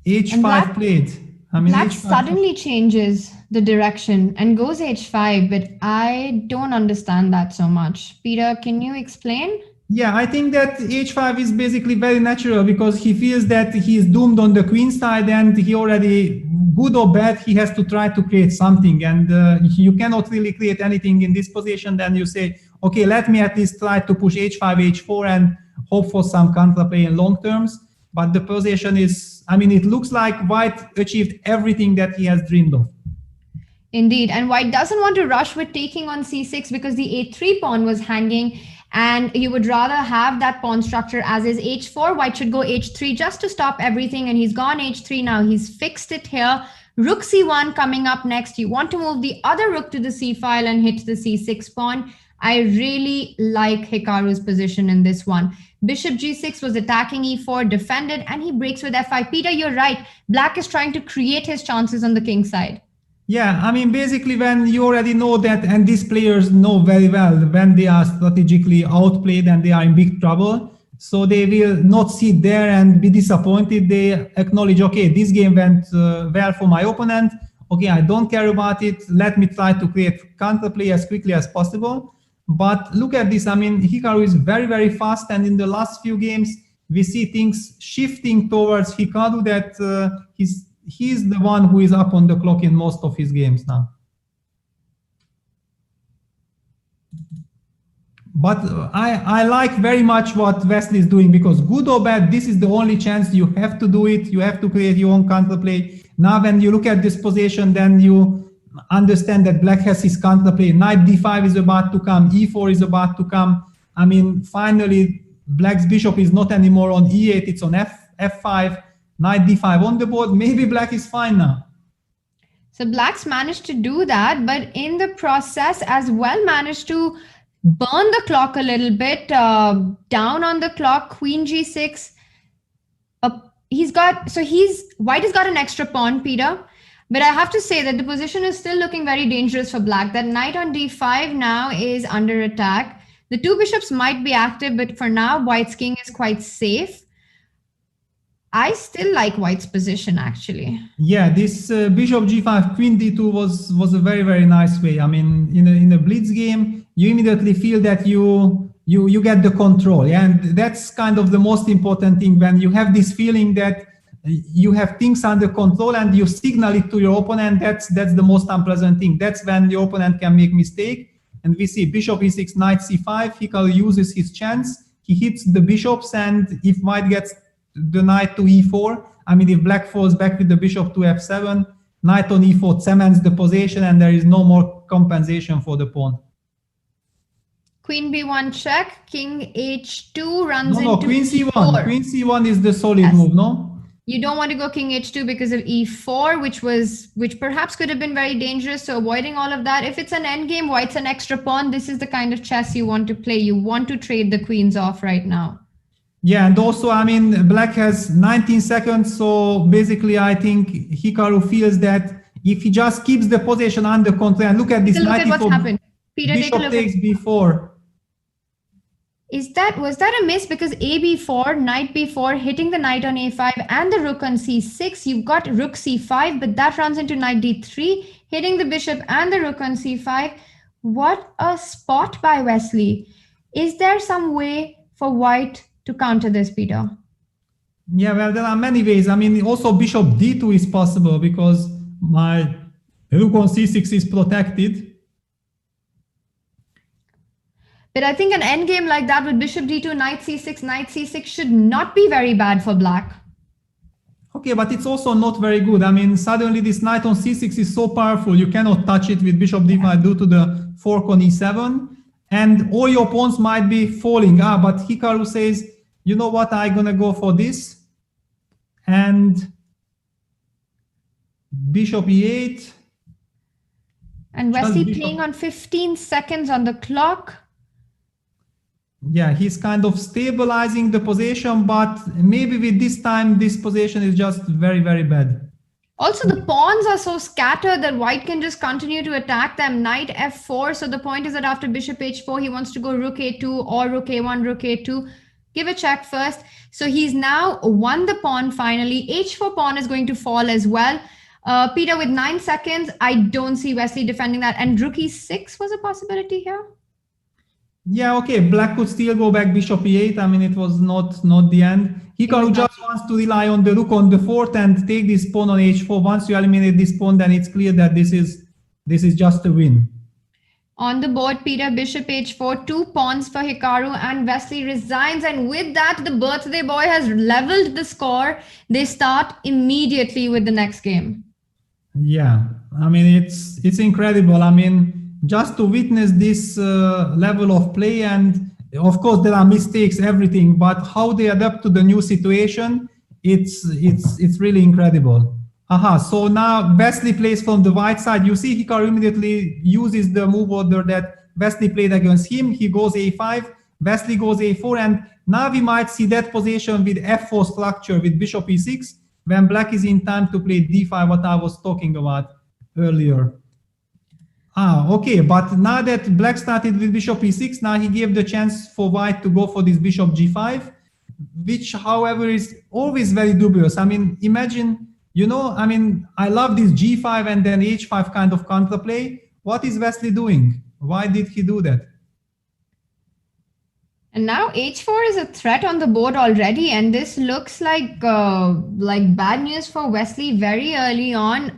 h5 played. Black h5 suddenly changes the direction and goes h5, but I don't understand that so much. Peter, can you explain? Yeah, I think that h5 is basically very natural because he feels that he is doomed on the queen side and he already, good or bad, he has to try to create something. And you cannot really create anything in this position. Then you say, okay, let me at least try to push h5, h4 and hope for some counterplay in long terms. But the position is, it looks like white achieved everything that he has dreamed of. Indeed, and white doesn't want to rush with taking on c6 because the a3 pawn was hanging and you would rather have that pawn structure as is h4. White should go h3 just to stop everything, and he's gone h3 now. He's fixed it here. Rook c1 coming up next. You want to move the other rook to the c file and hit the c6 pawn. I really like Hikaru's position in this one. Bishop g6 was attacking e4, defended, and he breaks with f5. Peter, you're right. Black is trying to create his chances on the king side. Yeah, basically when you already know that, and these players know very well when they are strategically outplayed and they are in big trouble, so they will not sit there and be disappointed. They acknowledge, okay, this game went well for my opponent. Okay, I don't care about it. Let me try to create counterplay as quickly as possible. But look at this. Hikaru is very, very fast. And in the last few games, we see things shifting towards Hikaru, that he's the one who is up on the clock in most of his games now. But I like very much what Wesley is doing, because good or bad, this is the only chance. You have to do it. You have to create your own counterplay. Now, when you look at this position, then you understand that black has his counterplay. Knight d5 is about to come. e4 is about to come. Finally, black's bishop is not anymore on e8. It's on f5. Knight d5 on the board. Maybe black is fine now. So black's managed to do that, but in the process as well managed to burn the clock a little bit, down on the clock. Queen g6. White has got an extra pawn, Peter. But I have to say that the position is still looking very dangerous for black. That knight on d5 now is under attack. The two bishops might be active, but for now, white's king is quite safe. I still like white's position, actually. Yeah, this bishop g5, queen d2 was a very, very nice way. In a blitz game, you immediately feel that you get the control. Yeah? And that's kind of the most important thing, when you have this feeling that you have things under control and you signal it to your opponent. That's the most unpleasant thing. That's when your opponent can make mistake. And we see bishop e6, knight c5. Hikaru uses his chance. He hits the bishops, and if white gets the knight to e4, if black falls back with the bishop to f7, knight on e4 cements the position, and there is no more compensation for the pawn. Queen b1 check, king h2 runs into queen c1. e4. Queen c1 is the solid move, no? You don't want to go king h2 because of e4, which perhaps could have been very dangerous. So avoiding all of that. If it's an endgame, white's an extra pawn. This is the kind of chess you want to play. You want to trade the queens off right now. Yeah, and also, black has 19 seconds. So basically, I think Hikaru feels that if he just keeps the position under control, and look at this. Look at what's happened. Peter, bishop takes b4. Was that a miss? Because a b4, knight b4, hitting the knight on a5 and the rook on c6. You've got rook c5, but that runs into knight d3, hitting the bishop and the rook on c5. What a spot by Wesley. Is there some way for white to counter this, Peter? Yeah, well, there are many ways. Also bishop d2 is possible, because my rook on c6 is protected. But I think an endgame like that with bishop d2, knight c6 should not be very bad for black. Okay, but it's also not very good. I mean, suddenly this knight on c6 is so powerful, you cannot touch it with bishop d5 due to the fork on e7. And all your pawns might be falling. But Hikaru says, you know what, I'm going to go for this. And bishop e8. And Wesley playing on 15 seconds on the clock. Yeah, he's kind of stabilizing the position, but maybe with this time, this position is just very, very bad. Also, the pawns are so scattered that white can just continue to attack them. Knight f4. So the point is that after bishop h4, he wants to go rook a2 or rook a1, rook a2. Give a check first. So he's now won the pawn finally. h4 pawn is going to fall as well. Peter, with 9 seconds, I don't see Wesley defending that. And rook e6 was a possibility here. Yeah, okay, black could still go back bishop e8. I mean, it was not the end. Hikaru just wants to rely on the rook on the fourth and take this pawn on h4. Once you eliminate this pawn, then it's clear that this is just a win. On the board, Peter, bishop h4, 2 pawns for Hikaru, and Wesley resigns. And with that, the birthday boy has leveled the score. They start immediately with the next game. Yeah, I mean, it's incredible. I mean, just to witness this level of play, and of course there are mistakes, everything, but how they adapt to the new situation, it's really incredible. So now Wesley plays from the white side. You see Hikaru immediately uses the move order that Wesley played against him. He goes a5, Wesley goes a4, and now we might see that position with f4 structure with bishop e6 when black is in time to play d5, what I was talking about earlier. Okay, but now that black started with bishop e6, now he gave the chance for white to go for this bishop g5, which, however, is always very dubious. I mean, imagine, I love this g5 and then h5 kind of counterplay. What is Wesley doing? Why did he do that? And now h4 is a threat on the board already, and this looks like bad news for Wesley very early on.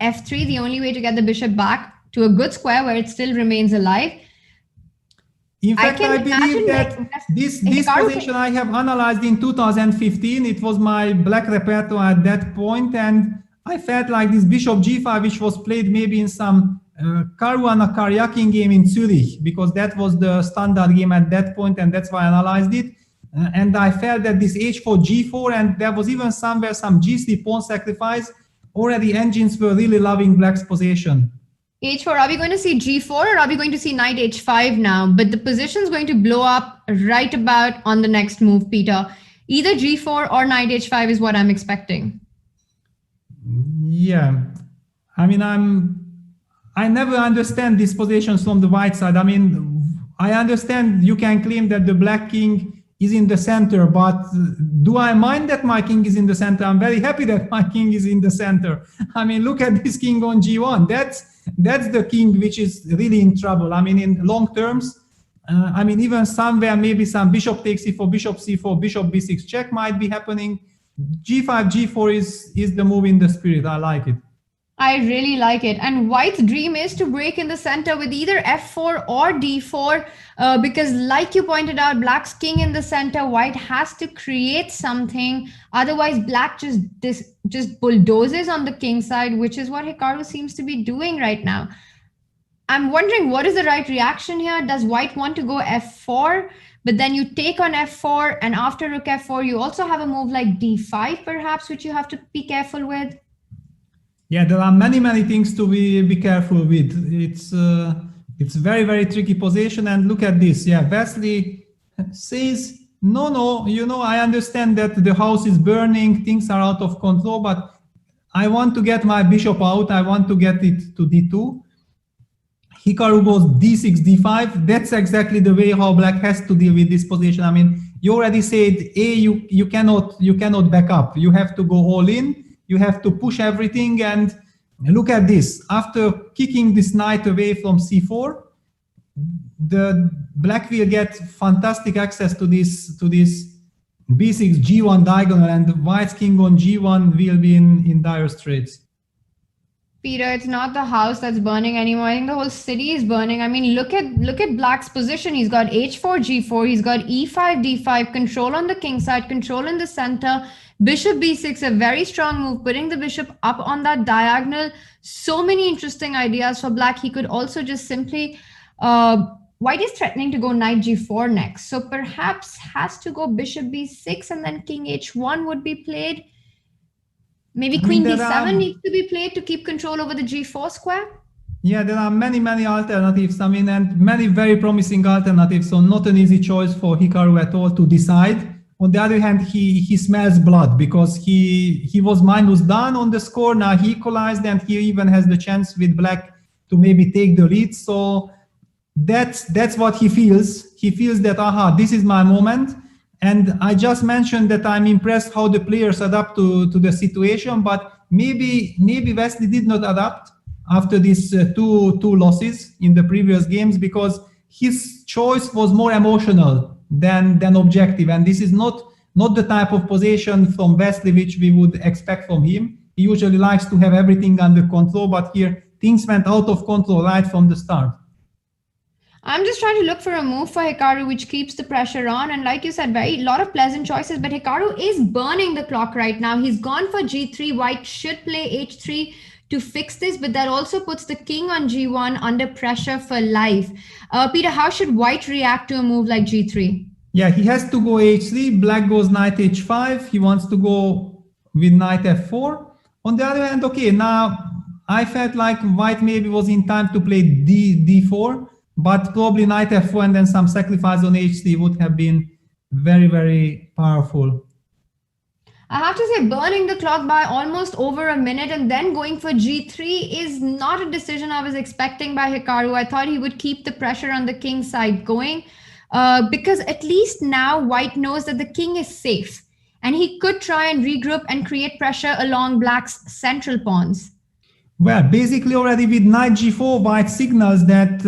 f3, the only way to get the bishop back to a good square where it still remains alive. In fact, I believe that this position I have analyzed in 2015. It was my black repertoire at that point, and I felt like this bishop g5, which was played maybe in some Caruana Karyakin game in Zurich, because that was the standard game at that point, and that's why I analyzed it. And I felt that this h4, g4, and there was even somewhere some g3 pawn sacrifice. Already engines were really loving black's position. h4, are we going to see g4 or are we going to see knight h5 now? But the position is going to blow up right about on the next move, Peter. Either g4 or knight h5 is what I'm expecting. Yeah, I mean, I never understand these positions from the white side. I mean, I understand you can claim that the black king is in the center, but do I mind that my king is in the center? I'm very happy that my king is in the center. I mean, look at this king on g1. That's the king which is really in trouble. I mean, in long terms, I mean, even somewhere maybe some bishop takes c4, bishop c4, bishop b6 check might be happening. g5, g4 is the move in the spirit. I like it. I really like it. And white's dream is to break in the center with either f4 or d4, because like you pointed out, black's king in the center, white has to create something. Otherwise, black just bulldozes on the king side, which is what Hikaru seems to be doing right now. I'm wondering, what is the right reaction here? Does white want to go f4? But then you take on f4, and after rook f4, you also have a move like d5, perhaps, which you have to be careful with. Yeah, there are many things to be careful with. It's very, very tricky position. And look at this. Yeah, Wesley says, no, I understand that the house is burning, things are out of control, but I want to get my bishop out. I want to get it to d2. Hikaru goes d6, d5. That's exactly the way how black has to deal with this position. I mean, you already said, you cannot back up. You have to go all in. You have to push everything, and look at this. After kicking this knight away from c4, the black will get fantastic access to this b6 g1 diagonal, and the white's king on g1 will be in dire straits. Peter, it's not the house that's burning anymore. I think the whole city is burning. I mean, look at Black's position. He's got h4, g4. He's got e5, d5, control on the king side, control in the center. Bishop b6, a very strong move, putting the bishop up on that diagonal. So many interesting ideas for Black. He could also just simply... White is threatening to go knight g4 next. So perhaps has to go bishop b6 and then king h1 would be played. Maybe queen d7 needs to be played to keep control over the g4 square. Yeah, there are many alternatives. I mean, and many very promising alternatives. So not an easy choice for Hikaru at all to decide. On the other hand, he smells blood because he was minus down on the score. Now he equalized and he even has the chance with Black to maybe take the lead. So that's what he feels. He feels that, aha, this is my moment. And I just mentioned that I'm impressed how the players adapt to the situation, but maybe Wesley did not adapt after these two losses in the previous games because his choice was more emotional than objective. And this is not the type of position from Wesley which we would expect from him. He usually likes to have everything under control, but here things went out of control right from the start. I'm just trying to look for a move for Hikaru which keeps the pressure on, and like you said, a lot of pleasant choices, but Hikaru is burning the clock right now. He's gone for g3. White should play h3 to fix this, but that also puts the king on g1 under pressure for life. Peter, how should White react to a move like g3? Yeah, he has to go h3. Black goes knight h5. He wants to go with knight f4. On the other hand, okay, now I felt like White maybe was in time to play d4. But probably knight f4 and then some sacrifice on h3 would have been very, very powerful. I have to say, burning the clock by almost over a minute and then going for g3 is not a decision I was expecting by Hikaru. I thought he would keep the pressure on the king side going because at least now White knows that the king is safe and he could try and regroup and create pressure along Black's central pawns. Well, basically already with knight g4, White signals that,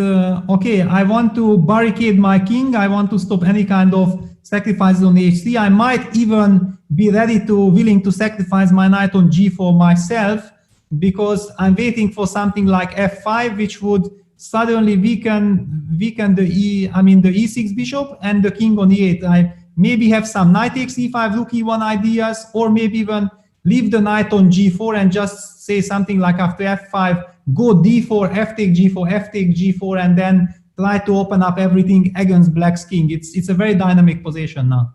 okay, I want to barricade my king. I want to stop any kind of sacrifices on h3. I might even be willing to sacrifice my knight on g4 myself because I'm waiting for something like f5, which would suddenly weaken the e6 bishop and the king on e8. I maybe have some knight takes e5, rook e1 ideas, or maybe even leave the knight on g4 and just say something like after f5, go d4, f take g4, f take g4, and then try to open up everything against Black's king. It's a very dynamic position now.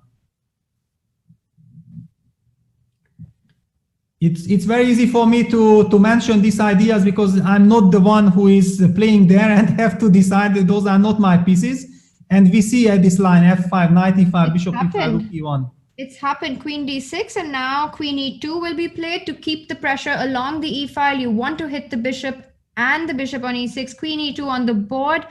It's very easy for me to mention these ideas because I'm not the one who is playing there and have to decide that those are not my pieces. And we see at this line f5, knight e5, bishop e5, rook e1. It's happened, queen d6, and now queen e2 will be played to keep the pressure along the e-file. You want to hit the bishop and the bishop on e6, queen e2 on the board,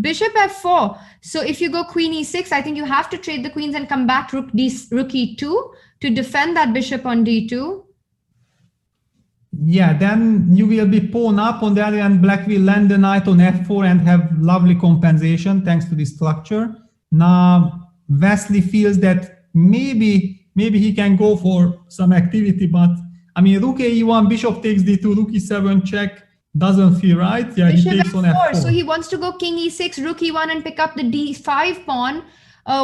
bishop f4. So if you go queen e6, I think you have to trade the queens and come back rook e2 to defend that bishop on d2. Yeah, then you will be pawn up. On the other hand, Black will land the knight on f4 and have lovely compensation thanks to this structure. Now, Wesley feels that maybe he can go for some activity, but I mean, rook e1, bishop takes d2, rook e7 check doesn't feel right. Yeah, bishop he takes f4. on f4. So he wants to go king e6, rook e1, and pick up the d5 pawn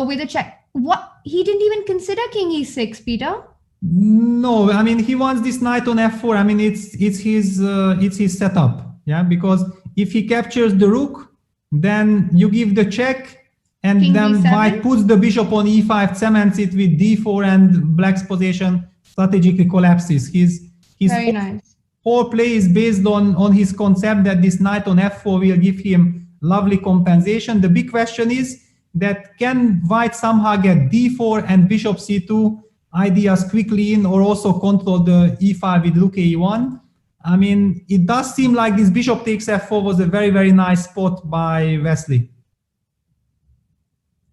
with a check. What? He didn't even consider king e6, Peter. No, I mean, he wants this knight on f4. I mean, it's his setup. Yeah, because if he captures the rook, then you give the check. And king then d7. White puts the bishop on e5, cements it with d4, and Black's position strategically collapses. His whole play is based on his concept that this knight on f4 will give him lovely compensation. The big question is that can White somehow get d4 and bishop c2 ideas quickly in, or also control the e5 with rook e1? I mean, it does seem like this bishop takes f4 was a very, very nice spot by Wesley.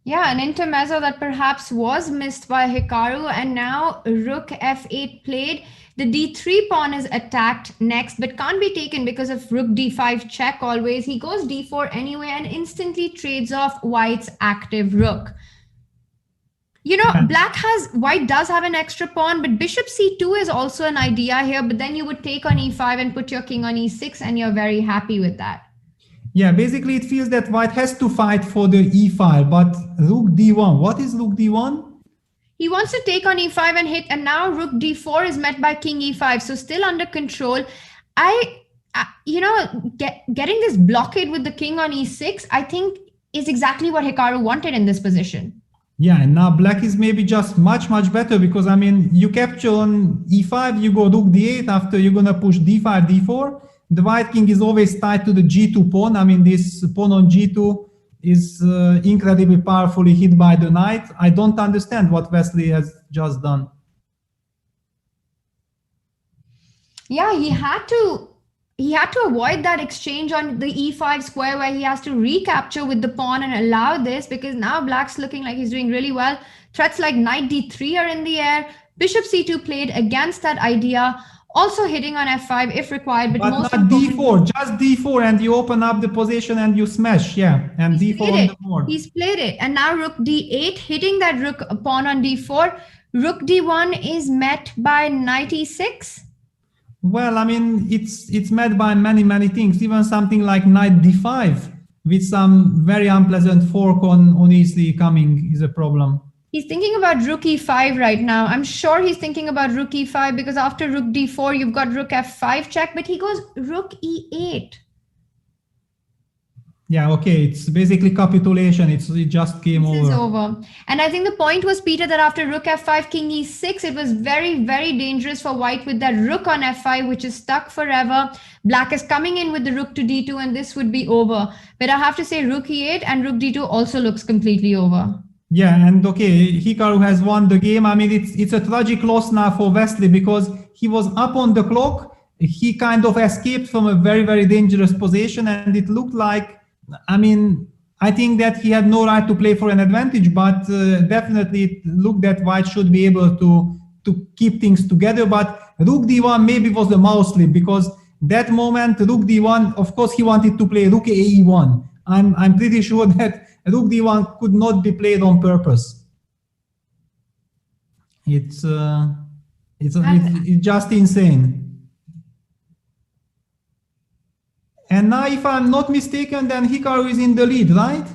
Yeah, an intermezzo that perhaps was missed by Hikaru, and now rook f8 played. The d3 pawn is attacked next, but can't be taken because of rook d5 check always. He goes d4 anyway and instantly trades off White's active rook. You know, white does have an extra pawn, but bishop c2 is also an idea here, but then you would take on e5 and put your king on e6, and you're very happy with that. Yeah, basically it feels that white has to fight for the e5, but rook d1. What is rook d1? He wants to take on e5 and hit, and now rook d4 is met by king e5, so still under control. Getting this blockade with the king on e6, I think is exactly what Hikaru wanted in this position. Yeah, and now black is maybe just much better, because I mean, you capture on e5, you go rook d8, after you're gonna push d5, d4. The white king is always tied to the g2 pawn. I mean, this pawn on g2 is incredibly powerfully hit by the knight. I don't understand what Wesley has just done. Yeah, he had to avoid that exchange on the e5 square where he has to recapture with the pawn and allow this, because now black's looking like he's doing really well. Threats like knight d3 are in the air. Bishop c2 played against that idea, also hitting on f5 if required, but most not d4, just d4, and you open up the position and you smash, yeah, and d4 on the board. He's played it, and now rook d8, hitting that rook pawn on d4. Rook d1 is met by knight e6. Well, I mean, it's met by many things, even something like knight d5 with some very unpleasant fork on easily coming is a problem. He's thinking about rook e5 right now. I'm sure he's thinking about rook e5, because after rook d4, you've got rook f5 check, but he goes rook e8. Yeah, okay, it's basically capitulation. It just came over. This is over. And I think the point was, Peter, that after rook f5, king e6, it was very dangerous for white with that rook on f5, which is stuck forever. Black is coming in with the rook to d2, and this would be over. But I have to say rook e8 and rook d2 also looks completely over. Yeah, and okay, Hikaru has won the game. I mean, it's a tragic loss now for Wesley, because he was up on the clock. He kind of escaped from a very dangerous position, and it looked like, I mean, I think that he had no right to play for an advantage, but definitely it looked that white should be able to keep things together. But rook d1 maybe was the mouse slip, because that moment, rook d1, of course, he wanted to play rook e1. I'm pretty sure that rook d1 could not be played on purpose. It's just insane. And now, if I'm not mistaken, then Hikaru is in the lead, right?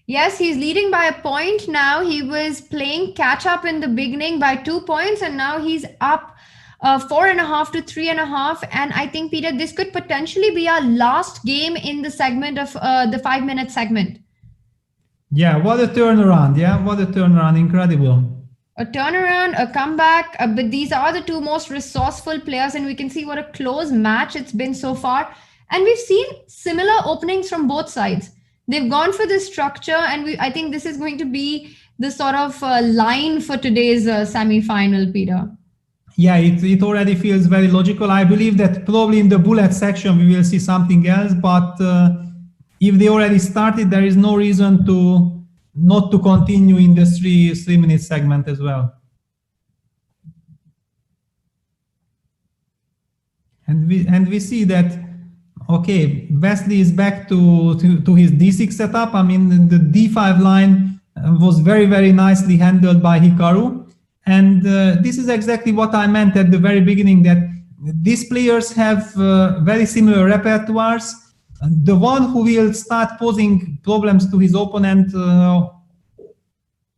Yes, he's leading by a point now. He was playing catch up in the beginning by 2 points, and now he's up 4.5 to 3.5. And I think, Peter, this could potentially be our last game in the segment of the 5-minute segment. Yeah, what a turnaround. Yeah, what a turnaround. Incredible. A turnaround, a comeback, but these are the two most resourceful players, and we can see what a close match it's been so far. And we've seen similar openings from both sides. They've gone for this structure, and I think this is going to be the sort of line for today's semi-final, Peter. Yeah, it already feels very logical. I believe that probably in the bullet section we will see something else, but if they already started, there is no reason not to continue in the 3-minute segment as well. And we see that, okay, Wesley is back to his d6 setup. I mean, the d5 line was very nicely handled by Hikaru. And this is exactly what I meant at the very beginning, that these players have very similar repertoires. The one who will start posing problems to his opponent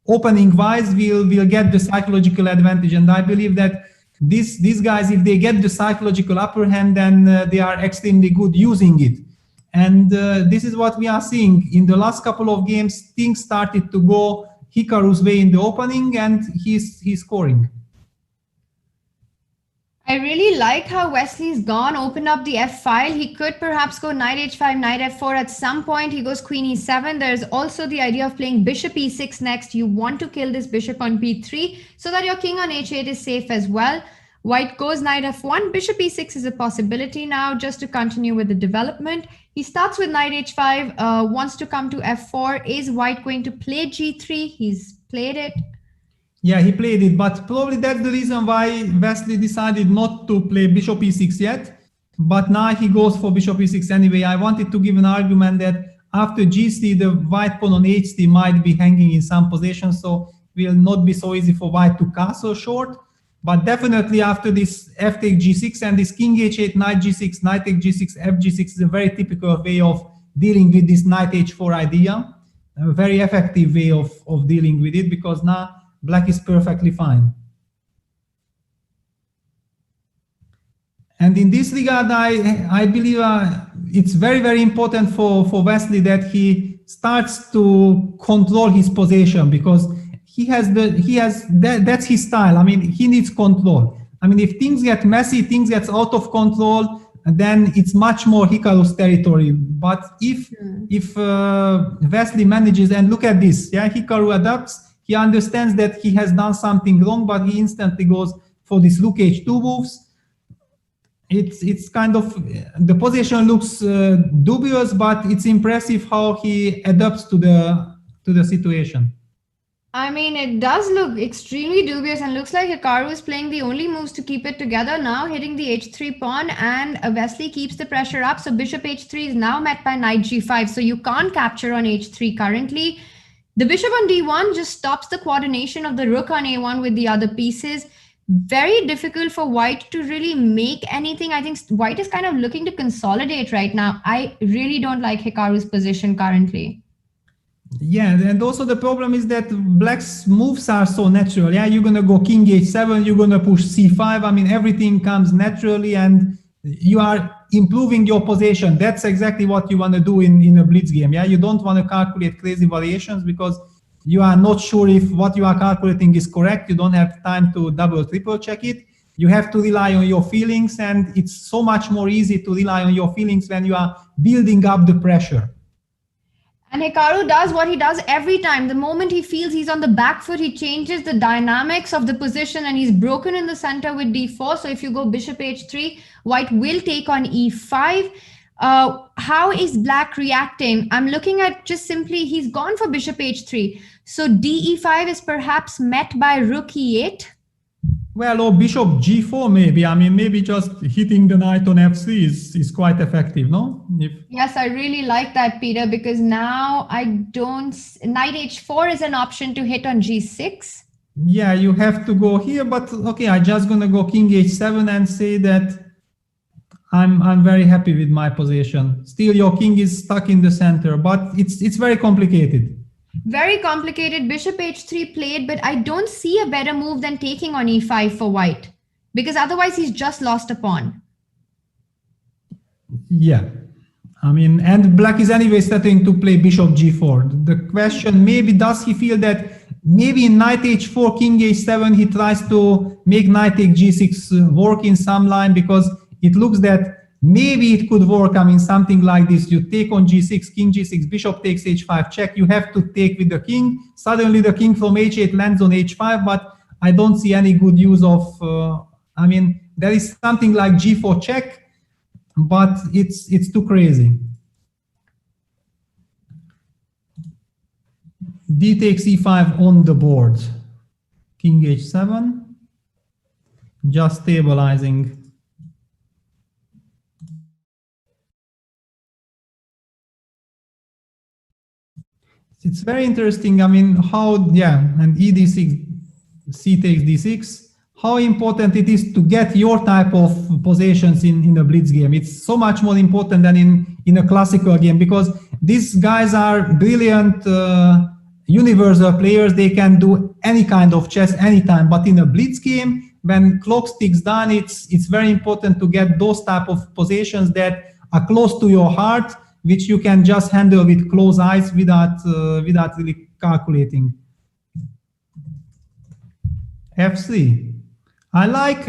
opening-wise will get the psychological advantage. And I believe that these guys, if they get the psychological upper hand, then they are extremely good using it. And this is what we are seeing. In the last couple of games, things started to go Hikaru's way in the opening, and he's scoring. I really like how Wesley's gone, opened up the F file. He could perhaps go knight h5, knight f4 at some point. He goes queen e7. There's also the idea of playing bishop e6 next. You want to kill this bishop on b3 so that your king on h8 is safe as well. White goes knight f1. Bishop e6 is a possibility now, just to continue with the development. He starts with knight h5, wants to come to f4. Is white going to play g3? He's played it. Yeah, he played it, but probably that's the reason why Wesley decided not to play bishop e6 yet. But now he goes for bishop e6 anyway. I wanted to give an argument that after g3, the white pawn on h3 might be hanging in some position. So will not be so easy for white to castle short. But definitely after this f take g6 and this king h8, knight g6, knight take g6, f g6 is a very typical way of dealing with this knight h4 idea. A very effective way of dealing with it, because now black is perfectly fine. And in this regard, I believe it's very, very important for Wesley that he starts to control his position, because that's his style. I mean, he needs control. I mean, if things get messy, things get out of control, then it's much more Hikaru's territory. But if Wesley manages, and look at this, yeah, Hikaru adapts, he understands that he has done something wrong, but he instantly goes for this rook h2 moves. It's kind of, the position looks dubious, but it's impressive how he adapts to the situation. I mean, it does look extremely dubious, and looks like Hikaru is playing the only moves to keep it together now, hitting the h3 pawn, and Wesley keeps the pressure up. So bishop h3 is now met by knight g5. So you can't capture on h3 currently. The bishop on d1 just stops the coordination of the rook on a1 with the other pieces. Very difficult for white to really make anything. I think white is kind of looking to consolidate right now. I really don't like Hikaru's position currently. Yeah, and also the problem is that black's moves are so natural. Yeah, you're gonna go king h7, you're gonna push c5. I mean, everything comes naturally, and you are improving your position. That's exactly what you want to do in a blitz game. Yeah, you don't want to calculate crazy variations, because you are not sure if what you are calculating is correct. You don't have time to double, triple check it. You have to rely on your feelings, and it's so much more easy to rely on your feelings when you are building up the pressure. And Hikaru does what he does every time. The moment he feels he's on the back foot, he changes the dynamics of the position, and he's broken in the center with d4. So if you go bishop h3, white will take on e5. How is black reacting? I'm looking at just simply, he's gone for bishop h3. So de5 is perhaps met by rook e8. Well, or bishop g4 maybe. I mean, maybe just hitting the knight on f3 is quite effective, no? Yes, I really like that, Peter, because now knight h4 is an option to hit on g6. Yeah, you have to go here, but okay, I'm just gonna go king h7 and say that I'm very happy with my position. Still, your king is stuck in the center, but it's very complicated. Very complicated. Bishop h3 played, but I don't see a better move than taking on e5 for white, because otherwise he's just lost a pawn. Yeah, I mean, and black is anyway starting to play bishop g4. The question, maybe does he feel that maybe in knight h4, king h7, he tries to make knight take g6 work in some line, because it looks that maybe it could work. I mean, something like this, you take on g6, king g6, bishop takes h5, check, you have to take with the king. Suddenly the king from h8 lands on h5, but I don't see any good use of, I mean, there is something like g4 check, but it's too crazy. D takes e5 on the board. King h7, just stabilizing. It's very interesting. I mean, how, yeah, and e d6, c takes d6, how important it is to get your type of positions in a blitz game. It's so much more important than in a classical game, because these guys are brilliant universal players. They can do any kind of chess anytime, but in a blitz game, when clock ticks down, it's very important to get those type of positions that are close to your heart, which you can just handle with closed eyes without really calculating. f3. I like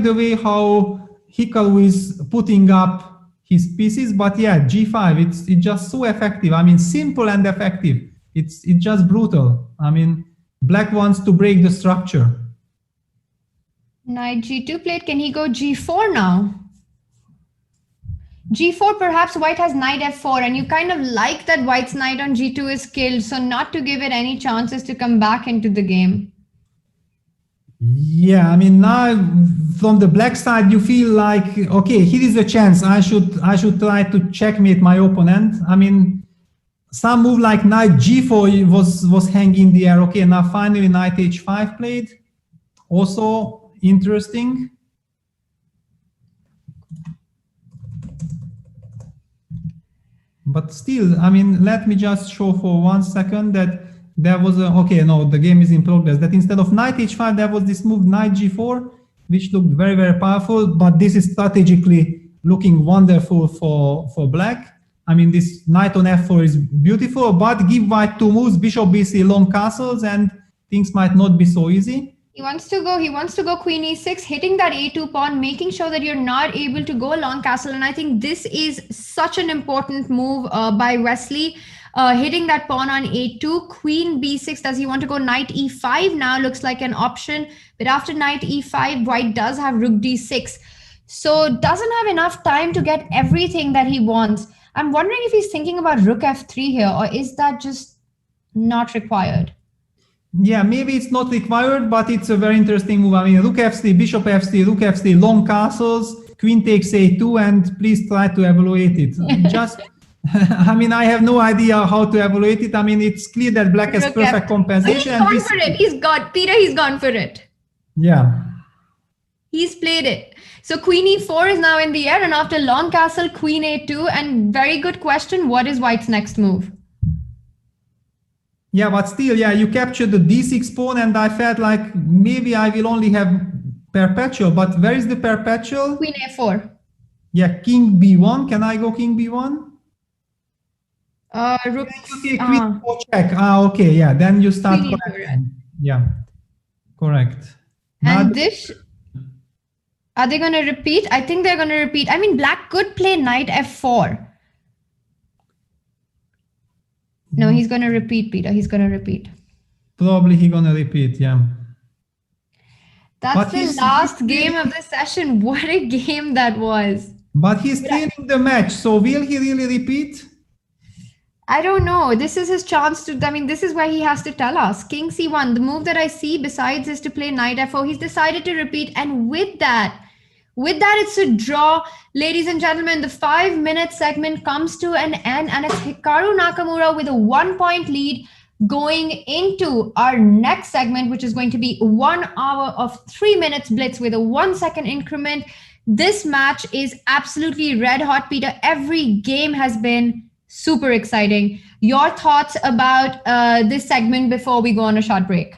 the way how Hikaru is putting up his pieces, but yeah, g5, it's just so effective. I mean, simple and effective. It's just brutal. I mean, black wants to break the structure. Knight g2 played. Can he go g4 now? g4, perhaps white has knight f4, and you kind of like that white's knight on g2 is killed, so not to give it any chances to come back into the game. Yeah, I mean, now from the black side, you feel like, okay, here is a chance. I should try to checkmate my opponent. I mean, some move like knight g4 was hanging in the air. Okay, now finally knight h5 played. Also interesting. But still, I mean, let me just show for 1 second that there was the game is in progress. That instead of knight h5, there was this move knight g4, which looked very, very powerful. But this is strategically looking wonderful for black. I mean, this knight on f4 is beautiful, but give white 2 moves, bishop bc, long castles, and things might not be so easy. He wants to go queen e6, hitting that a2 pawn, making sure that you're not able to go long castle. And I think this is such an important move by Wesley, hitting that pawn on a2, queen b6. Does he want to go knight e5 now? Looks like an option. But after knight e5, white does have rook d6. So doesn't have enough time to get everything that he wants. I'm wondering if he's thinking about rook f3 here, or is that just not required? Yeah, maybe it's not required, but it's a very interesting move. I mean, rook f3, bishop f3, rook f3, long castles, queen takes a2, and please try to evaluate it. Just, I mean, I have no idea how to evaluate it. I mean, it's clear that black has perfect compensation. He's gone for it. He's gone for it. Yeah. He's played it. So queen e4 is now in the air, and after long castle, queen a2, and very good question, what is white's next move? Yeah, but still, yeah, you captured the d6 pawn, and I felt like maybe I will only have perpetual, but where is the perpetual? Queen a4. Yeah, king b1. Can I go king b1? Rook. Okay, queen e4 check. Okay, yeah, then you start Queen correcting. Yeah, correct. And this, are they going to repeat? I think they're going to repeat. I mean, black could play knight f4. No, he's going to repeat, Peter. He's going to repeat. Probably he's going to repeat, yeah. That's the last game of the session. What a game that was. But he's training the match, so will he really repeat? I don't know. This is his chance to, I mean, this is where he has to tell us. King c1, the move that I see besides is to play knight f4. He's decided to repeat, and with that, it's a draw. Ladies and gentlemen, the 5-minute segment comes to an end, and it's Hikaru Nakamura with a 1-point lead going into our next segment, which is going to be 1 hour of 3 minutes blitz with a 1-second increment. This match is absolutely red hot, Peter. Every game has been super exciting. Your thoughts about this segment before we go on a short break?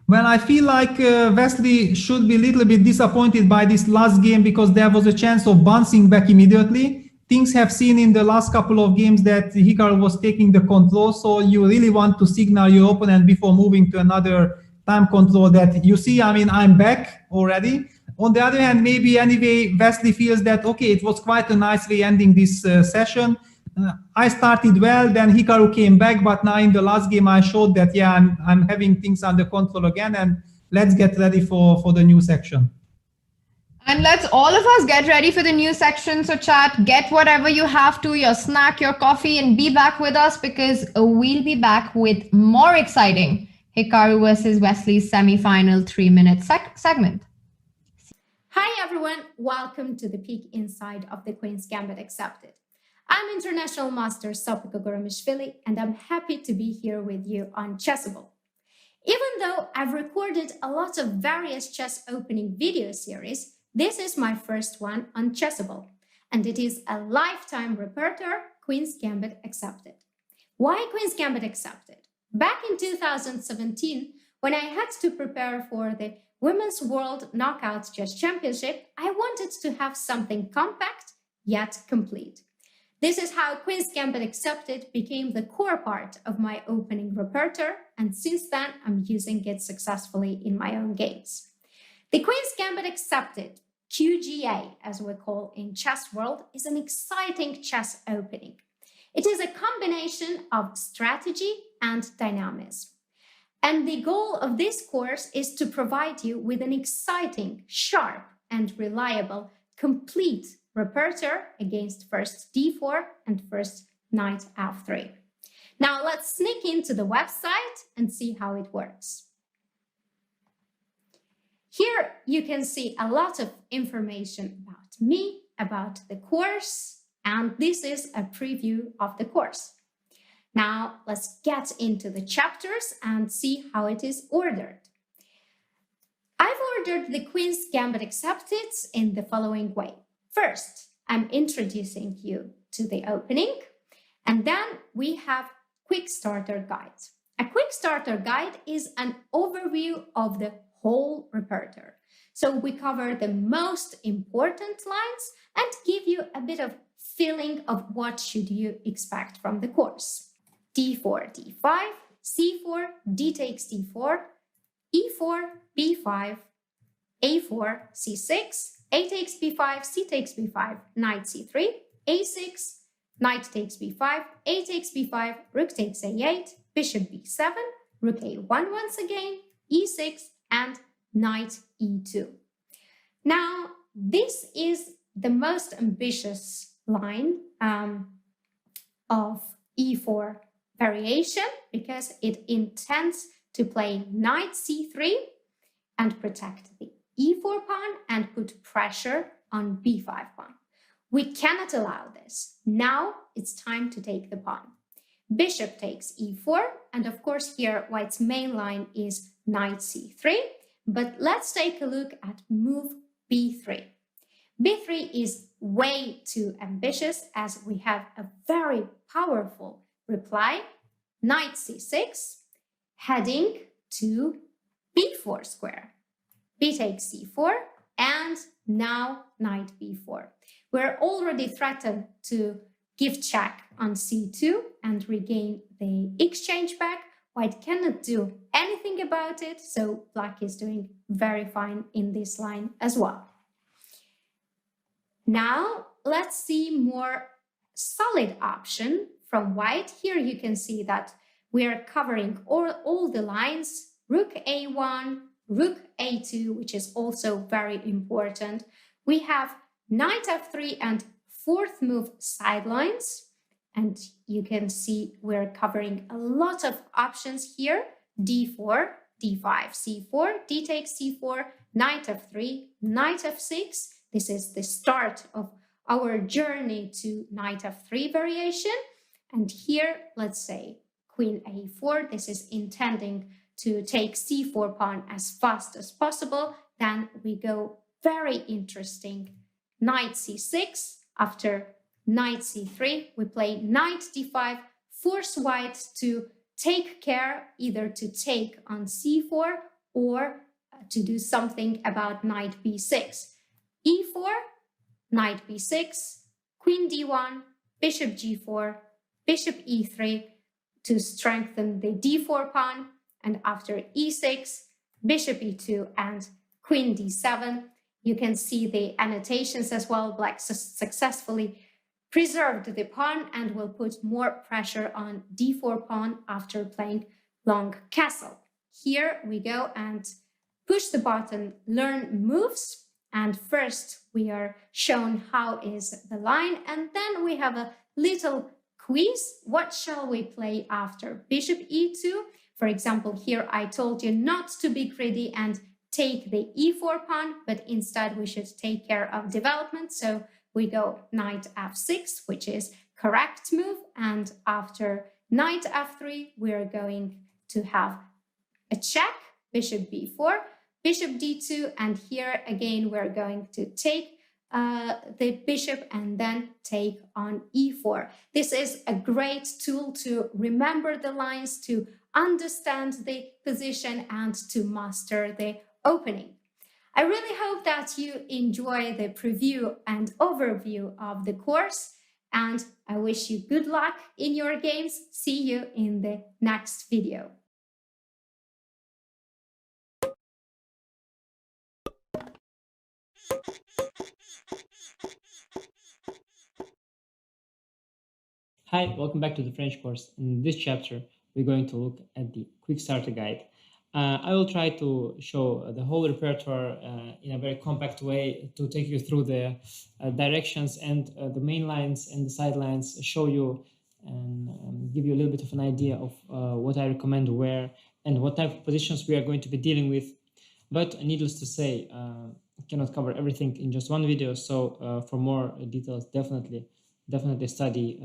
Well, I feel like Wesley should be a little bit disappointed by this last game because there was a chance of bouncing back immediately. Things have seen in the last couple of games that Hikaru was taking the control, so you really want to signal your opponent before moving to another time control that you see, I mean, I'm back already. On the other hand, maybe anyway, Wesley feels that, okay, it was quite a nice way ending this session. I started well, then Hikaru came back, but now in the last game I showed that, yeah, I'm having things under control again, and let's get ready for the new section. And let's all of us get ready for the new section. So chat, get whatever you have to, your snack, your coffee, and be back with us because we'll be back with more exciting Hikaru versus Wesley's semi-final 3-minute segment. Hi everyone, welcome to the peek inside of the Queen's Gambit Accepted. I'm International Master Sopiko Goramishvili, and I'm happy to be here with you on Chessable. Even though I've recorded a lot of various chess opening video series, this is my first one on Chessable, and it is a lifetime repertoire, Queen's Gambit Accepted. Why Queen's Gambit Accepted? Back in 2017, when I had to prepare for the Women's World Knockout Chess Championship, I wanted to have something compact yet complete. This is how Queen's Gambit Accepted became the core part of my opening repertoire, and since then I'm using it successfully in my own games. The Queen's Gambit Accepted, QGA as we call in chess world, is an exciting chess opening. It is a combination of strategy and dynamism. And the goal of this course is to provide you with an exciting, sharp, and reliable, complete repertoire against first d4 and first knight f3. Now let's sneak into the website and see how it works. Here you can see a lot of information about me, about the course, and this is a preview of the course. Now let's get into the chapters and see how it is ordered. I've ordered the Queen's Gambit Accepted in the following way. First, I'm introducing you to the opening, and then we have Quick Starter Guide. A Quick Starter Guide is an overview of the whole repertoire. So we cover the most important lines and give you a bit of feeling of what should you expect from the course. D4, D5, C4, D takes D4, E4, B5, A4, C6, A takes B5, C takes B5, Knight C3, A6, Knight takes B5, A takes B5, Rook takes A8, Bishop B7, Rook A1 once again, E6, and Knight E2. Now, this is the most ambitious line of E4 variation because it intends to play Knight C3 and protect the E4 pawn and put pressure on B5 pawn. We cannot allow this. Now it's time to take the pawn. Bishop takes E4, and of course here White's main line is Knight C3, but let's take a look at move B3. B3 is way too ambitious as we have a very powerful reply, Knight C6, heading to B4 square. B takes C4, and now Knight B4. We're already threatened to give check on C2 and regain the exchange back. White cannot do anything about it, so Black is doing very fine in this line as well. Now let's see more solid option from White. Here you can see that we are covering all the lines, Rook A1, Rook A2, which is also very important. We have Knight F3 and fourth move sidelines, and you can see we're covering a lot of options here. D4, D5, C4, D takes C4, Knight F3, Knight F6. This is the start of our journey to Knight F3 variation. And here, let's say Queen A4. This is intending to take C4 pawn as fast as possible. Then we go very interesting Knight C6. After Knight C3, we play Knight D5, force White to take care either to take on C4 or to do something about Knight B6. E4, Knight B6, Queen D1, Bishop G4, Bishop E3 to strengthen the D4 pawn, and after E6, Bishop E2 and Queen D7. You can see the annotations as well. Black successfully preserved the pawn and will put more pressure on D4 pawn after playing long castle. Here we go and push the button, learn moves. And first we are shown how is the line, and then we have a little quiz. What shall we play after Bishop E2? For example, here I told you not to be greedy and take the E4 pawn, but instead we should take care of development. So we go Knight F6, which is correct move. And after Knight F3, we're going to have a check, Bishop B4, Bishop D2, and here again we're going to take the bishop and then take on E4. This is a great tool to remember the lines, to understand the position, and to master the opening. I really hope that you enjoy the preview and overview of the course, and I wish you good luck in your games. See you in the next video. Hi, welcome back to the French course. In this chapter, we're going to look at the Quick Starter Guide. I will try to show the whole repertoire in a very compact way to take you through the directions and the main lines and the side lines, show you and give you a little bit of an idea of what I recommend where and what type of positions we are going to be dealing with. But needless to say, I cannot cover everything in just one video, so for more details, definitely definitely study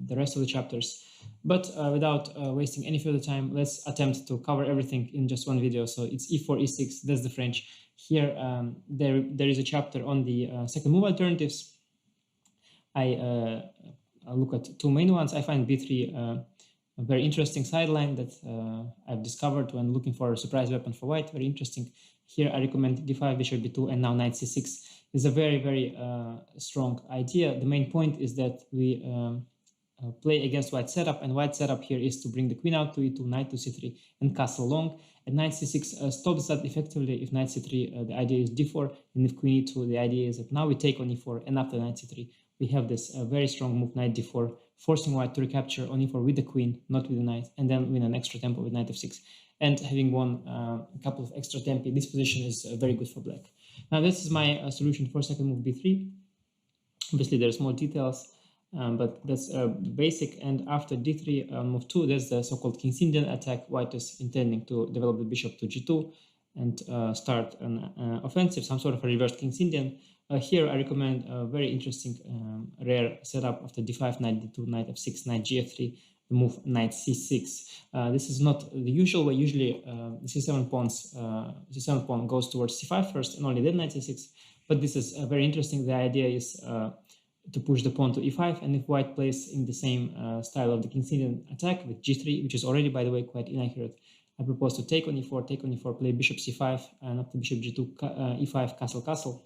the rest of the chapters. But without wasting any further time, let's attempt to cover everything in just one video. So it's e4, e6, that's the French. Here, there is a chapter on the second move alternatives. I look at two main ones. I find b3 a very interesting sideline that I've discovered when looking for a surprise weapon for white. Very interesting. Here I recommend d5, bishop b2, and now knight c6. Is a very, very strong idea. The main point is that we play against white setup, and white setup here is to bring the queen out to e2, knight to c3, and castle long. And knight c6 stops that effectively. If knight c3, the idea is d4, and if queen e2, the idea is that now we take on e4, and after knight c3, we have this very strong move, knight d4, forcing white to recapture on e4 with the queen, not with the knight, and then win an extra tempo with knight f6. And having won a couple of extra tempi, this position is very good for black. Now this is my solution for second move b3. Obviously there are small details, but that's basic. And after d3, move 2, there's the so-called King's Indian attack. White is intending to develop the bishop to g2 and start an offensive, some sort of a reversed King's Indian. Here I recommend a very interesting rare setup after d5, knight d2, knight f6, knight gf3, the move knight c6. This is not the usual way. Usually the c7 pawn goes towards c5 first and only then knight c6. But this is very interesting. The idea is to push the pawn to e5, and if white plays in the same style of the King's Indian attack with g3, which is already, by the way, quite inaccurate, I propose to take on e4, play bishop c5, and after bishop g2, e5, castle, castle.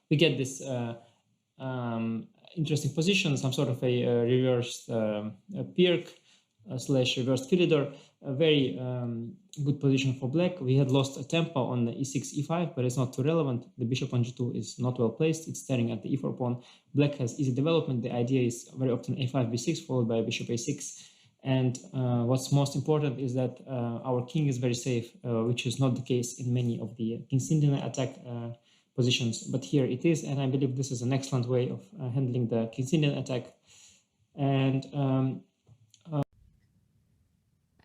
We get this interesting position, some sort of a reversed Pirc slash reversed Philidor, a very good position for black. We had lost a tempo on the e6, e5, but it's not too relevant. The bishop on g2 is not well placed. It's staring at the e4 pawn. Black has easy development. The idea is very often a5, b6, followed by bishop a6. And what's most important is that our king is very safe, which is not the case in many of the King's Indian attack positions. But here it is, and I believe this is an excellent way of handling the King's Indian attack. And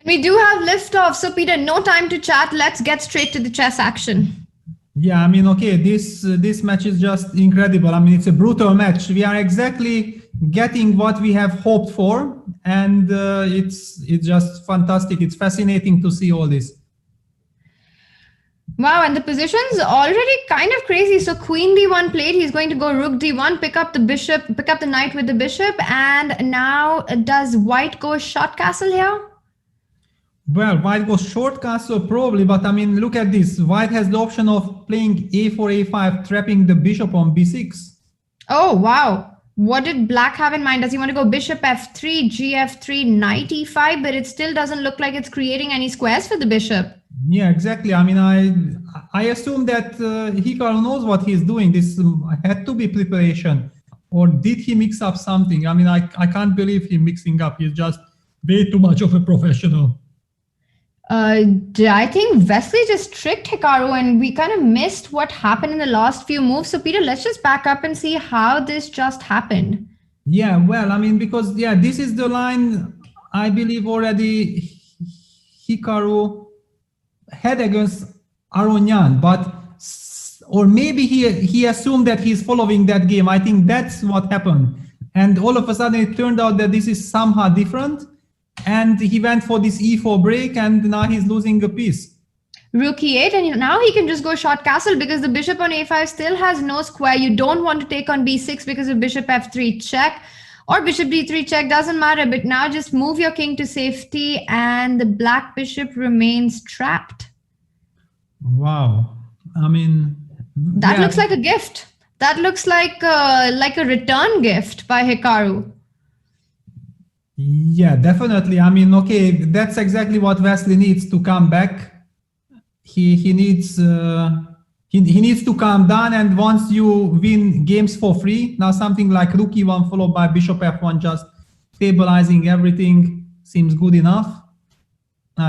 we do have liftoff, so Peter, no time to chat. Let's get straight to the chess action. Yeah, I mean, okay, this match is just incredible. I mean, it's a brutal match. We are exactly getting what we have hoped for, and it's just fantastic. It's fascinating to see all this. Wow, and the position's already kind of crazy. So queen d1 played, he's going to go rook d1, pick up the bishop, pick up the knight with the bishop, and now does white go short castle here? Well, white goes short castle probably, but I mean, look at this. White has the option of playing a4, a5, trapping the bishop on b6. Oh, wow. What did black have in mind? Does he want to go bishop f3, gf3, knight e5, but it still doesn't look like it's creating any squares for the bishop. Yeah, exactly. I mean, I assume that Hikaru knows what he's doing. This had to be preparation. Or did he mix up something? I mean, I can't believe him mixing up. He's just way too much of a professional. I think Wesley just tricked Hikaru and we kind of missed what happened in the last few moves. So Peter, let's just back up and see how this just happened. Yeah, well, I mean, because, yeah, this is the line I believe already Hikaru had against Aronian, but, or maybe he assumed that he's following that game. I think that's what happened. And all of a sudden it turned out that this is somehow different. And he went for this e4 break, and now he's losing a piece. Rook e8, and now he can just go short castle because the bishop on a5 still has no square. You don't want to take on b6 because of bishop f3 check or bishop d3 check, doesn't matter. But now just move your king to safety and the black bishop remains trapped. Wow. I mean, that looks like a gift. That looks like a return gift by Hikaru. Yeah, definitely. I mean, okay, that's exactly what Wesley needs to come back. He needs to calm down, and once you win games for free, now something like rook e1 followed by bishop f1, just stabilizing everything seems good enough.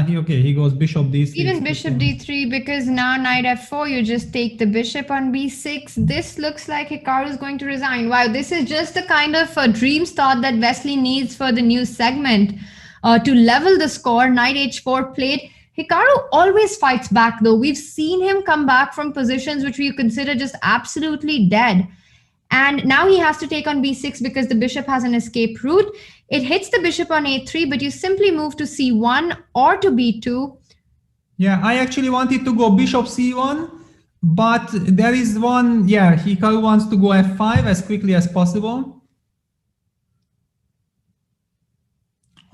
He goes bishop d6. Even bishop d3, because now knight f4, you just take the bishop on b6. This looks like Hikaru is going to resign. Wow, this is just the kind of dream start that Wesley needs for the new segment. To level the score, knight h4 played. Hikaru always fights back though. We've seen him come back from positions which we consider just absolutely dead. And now he has to take on b6 because the bishop has an escape route. It hits the bishop on a3, but you simply move to c1 or to b2. Yeah, I actually wanted to go bishop c1, but there is one, yeah, Hikaru wants to go f5 as quickly as possible.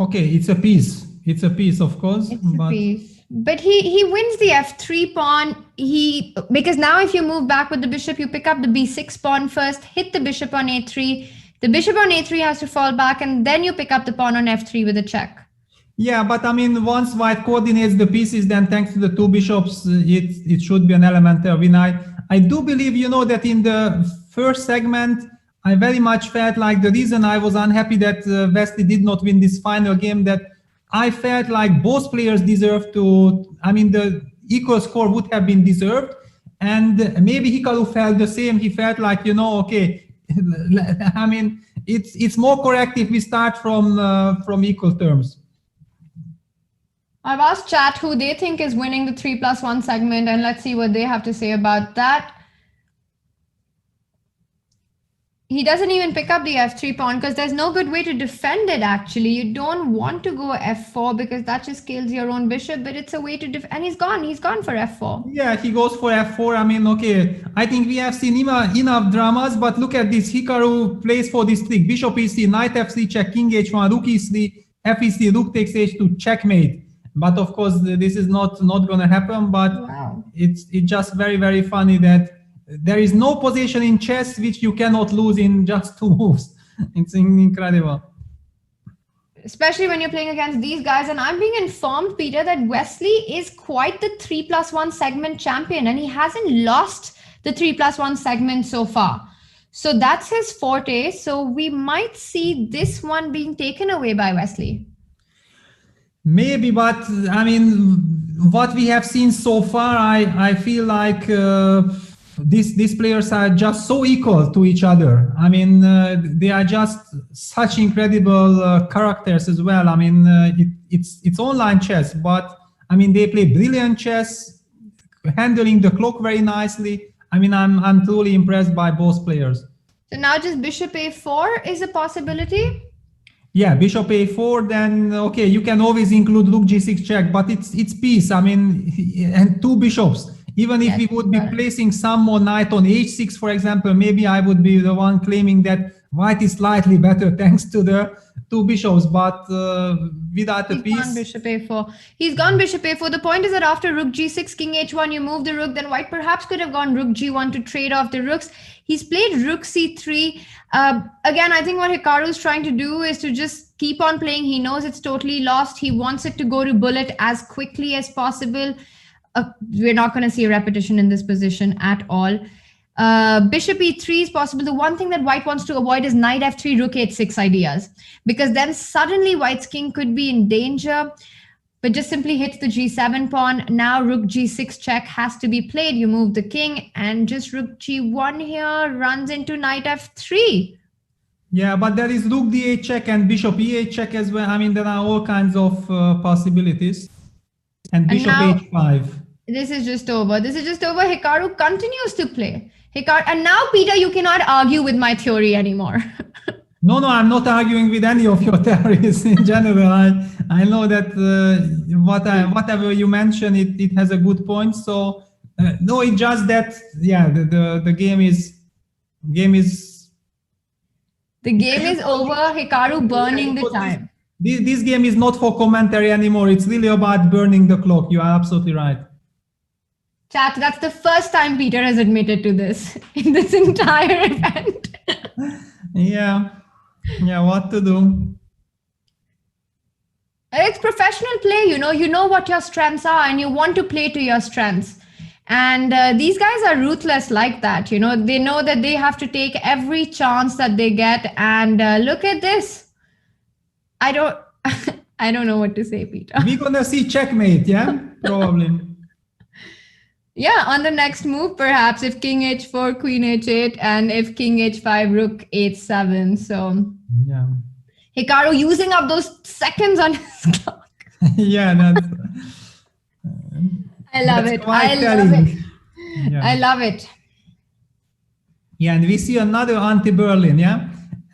Okay, it's a piece. It's a piece, of course. It's a piece. But he wins the f3 pawn. Because now if you move back with the bishop, you pick up the b6 pawn first, hit the bishop on a3. The bishop on a3 has to fall back, and then you pick up the pawn on f3 with a check. Yeah, but I mean, once white coordinates the pieces, then thanks to the two bishops, it should be an elementary win. I do believe, you know, that in the first segment, I very much felt like the reason I was unhappy that Wesley did not win this final game, that I felt like both players deserved to, I mean, the equal score would have been deserved. And maybe Hikaru felt the same. He felt like, you know, okay, I mean, it's more correct if we start from equal terms. I've asked chat who they think is winning the 3+1 segment, and let's see what they have to say about that. He doesn't even pick up the f3 pawn because there's no good way to defend it, actually. You don't want to go f4 because that just kills your own bishop, but it's a way to defend. And he's gone for f4. Yeah, he goes for f4. I mean, okay, I think we have seen enough dramas, but look at this. Hikaru plays for this trick. Bishop e3, knight f3 check, king h1, rook e3, f e3, rook takes h2, checkmate. But of course, this is not going to happen, but wow. It's just very, very funny that there is no position in chess which you cannot lose in just 2 moves. It's incredible. Especially when you're playing against these guys. And I'm being informed, Peter, that Wesley is quite the 3+1 segment champion, and he hasn't lost the 3+1 segment so far. So that's his forte. So we might see this one being taken away by Wesley. Maybe, but I mean, what we have seen so far, I feel like these players are just so equal to each other. I mean, they are just such incredible characters as well. I mean, it's online chess, but I mean, they play brilliant chess, handling the clock very nicely. I mean, I'm truly impressed by both players. So now just bishop a4 is a possibility. Yeah, bishop a4, then okay, you can always include rook g6 check, but it's piece. I mean, and 2 bishops. Even if we would be placing some more knight on h6, for example, maybe I would be the one claiming that white is slightly better thanks to the 2 bishops, but without a piece. He's gone bishop a4. He's gone bishop a4. The point is that after rook g6, king h1, you move the rook, then white perhaps could have gone rook g1 to trade off the rooks. He's played rook c3. Again, I think what Hikaru is trying to do is to just keep on playing. He knows it's totally lost. He wants it to go to bullet as quickly as possible. We're not going to see a repetition in this position at all. Bishop e3 is possible. The one thing that white wants to avoid is knight f3, rook h6 ideas, because then suddenly white's king could be in danger. But just simply hits the g7 pawn. Now rook g6 check has to be played. You move the king, and just rook g1 here runs into knight f3. Yeah, but there is rook d8 check and bishop e8 check as well. I mean, there are all kinds of possibilities. And bishop h5. This is just over. This is just over. Hikaru continues to play. And now, Peter, you cannot argue with my theory anymore. No, I'm not arguing with any of your theories in general. I know that whatever you mention, it has a good point. So no, it's just that the game is over. Hikaru burning the time. This game is not for commentary anymore. It's really about burning the clock. You are absolutely right. Chat, that's the first time Peter has admitted to this in this entire event. Yeah, what to do? It's professional play, you know what your strengths are, and you want to play to your strengths. And these guys are ruthless like that. They know that they have to take every chance that they get. And look at this. I don't know what to say, Peter. We're gonna see checkmate, yeah? Probably. Yeah, on the next move, perhaps, if king h4, queen h8, and if king h5, rook h7. So yeah, Hikaru using up those seconds on his clock. Yeah, that's I love it. I love it. Yeah. I love it. Yeah, and we see another anti-Berlin, yeah?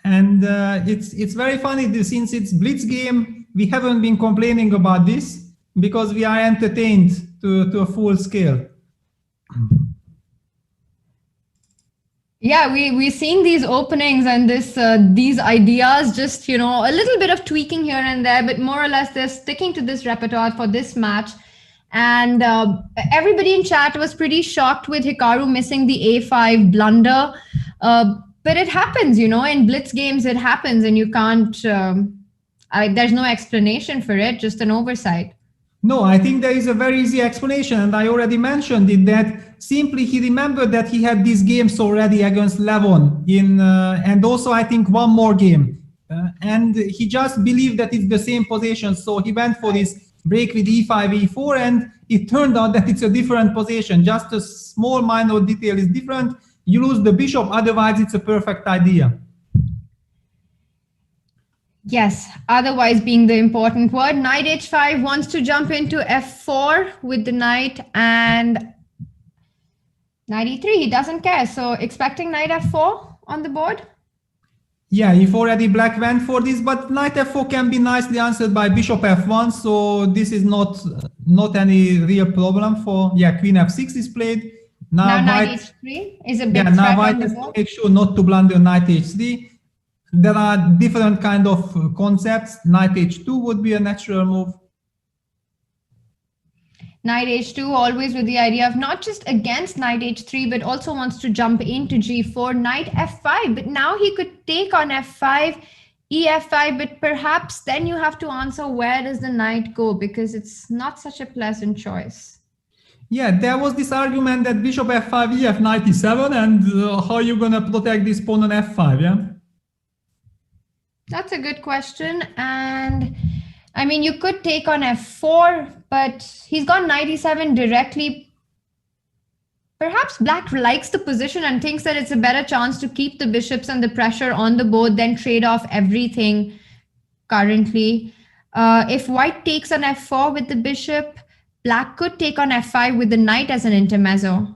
And it's very funny, since it's blitz game, we haven't been complaining about this because we are entertained to a full scale. Yeah, we're seeing these openings and these ideas, just, you know, a little bit of tweaking here and there, but more or less they're sticking to this repertoire for this match. And everybody in chat was pretty shocked with Hikaru missing the A5 blunder. But it happens, you know, in blitz games, it happens, and you can't, there's no explanation for it, just an oversight. No, I think there is a very easy explanation, and I already mentioned it, that simply he remembered that he had these games already against Levon and also I think one more game. And he just believed that it's the same position, so he went for this break with E5, E4, and it turned out that it's a different position. Just a small minor detail is different. You lose the bishop, otherwise it's a perfect idea. Yes, otherwise being the important word. Knight H5 wants to jump into F4 with the knight, and Knight E3, he doesn't care. So expecting Knight F4 on the board? Yeah, if already black went for this, but Knight F4 can be nicely answered by Bishop F1, so this is not any real problem for, yeah, Queen F6 is played. Now Knight H3 is a big threat now White on the has board. to make sure not to blunder Knight H3. There are different kind of concepts. Knight H2 would be a natural move. Knight H2 always with the idea of not just against Knight H3, but also wants to jump into G4, Knight F5. But now he could take on F5, EF5, but perhaps then you have to answer where does the knight go, because it's not such a pleasant choice. Yeah, there was this argument that Bishop F5, EF, Knight E7, and how are you going to protect this pawn on F5, yeah? That's a good question. And I mean, you could take on F4, but he's got Knight E7 directly. Perhaps black likes the position and thinks that it's a better chance to keep the bishops and the pressure on the board than trade off everything currently. If white takes on F4 with the bishop, black could take on F5 with the knight as an intermezzo.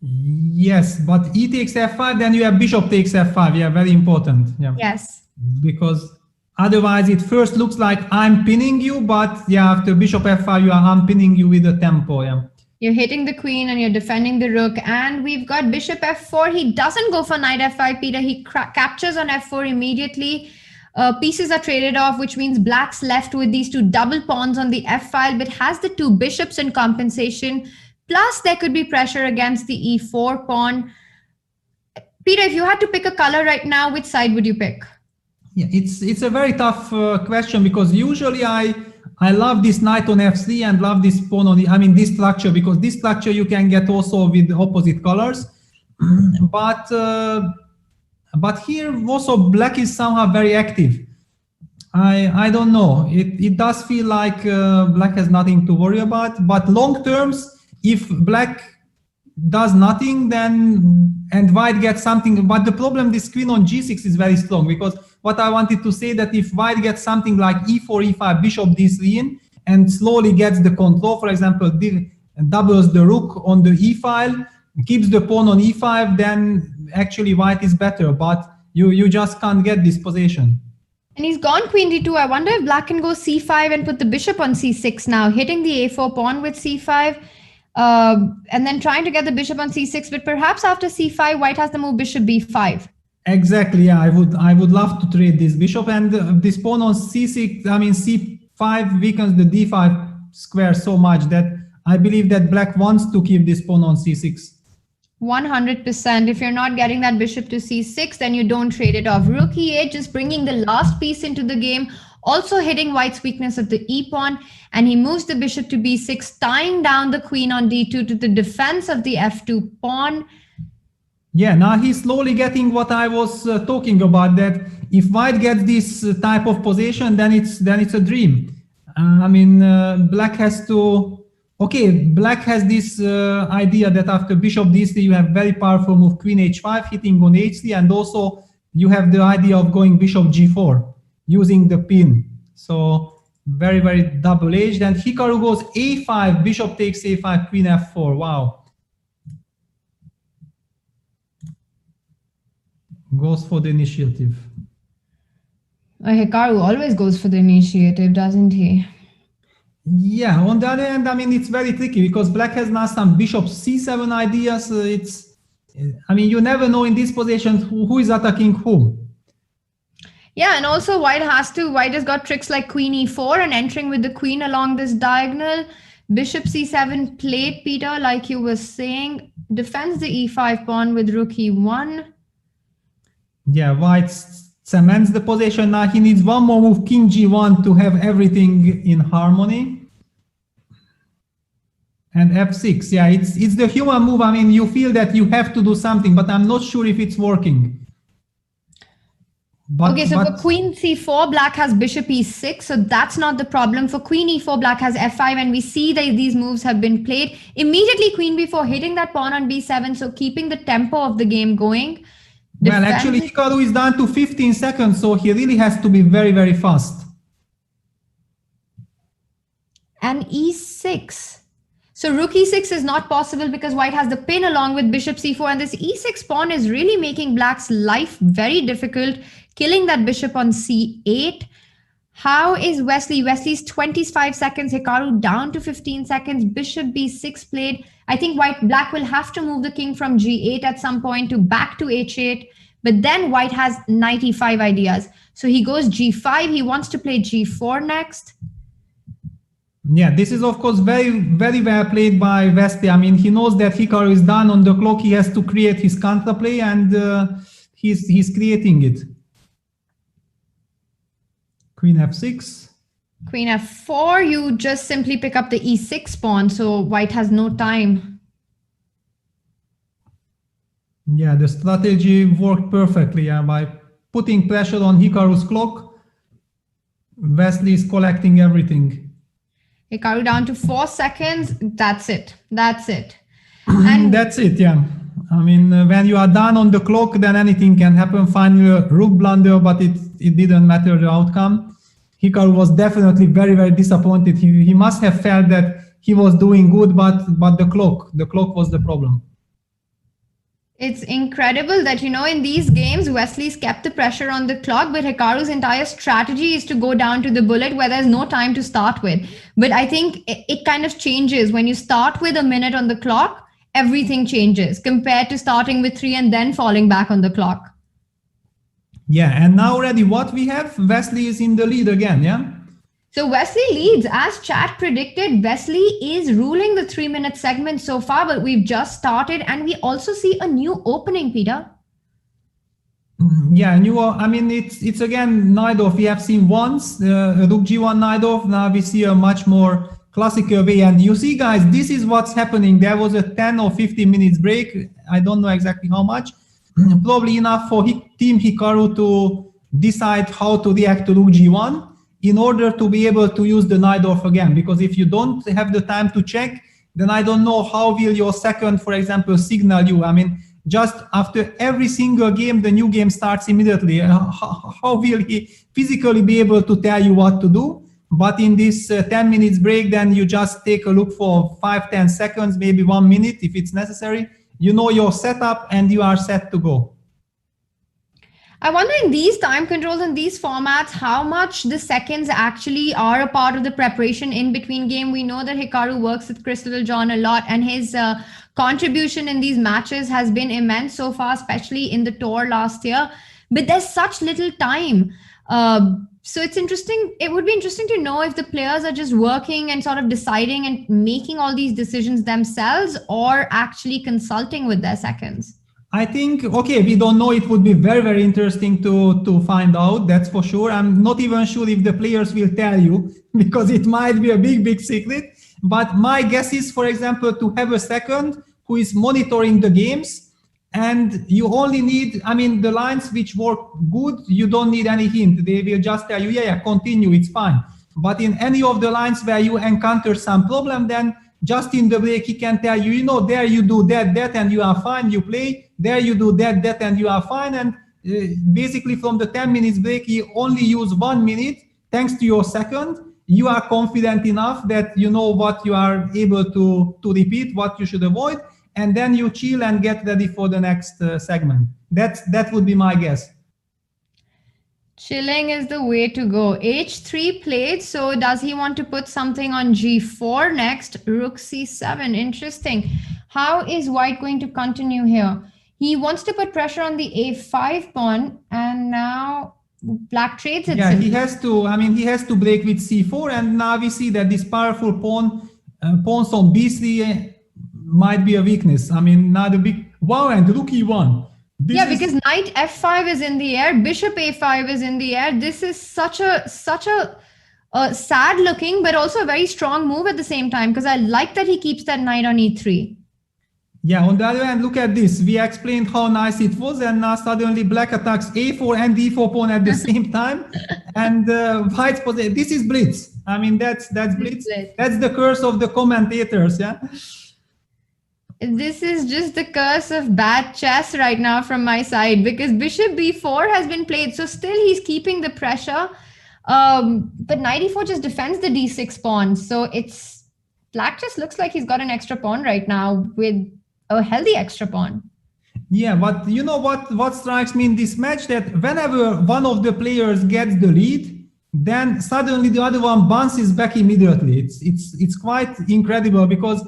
Yes, but E takes F5, then you have bishop takes F5. Yeah, very important. Yeah. Yes. Because otherwise it first looks like I'm pinning you, but yeah, after bishop F5, I'm pinning you with a tempo. Yeah. You're hitting the queen and you're defending the rook. And we've got bishop F4. He doesn't go for knight F5, Peter. He captures on F4 immediately. Pieces are traded off, which means black's left with these two double pawns on the F file, but has the two bishops in compensation. Plus, there could be pressure against the E4 pawn. Peter, if you had to pick a color right now, which side would you pick? Yeah, it's a very tough question, because usually I love this knight on F3 and love this pawn on this structure, because this structure you can get also with opposite colors. But here also black is somehow very active. I don't know. It does feel like black has nothing to worry about. But long terms, if black does nothing, and white gets something. But the problem, this queen on G6 is very strong, because what I wanted to say, that if white gets something like E4, E5, bishop D3 in, and slowly gets the control, for example, doubles the rook on the E file, keeps the pawn on E5, then actually white is better, but you just can't get this position. And he's gone queen D2. I wonder if black can go C5 and put the bishop on C6 now, hitting the A4 pawn with C5, and then trying to get the bishop on C6, but perhaps after C5, white has the move bishop B5. Exactly, yeah, I would love to trade this bishop, and this pawn on C6, C5 weakens the D5 square so much that I believe that black wants to keep this pawn on C6. 100%. If you're not getting that bishop to C6, then you don't trade it off. Rook E8, just bringing the last piece into the game, also hitting white's weakness of the E pawn, and he moves the bishop to B6, tying down the queen on D2 to the defense of the F2 pawn. Yeah, now he's slowly getting what I was talking about, that if white gets this type of position, then it's a dream. Black has to, black has this idea that after bishop D3, you have very powerful move queen H5, hitting on H3, and also you have the idea of going bishop G4, using the pin. So very, very double-edged. And Hikaru goes A5, bishop takes A5, queen F4, wow. Goes for the initiative. Hikaru always goes for the initiative, doesn't he? Yeah, on the other hand, I mean, it's very tricky because black has now some bishop c7 ideas. You never know in these positions who is attacking who. Yeah, and also white has got tricks like queen e4 and entering with the queen along this diagonal. Bishop c7 played, Peter, like you were saying, defends the e5 pawn with rook e1. Yeah, white cements the position. Now he needs one more move, king g1, to have everything in harmony. And f6, yeah, it's the human move. I mean, you feel that you have to do something, but I'm not sure if it's working. For queen c4, black has bishop e6, so that's not the problem. For queen e4, black has f5, and we see that these moves have been played. Immediately queen b4, hitting that pawn on b7, so keeping the tempo of the game going. Well, actually, Hikaru is down to 15 seconds, so he really has to be very, very fast. And e6. So rook e6 is not possible because white has the pin along with bishop c4, and this e6 pawn is really making black's life very difficult, killing that bishop on c8. How is Wesley? Wesley's 25 seconds, Hikaru down to 15 seconds, bishop b6 played. I think black will have to move the king from g8 at some point to back to h8, but then white has 95 ideas. So he goes g5, he wants to play g4 next. Yeah, this is of course very, very well played by Wesley. I mean, he knows that Hikaru is done on the clock. He has to create his counterplay, and he's creating it. Queen f6. Queen f4, you just simply pick up the e6 pawn, so white has no time. Yeah, the strategy worked perfectly. By putting pressure on Hikaru's clock, Wesley is collecting everything. Hikaru down to 4 seconds. That's it. And that's it, yeah. I mean, when you are done on the clock, then anything can happen. Finally, a rook blunder, but it didn't matter the outcome. Hikaru was definitely very, very disappointed. He must have felt that he was doing good, but the clock was the problem. It's incredible that, in these games, Wesley's kept the pressure on the clock, but Hikaru's entire strategy is to go down to the bullet where there's no time to start with. But I think it kind of changes. When you start with a minute on the clock, everything changes compared to starting with 3 and then falling back on the clock. Yeah, and now already what we have, Wesley is in the lead again, yeah? So Wesley leads. As chat predicted, Wesley is ruling the 3-minute segment so far, but we've just started, and we also see a new opening, Peter. Yeah, it's again Najdorf. We have seen once, rook g1 Najdorf. Now we see a much more classical way. And you see, guys, this is what's happening. There was a 10 or 15 minutes break. I don't know exactly how much. Probably enough for Team Hikaru to decide how to react to rook g1 in order to be able to use the Najdorf again. Because if you don't have the time to check, then I don't know how will your second, for example, signal you. I mean, just after every single game, the new game starts immediately. How will he physically be able to tell you what to do? But in this 10 minutes break, then you just take a look for 5-10 seconds, maybe 1 minute if it's necessary. You know your setup and you are set to go. I wonder in these time controls and these formats, how much the seconds actually are a part of the preparation in between game. We know that Hikaru works with Crystal John a lot, and his contribution in these matches has been immense so far, especially in the tour last year. But there's such little time. So it's interesting. It would be interesting to know if the players are just working and sort of deciding and making all these decisions themselves, or actually consulting with their seconds. I think, okay, we don't know. It would be very, very interesting to find out, that's for sure. I'm not even sure if the players will tell you, because it might be a big, big secret. But my guess is, for example, to have a second who is monitoring the games, and you only need, the lines which work good, you don't need any hint. They will just tell you, yeah, continue, it's fine. But in any of the lines where you encounter some problem, then just in the break, he can tell you, there you do that, and you are fine, you play. There you do that, and you are fine. And basically from the 10 minutes break, you only use 1 minute. Thanks to your second, you are confident enough that you know what you are able to repeat, what you should avoid. and then you chill and get ready for the next segment. That would be my guess. Chilling is the way to go. H3 played, so does he want to put something on G4 next? Rook C7, interesting. How is white going to continue here? He wants to put pressure on the A5 pawn, and now black trades it. Yeah, he has to break with C4, and now we see that this powerful pawns on B3 might be a weakness. I mean, now the big, wow, and rook E1. Because knight F5 is in the air, bishop A5 is in the air. This is such a sad looking, but also a very strong move at the same time, because I like that he keeps that knight on E3. Yeah, on the other hand, look at this. We explained how nice it was, and now suddenly black attacks A4 and D4 pawn at the same time. And white's position, this is blitz. I mean, that's blitz. That's the curse of the commentators, yeah? This is just the curse of bad chess right now from my side, because bishop b4 has been played, so still he's keeping the pressure, but knight e4 just defends the d6 pawn, so it's black just looks like he's got an extra pawn right now with a healthy extra pawn. Yeah, but you know what strikes me in this match, that whenever one of the players gets the lead, then suddenly the other one bounces back immediately. It's quite incredible, because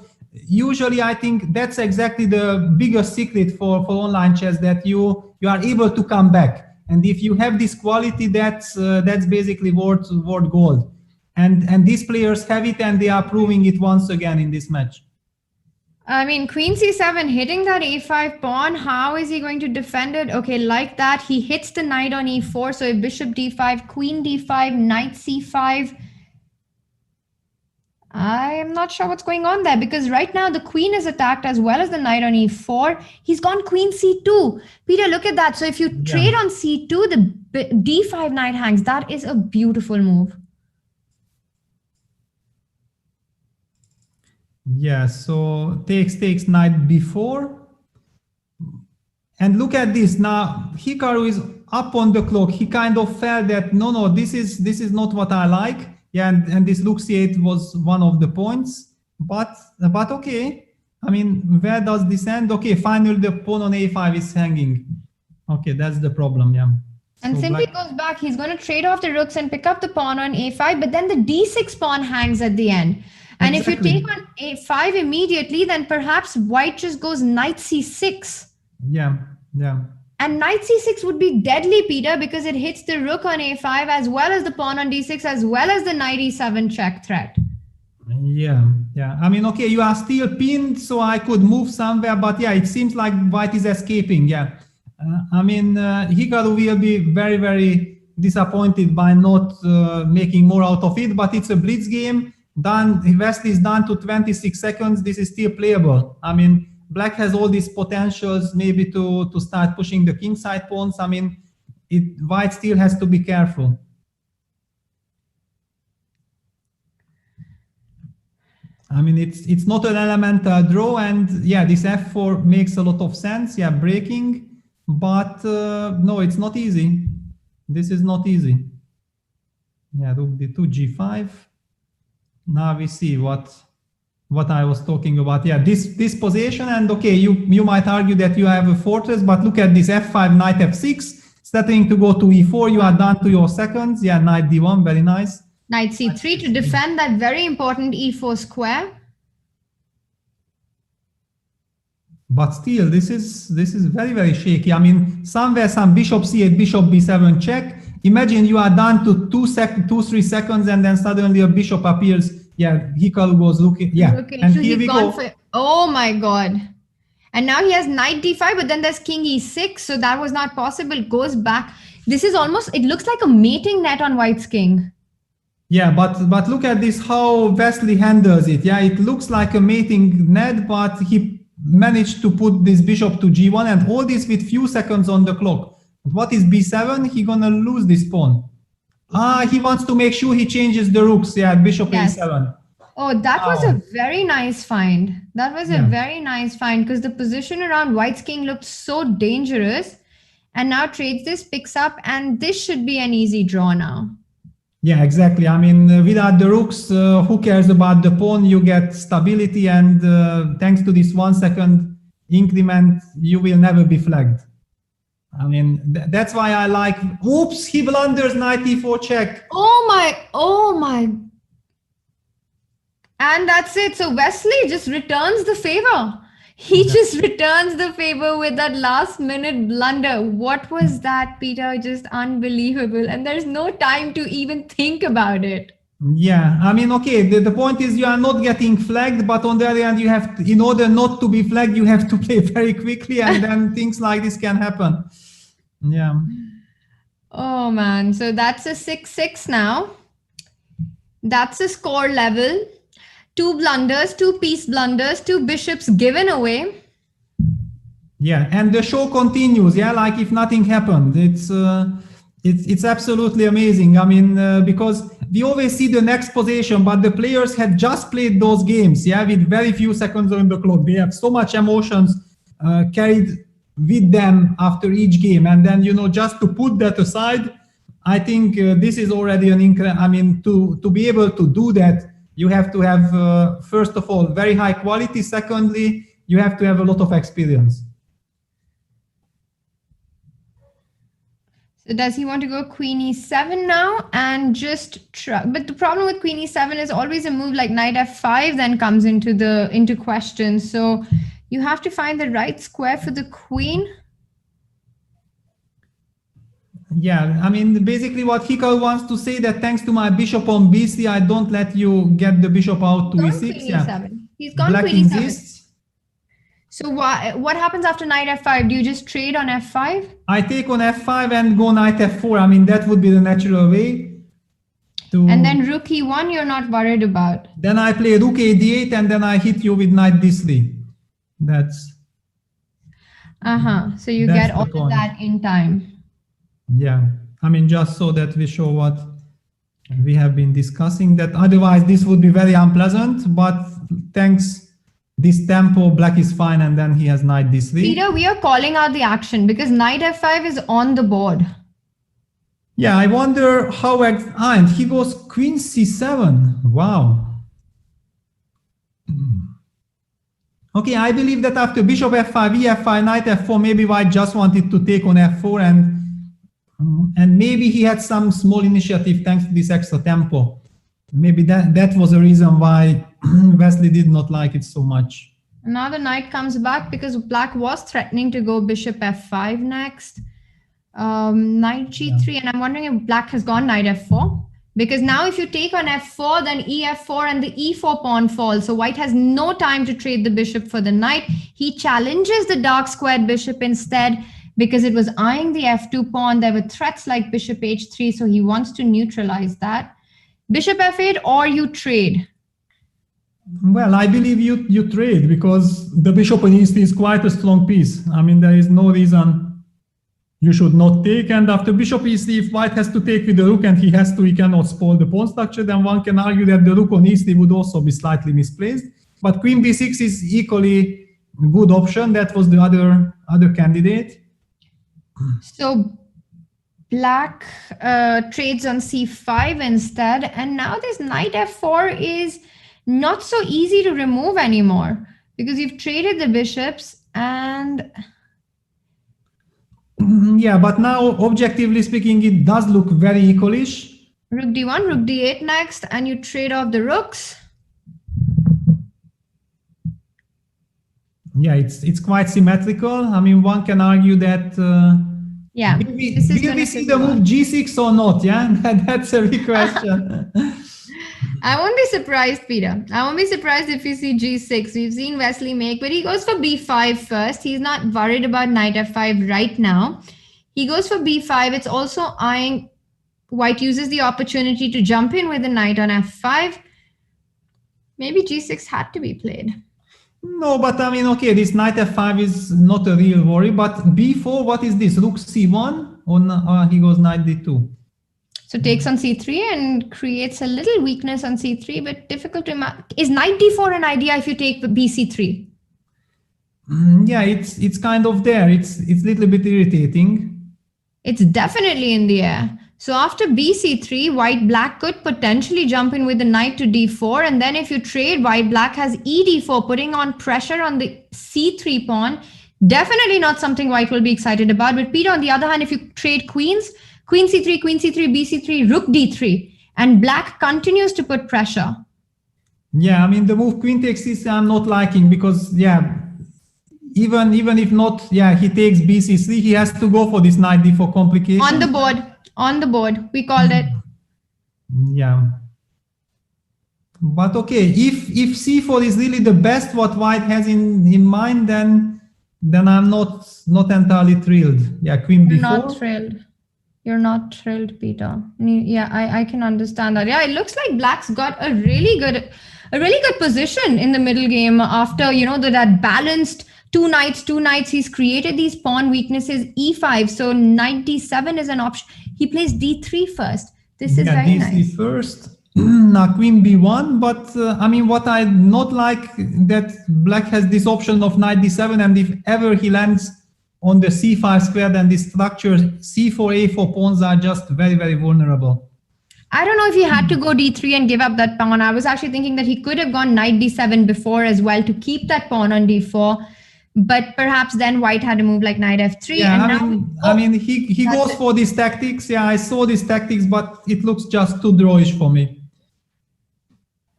usually I think that's exactly the biggest secret for online chess, that you are able to come back, and if you have this quality, that's basically worth gold, and these players have it, and they are proving it once again in this match. I mean, queen c7 hitting that a5 pawn, how is he going to defend it? Okay, like that, he hits the knight on e4, so if bishop d5, queen d5, knight c5, I am not sure what's going on there, because right now the queen is attacked as well as the knight on e4. He's gone queen c2. Peter, look at that. So if you trade on c2, the d5 knight hangs. That is a beautiful move. Yeah, so takes knight b4. And look at this. Now Hikaru is up on the clock. He kind of felt that no, this is not what I like. Yeah, and this rook c8 was one of the points, but okay. I mean, where does this end? Okay, finally the pawn on a5 is hanging. Okay, that's the problem, yeah. And so simply goes back. He's going to trade off the rooks and pick up the pawn on a5, but then the d6 pawn hangs at the end. And exactly. If you take on a5 immediately, then perhaps white just goes knight c6. Yeah. And knight c6 would be deadly, Peter, because it hits the rook on a5 as well as the pawn on d6 as well as the knight e7 check threat. Yeah. I mean, okay, you are still pinned, so I could move somewhere, but yeah, it seems like white is escaping. Yeah. I mean, Hikaru will be very, very disappointed by not making more out of it, but it's a blitz game. Wesley is down to 26 seconds. This is still playable. I mean, black has all these potentials maybe to start pushing the kingside pawns. I mean, white still has to be careful. I mean, it's not an elemental draw, and yeah, this f4 makes a lot of sense. Yeah, breaking, but no, it's not easy. This is not easy. Yeah, rook d2, g5. Now we see what I was talking about. Yeah, this position, and okay, you might argue that you have a fortress, but look at this f5, knight f6, starting to go to e4. You are down to your seconds. Yeah, knight d1, very nice. Knight c3 to defend that very important e4 square. But still, this is very, very shaky. I mean, somewhere some bishop c8, bishop b7 check. Imagine you are down to 3 seconds, and then suddenly a bishop appears. Yeah, Hikaru goes looking. Yeah, and so here we go. Oh my god! And now he has knight d5, but then there's king e6, so that was not possible. Goes back. This is almost. It looks like a mating net on white's king. Yeah, but look at this, how Wesley handles it. Yeah, it looks like a mating net, but he managed to put this bishop to g1, and all this with few seconds on the clock. What is b7? He gonna lose this pawn. He wants to make sure he changes the rooks. Yeah, bishop a7. Oh, that was a very nice find. That was a very nice find, because the position around white's king looked so dangerous. And now trades this, picks up, and this should be an easy draw now. Yeah, exactly. I mean, without the rooks, who cares about the pawn? You get stability, and thanks to this 1 second increment, you will never be flagged. I mean, that's why I like, oops, he blunders knight e4 check. Oh my. And that's it. So Wesley just returns the favor. He just returns the favor with that last minute blunder. What was that, Peter? Just unbelievable. And there's no time to even think about it. Yeah, I mean, okay, the point is you are not getting flagged, but on the other hand, you have to, in order not to be flagged, you have to play very quickly, and then things like this can happen. Yeah. Oh man, so that's a 6-6 now. That's a score level. 2 blunders, 2 piece blunders, 2 bishops given away. Yeah, and the show continues. Yeah, like if nothing happened. It's absolutely amazing. I mean, because we always see the next position, but the players had just played those games, yeah, with very few seconds on the clock. They have so much emotions carried with them after each game, and then, you know, just to put that aside, I think this is already an incredible. I mean, to be able to do that, you have to have first of all very high quality. Secondly, you have to have a lot of experience. So does he want to go queen e7 now and just try? But the problem with queen e7 is always a move like knight f5 then comes into question. So you have to find the right square for the queen. Yeah, I mean, basically what Hikaru wants to say that thanks to my bishop on b3, I don't let you get the bishop out to e6. Queen Yeah. e7. He's gone Black queen e7. insists. So what happens after knight f5? Do you just trade on f5? I take on f5 and go knight f4. I mean, that would be the natural way to... And then rook e1 you're not worried about. Then I play rook a8 and then I hit you with knight d3. That's... So you get all of that in time. Yeah, I mean, just so that we show what we have been discussing, that otherwise this would be very unpleasant, but thanks this tempo, black is fine, and then he has knight d3. Peter, we are calling out the action because knight f5 is on the board. Yeah, I wonder how, and he goes queen c7. Wow. Okay, I believe that after bishop f5, e5, knight f4, maybe white just wanted to take on f4, and maybe he had some small initiative thanks to this extra tempo. Maybe that was a reason why Wesley did not like it so much. Now the knight comes back because black was threatening to go bishop f5 next. Knight g3, yeah. And I'm wondering if black has gone knight f4. Because now if you take on f4, then ef4 and the e4 pawn falls. So white has no time to trade the bishop for the knight. He challenges the dark squared bishop instead because it was eyeing the f2 pawn. There were threats like bishop h3, so he wants to neutralize that. Bishop f8 or you trade? Well, I believe you trade because the bishop on e3 is quite a strong piece. I mean, there is no reason you should not take. And after bishop e3, if white has to take with the rook and he cannot spoil the pawn structure, then one can argue that the rook on e3 would also be slightly misplaced. But queen b6 is equally a good option. That was the other candidate. So black trades on c5 instead, and now this knight f4 is not so easy to remove anymore because you've traded the bishops and... Yeah, but now objectively speaking, it does look very equalish. Rook d1, rook d8 next, and you trade off the rooks. Yeah, it's quite symmetrical. I mean, one can argue that yeah, will we see the move g6 or not? Yeah, that's a big question. I won't be surprised, Peter. I won't be surprised if you see g6. We've seen Wesley make, but he goes for b5 first. He's not worried about knight f5 right now. He goes for b5. It's also eyeing, white uses the opportunity to jump in with the knight on f5. Maybe g6 had to be played. No, but I mean, okay, this knight f5 is not a real worry, but b4, what is this? Rook c1 or he goes knight d2? So takes on c3 and creates a little weakness on c3, but difficult to imagine. Is knight d4 an idea if you take bc3? Yeah, it's kind of there. It's a little bit irritating. It's definitely in the air. So after bc3, white-black could potentially jump in with the knight to d4. And then if you trade, white-black has ed4, putting on pressure on the c3 pawn. Definitely not something white will be excited about. But Peter, on the other hand, if you trade queens, queen c3, bc3, rook d3, and black continues to put pressure. Yeah, I mean, the move queen takes c6 I'm not liking because, yeah, even if not, yeah, he takes bc3, he has to go for this knight d4 complication. On the board, we called it. Yeah. But okay, if c4 is really the best what white has in mind, then I'm not entirely thrilled. Yeah, queen You're b4. not thrilled. You're not thrilled, Peter. Yeah, I can understand that. Yeah, it looks like black's got a really good position in the middle game after, you know, that balanced two knights. He's created these pawn weaknesses, e5. So knight d7 is an option. He plays d3 first. This is very d3 nice. first. Now queen b1, but I mean, what I not like that black has this option of knight d7, and if ever he lands on the c5 square, then the structure c4, a4 pawns are just very, very vulnerable. I don't know if he had to go d3 and give up that pawn. I was actually thinking that he could have gone knight d7 before as well to keep that pawn on d4. But perhaps then white had a move like knight f3. Yeah, and I mean, he goes for these tactics. Yeah, I saw these tactics, but it looks just too drawish for me.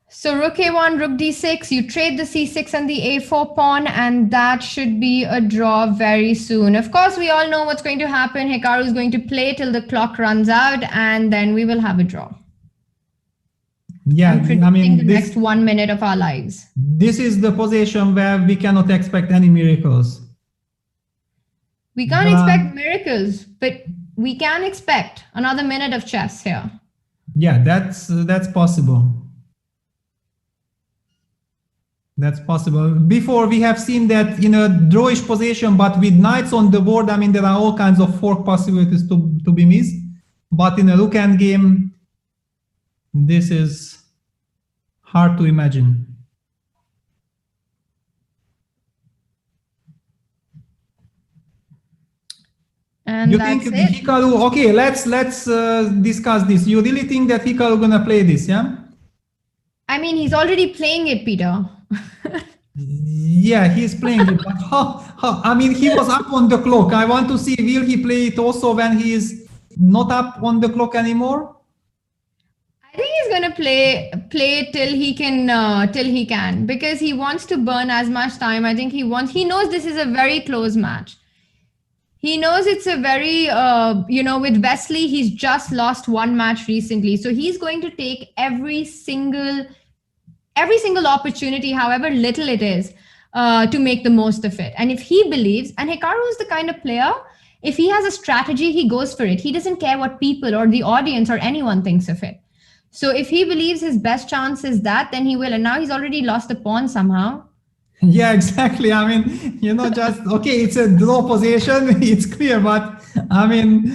So rook a1, rook d6, you trade the c6 and the a4 pawn, and that should be a draw very soon. Of course, we all know what's going to happen. Hikaru is going to play till the clock runs out, and then we will have a draw. Yeah, I mean, the next 1 minute of our lives. This is the position where we cannot expect any miracles. We can't expect miracles, but we can expect another minute of chess here. Yeah, that's possible. That's possible. Before we have seen that in a drawish position, but with knights on the board, I mean, there are all kinds of fork possibilities to be missed. But in a rook endgame, this is hard to imagine. And you that's think it. Hikaru? Okay, let's discuss this. You really think that Hikaru gonna play this? Yeah. I mean, he's already playing it, Peter. Yeah, he's playing it, but how? I mean, he was up on the clock. I want to see, will he play it also when he is not up on the clock anymore? I think he's gonna play till he can, because he wants to burn as much time. I think he knows this is a very close match. He knows it's a very, with Wesley, he's just lost one match recently. So he's going to take every single opportunity, however little it is, to make the most of it. And if he believes, and Hikaru is the kind of player, if he has a strategy, he goes for it. He doesn't care what people or the audience or anyone thinks of it. So if he believes his best chance is that, then he will. And now he's already lost a pawn somehow. Yeah, exactly. I mean, just, okay, it's a draw position, it's clear, but I mean,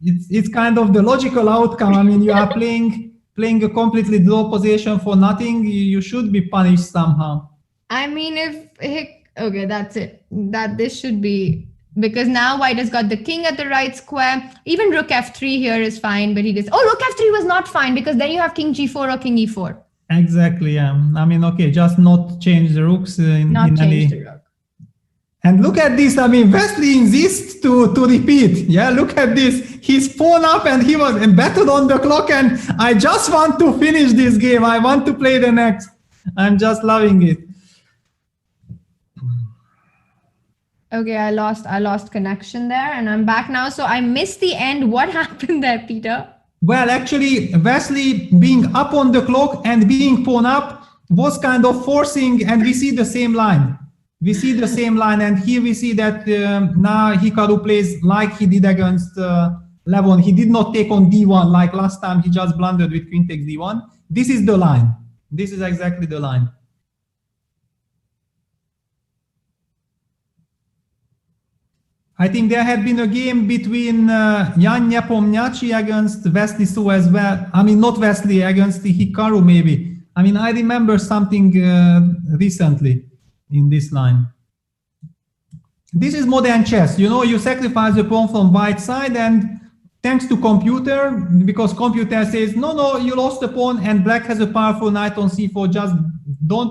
it's kind of the logical outcome. I mean, you are playing a completely draw position for nothing. You should be punished somehow. I mean, okay, that's it. This should be, because now white has got the king at the right square. Even rook f3 here is fine, but rook f3 was not fine, because then you have king g4 or king e4. Exactly, yeah. I mean, okay, just not change the rooks in any... the rook. And look at this, I mean, Wesley insists to repeat. Yeah, look at this. He's pawn up and he was embedded on the clock, and I just want to finish this game. I want to play the next. I'm just loving it. Okay, I lost connection there, and I'm back now. So I missed the end. What happened there, Peter? Well, actually, Wesley being up on the clock and being pawn up was kind of forcing, and we see the same line. We see the same line, and here we see that now Hikaru plays like he did against Levon. He did not take on d1 like last time. He just blundered with queen takes d1. This is the line. This is exactly the line. I think there had been a game between Jan Nepomniachtchi against Wesley Su as well. I mean, not Wesley, against the Hikaru maybe. I mean, I remember something recently in this line. This is modern chess. You sacrifice the pawn from white side and thanks to computer, because computer says, no, you lost the pawn and black has a powerful knight on c4, just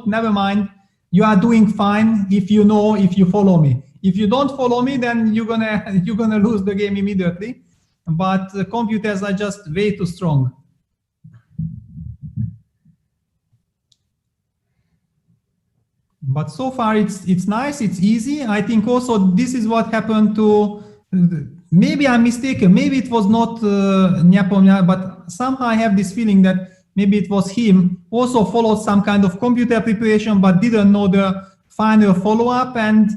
never mind. You are doing fine if you follow me. If you don't follow me, then you're gonna lose the game immediately. But the computers are just way too strong. But so far it's nice, it's easy. I think also this is what happened to, maybe I'm mistaken, maybe it was not Nepomniachtchi, but somehow I have this feeling that maybe it was him, also followed some kind of computer preparation, but didn't know the final follow-up. And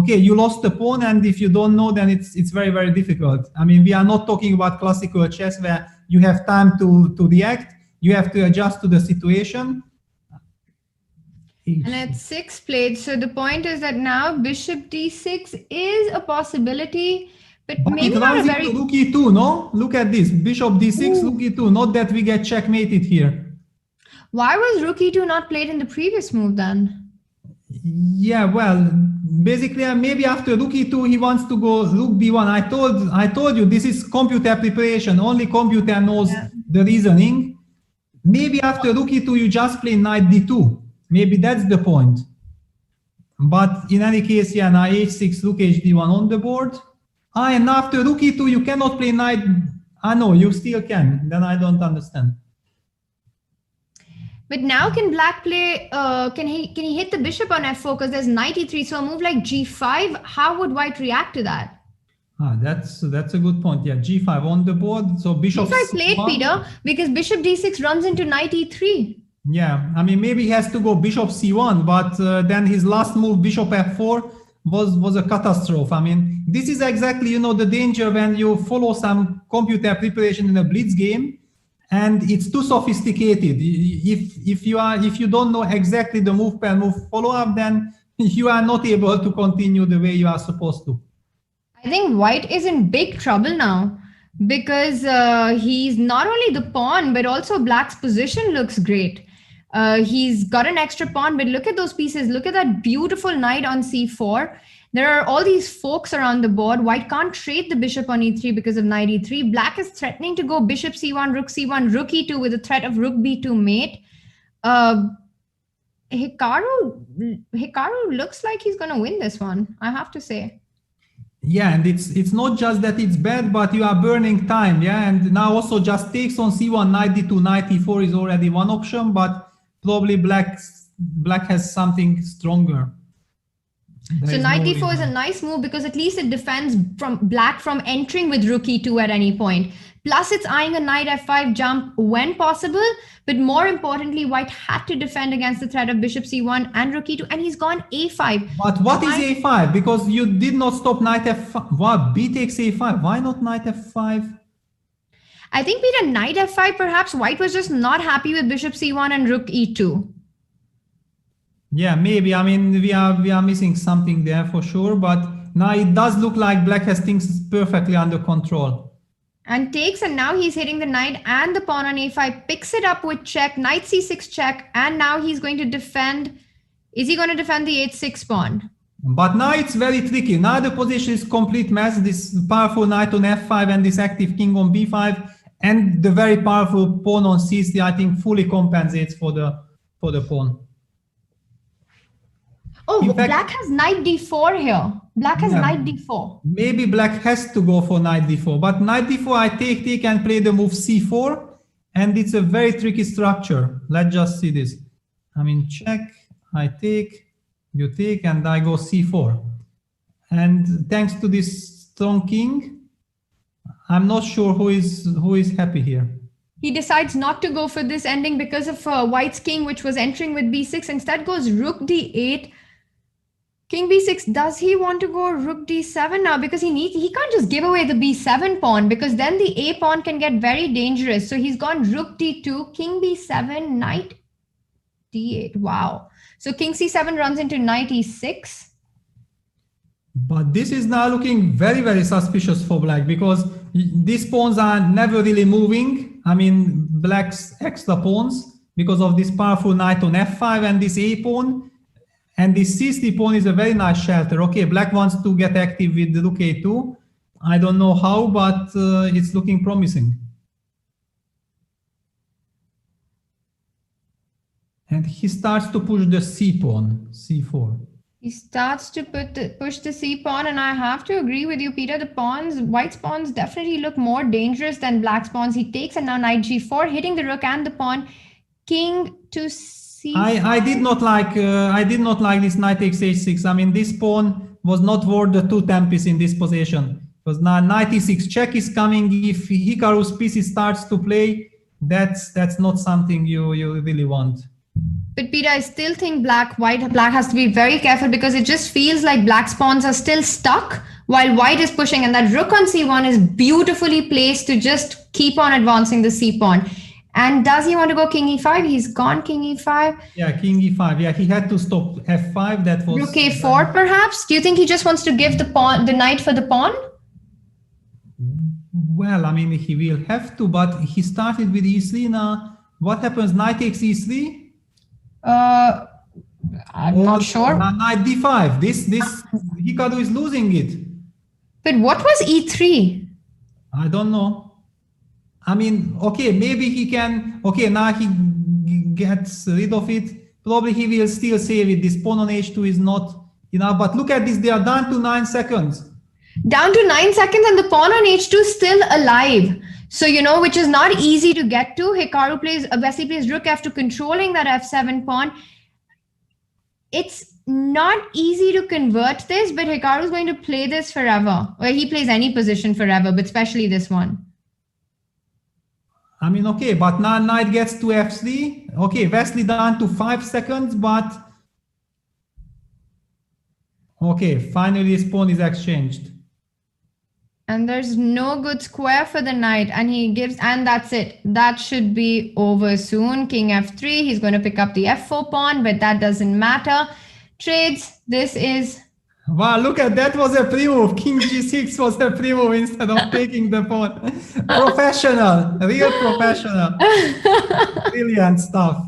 okay, you lost the pawn, and if you don't know, then it's very, very difficult. I mean, we are not talking about classical chess where you have time to react, you have to adjust to the situation. And at 6 played, so the point is that now bishop d6 is a possibility, but maybe not a very... Rook e2, no? Look at this, bishop d6, rook e2, not that we get checkmated here. Why was rook e2 not played in the previous move then? Yeah, well, basically maybe after rook e2 he wants to go rook b1. I told you this is computer preparation, only computer knows the reasoning. Maybe after rook e2 you just play knight d2. Maybe that's the point. But in any case, yeah, now h6, rook hd1 on the board. And after rook e2, you cannot play knight. No, you still can. Then I don't understand. But now can black play, can he hit the bishop on f4 because there's knight e3, so a move like g5, how would white react to that? That's a good point. Yeah, g5 on the board. So bishop g5 played, Peter, because bishop d6 runs into knight e3. Yeah, I mean, maybe he has to go bishop c1, but then his last move, bishop f4, was a catastrophe. I mean, this is exactly, the danger when you follow some computer preparation in a blitz game, and it's too sophisticated. If you don't know exactly the move per move follow-up, then you are not able to continue the way you are supposed to. I think white is in big trouble now, because he's not only the pawn, but also black's position looks great. He's got an extra pawn, but look at those pieces. Look at that beautiful knight on c4. There are all these forks around the board. White can't trade the bishop on e3 because of knight e3. Black is threatening to go bishop c1, rook e2 with the threat of rook b2 mate. Hikaru looks like he's going to win this one, I have to say. Yeah, and it's not just that it's bad, but you are burning time. Yeah, and now also just takes on c1, knight d2, knight e4 is already one option, but probably black has something stronger. So knight d4 is a nice move because at least it defends black from entering with rook e2 at any point. Plus it's eyeing a knight f5 jump when possible, but more importantly, white had to defend against the threat of bishop c1 and rook e2, and he's gone a5. But what is a5? Because you did not stop knight f5. What? B takes a5. Why not knight f5? I think Peter, knight f5, perhaps white was just not happy with bishop c1 and rook e2. Yeah, maybe. I mean, we are missing something there for sure, but now it does look like black has things perfectly under control. And takes, and now he's hitting the knight and the pawn on a5, picks it up with check, knight c6 check, and now he's going to defend. Is he going to defend the h6 pawn? But now it's very tricky. Now the position is complete mess. This powerful knight on f5 and this active king on b5 and the very powerful pawn on c3, I think, fully compensates for the pawn. Oh, fact, black has knight d4 here. Black has knight d4. Maybe black has to go for knight d4, but knight d4, I take and play the move c4, and it's a very tricky structure. Let's just see this. I mean, check, I take, you take, and I go c4. And thanks to this strong king, I'm not sure who is happy here. He decides not to go for this ending because of white's king, which was entering with b6. Instead goes rook d8. King b6, does he want to go rook d7 now? Because he can't just give away the b7 pawn, because then the a pawn can get very dangerous. So he's gone rook d2, king b7, knight d8. Wow. So king c7 runs into knight e6. But this is now looking very, very suspicious for black, because these pawns are never really moving. I mean, black's extra pawns, because of this powerful knight on f5 and this a pawn. And this c3 pawn is a very nice shelter. Okay, black wants to get active with rook a2. I don't know how, but it's looking promising. And he starts to push the c pawn, c4. He starts to push the c pawn, and I have to agree with you, Peter. The pawns, white's pawns definitely look more dangerous than black's pawns. He takes, and now knight g4, hitting the rook and the pawn. King to c. I did not like this knight takes h6. I mean, this pawn was not worth the 2 tempest in this position. Because now knight e6 check is coming. If Hikaru's piece starts to play, that's not something you really want. But Peter, I still think black has to be very careful, because it just feels like black's pawns are still stuck while white is pushing, and that rook on c1 is beautifully placed to just keep on advancing the c pawn. And does he want to go king e5? He's gone king e5. Yeah, king e5. Yeah, he had to stop f5. That was rook a4 perhaps. Do you think he just wants to give the knight for the pawn? Well, I mean, he will have to, but he started with e3 now. What happens? Knight takes e3? I'm not sure. Knight d5. This Hikaru is losing it. But what was e3? I don't know. I mean, okay, maybe he can. Okay, now he gets rid of it. Probably he will still save it. This pawn on h2 is not enough. But look at this. They are down to 9 seconds. Down to 9 seconds, and the pawn on h2 is still alive. So, which is not easy to get to. Wesley plays rook f2, controlling that f7 pawn. It's not easy to convert this, but Hikaru is going to play this forever. Well, he plays any position forever, but especially this one. I mean, okay, but now knight gets to f3. Okay, Wesley down to 5 seconds, but... Okay, finally this pawn is exchanged. And there's no good square for the knight, and and that's it. That should be over soon. King f3, he's going to pick up the f4 pawn, but that doesn't matter. Trades, this is... Wow, look at that, was a pre-move. King g6 was a pre-move instead of taking the pawn. Professional, real professional. Brilliant stuff.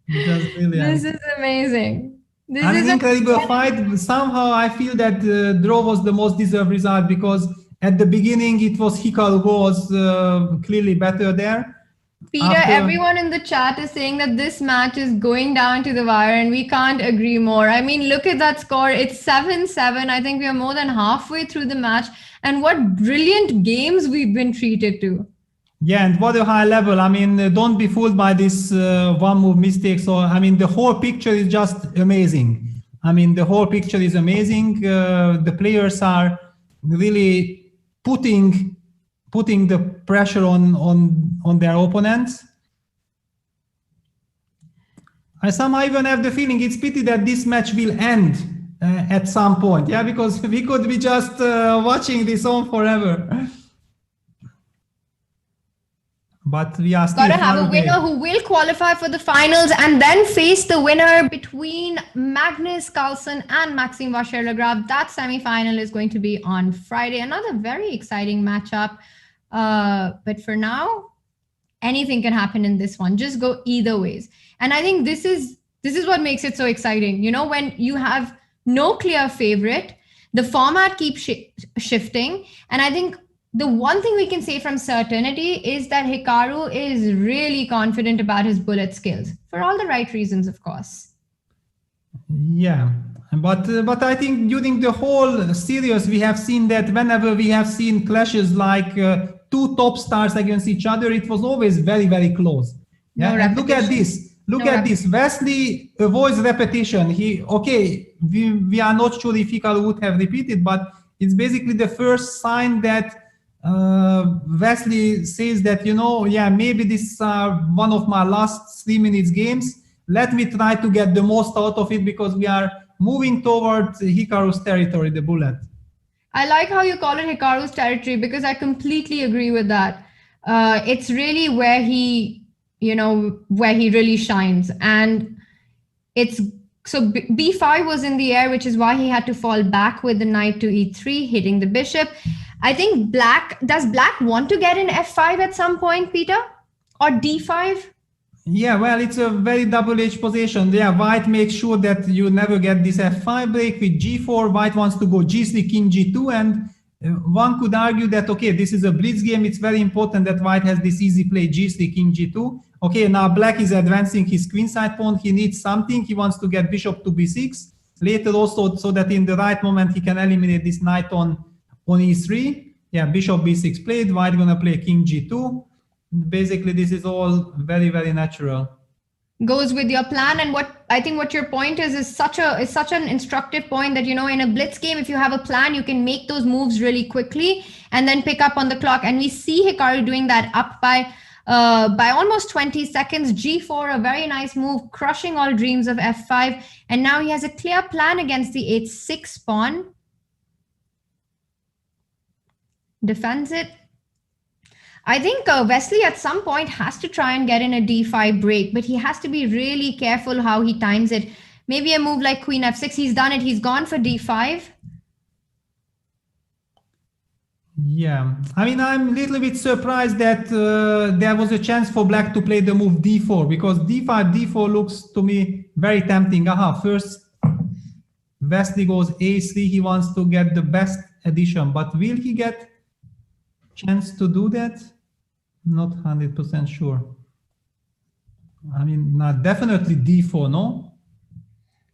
Just brilliant. This is amazing. This an is incredible fight. Somehow I feel that draw was the most deserved result, because at the beginning it was Hikaru who was clearly better there. Peter, everyone in the chat is saying that this match is going down to the wire, and we can't agree more. I mean, look at that score. It's 7-7. I think we are more than halfway through the match, and what brilliant games we've been treated to. Yeah, and what a high level. I mean, don't be fooled by this one move mistake. So, I mean, the whole picture is just amazing. I mean, the whole picture is amazing. The players are really putting the pressure on their opponents. I somehow even have the feeling it's pity that this match will end at some point. Yeah, because we could be just watching this on forever. But we are still got to have a winner who will qualify for the finals and then face the winner between Magnus Carlsen and Maxime Vachier-Lagrave. That semi-final is going to be on Friday. Another very exciting matchup. But for now, anything can happen in this one. Just go either ways. And I think this is what makes it so exciting. You know, when you have no clear favorite, the format keeps shifting. And I think the one thing we can say from certainty is that Hikaru is really confident about his bullet skills for all the right reasons, of course. Yeah, but I think during the whole series, we have seen that whenever we have seen clashes like two top stars against each other, it was always very, very close. Yeah, and look at this. Look at this. Wesley avoids repetition. We are not sure if Hikaru would have repeated, but it's basically the first sign that Wesley says that, you know, yeah, maybe this is one of my last 3 minutes games. Let me try to get the most out of it because we are moving towards Hikaru's territory, the bullet. I like how you call it Hikaru's territory because I completely agree with that. It's really where he really shines. And so b5 was in the air, which is why he had to fall back with the knight to e3, hitting the bishop. I think does black want to get an f5 at some point, Peter? Or d5? Yeah, well, it's a very double-edged position. Yeah, white makes sure that you never get this f5 break with g4. White wants to go g3, king g2, and one could argue that, okay, this is a blitz game. It's very important that white has this easy play g3, king g2. Okay, now black is advancing his queenside pawn. He needs something. He wants to get bishop to b6. Later also, so that in the right moment he can eliminate this knight on e3. Yeah, bishop b6 played. White gonna play king g2. Basically, this is all very, very natural. Goes with your plan. And what I think what your point is such an instructive point that, you know, in a blitz game, if you have a plan, you can make those moves really quickly and then pick up on the clock. And we see Hikaru doing that, up by almost 20 seconds. G4, a very nice move, crushing all dreams of F5. And now he has a clear plan against the H6 pawn. Defends it. I think Wesley at some point has to try and get in a d5 break, but he has to be really careful how he times it. Maybe a move like queen f6. He's done it. He's gone for d5. Yeah, I mean, I'm a little bit surprised that there was a chance for black to play the move d4, because d5, d4 looks to me very tempting. Aha, first Wesley goes a3. He wants to get the best addition, but will he get chance to do that? Not 100% sure. I mean, not definitely d4,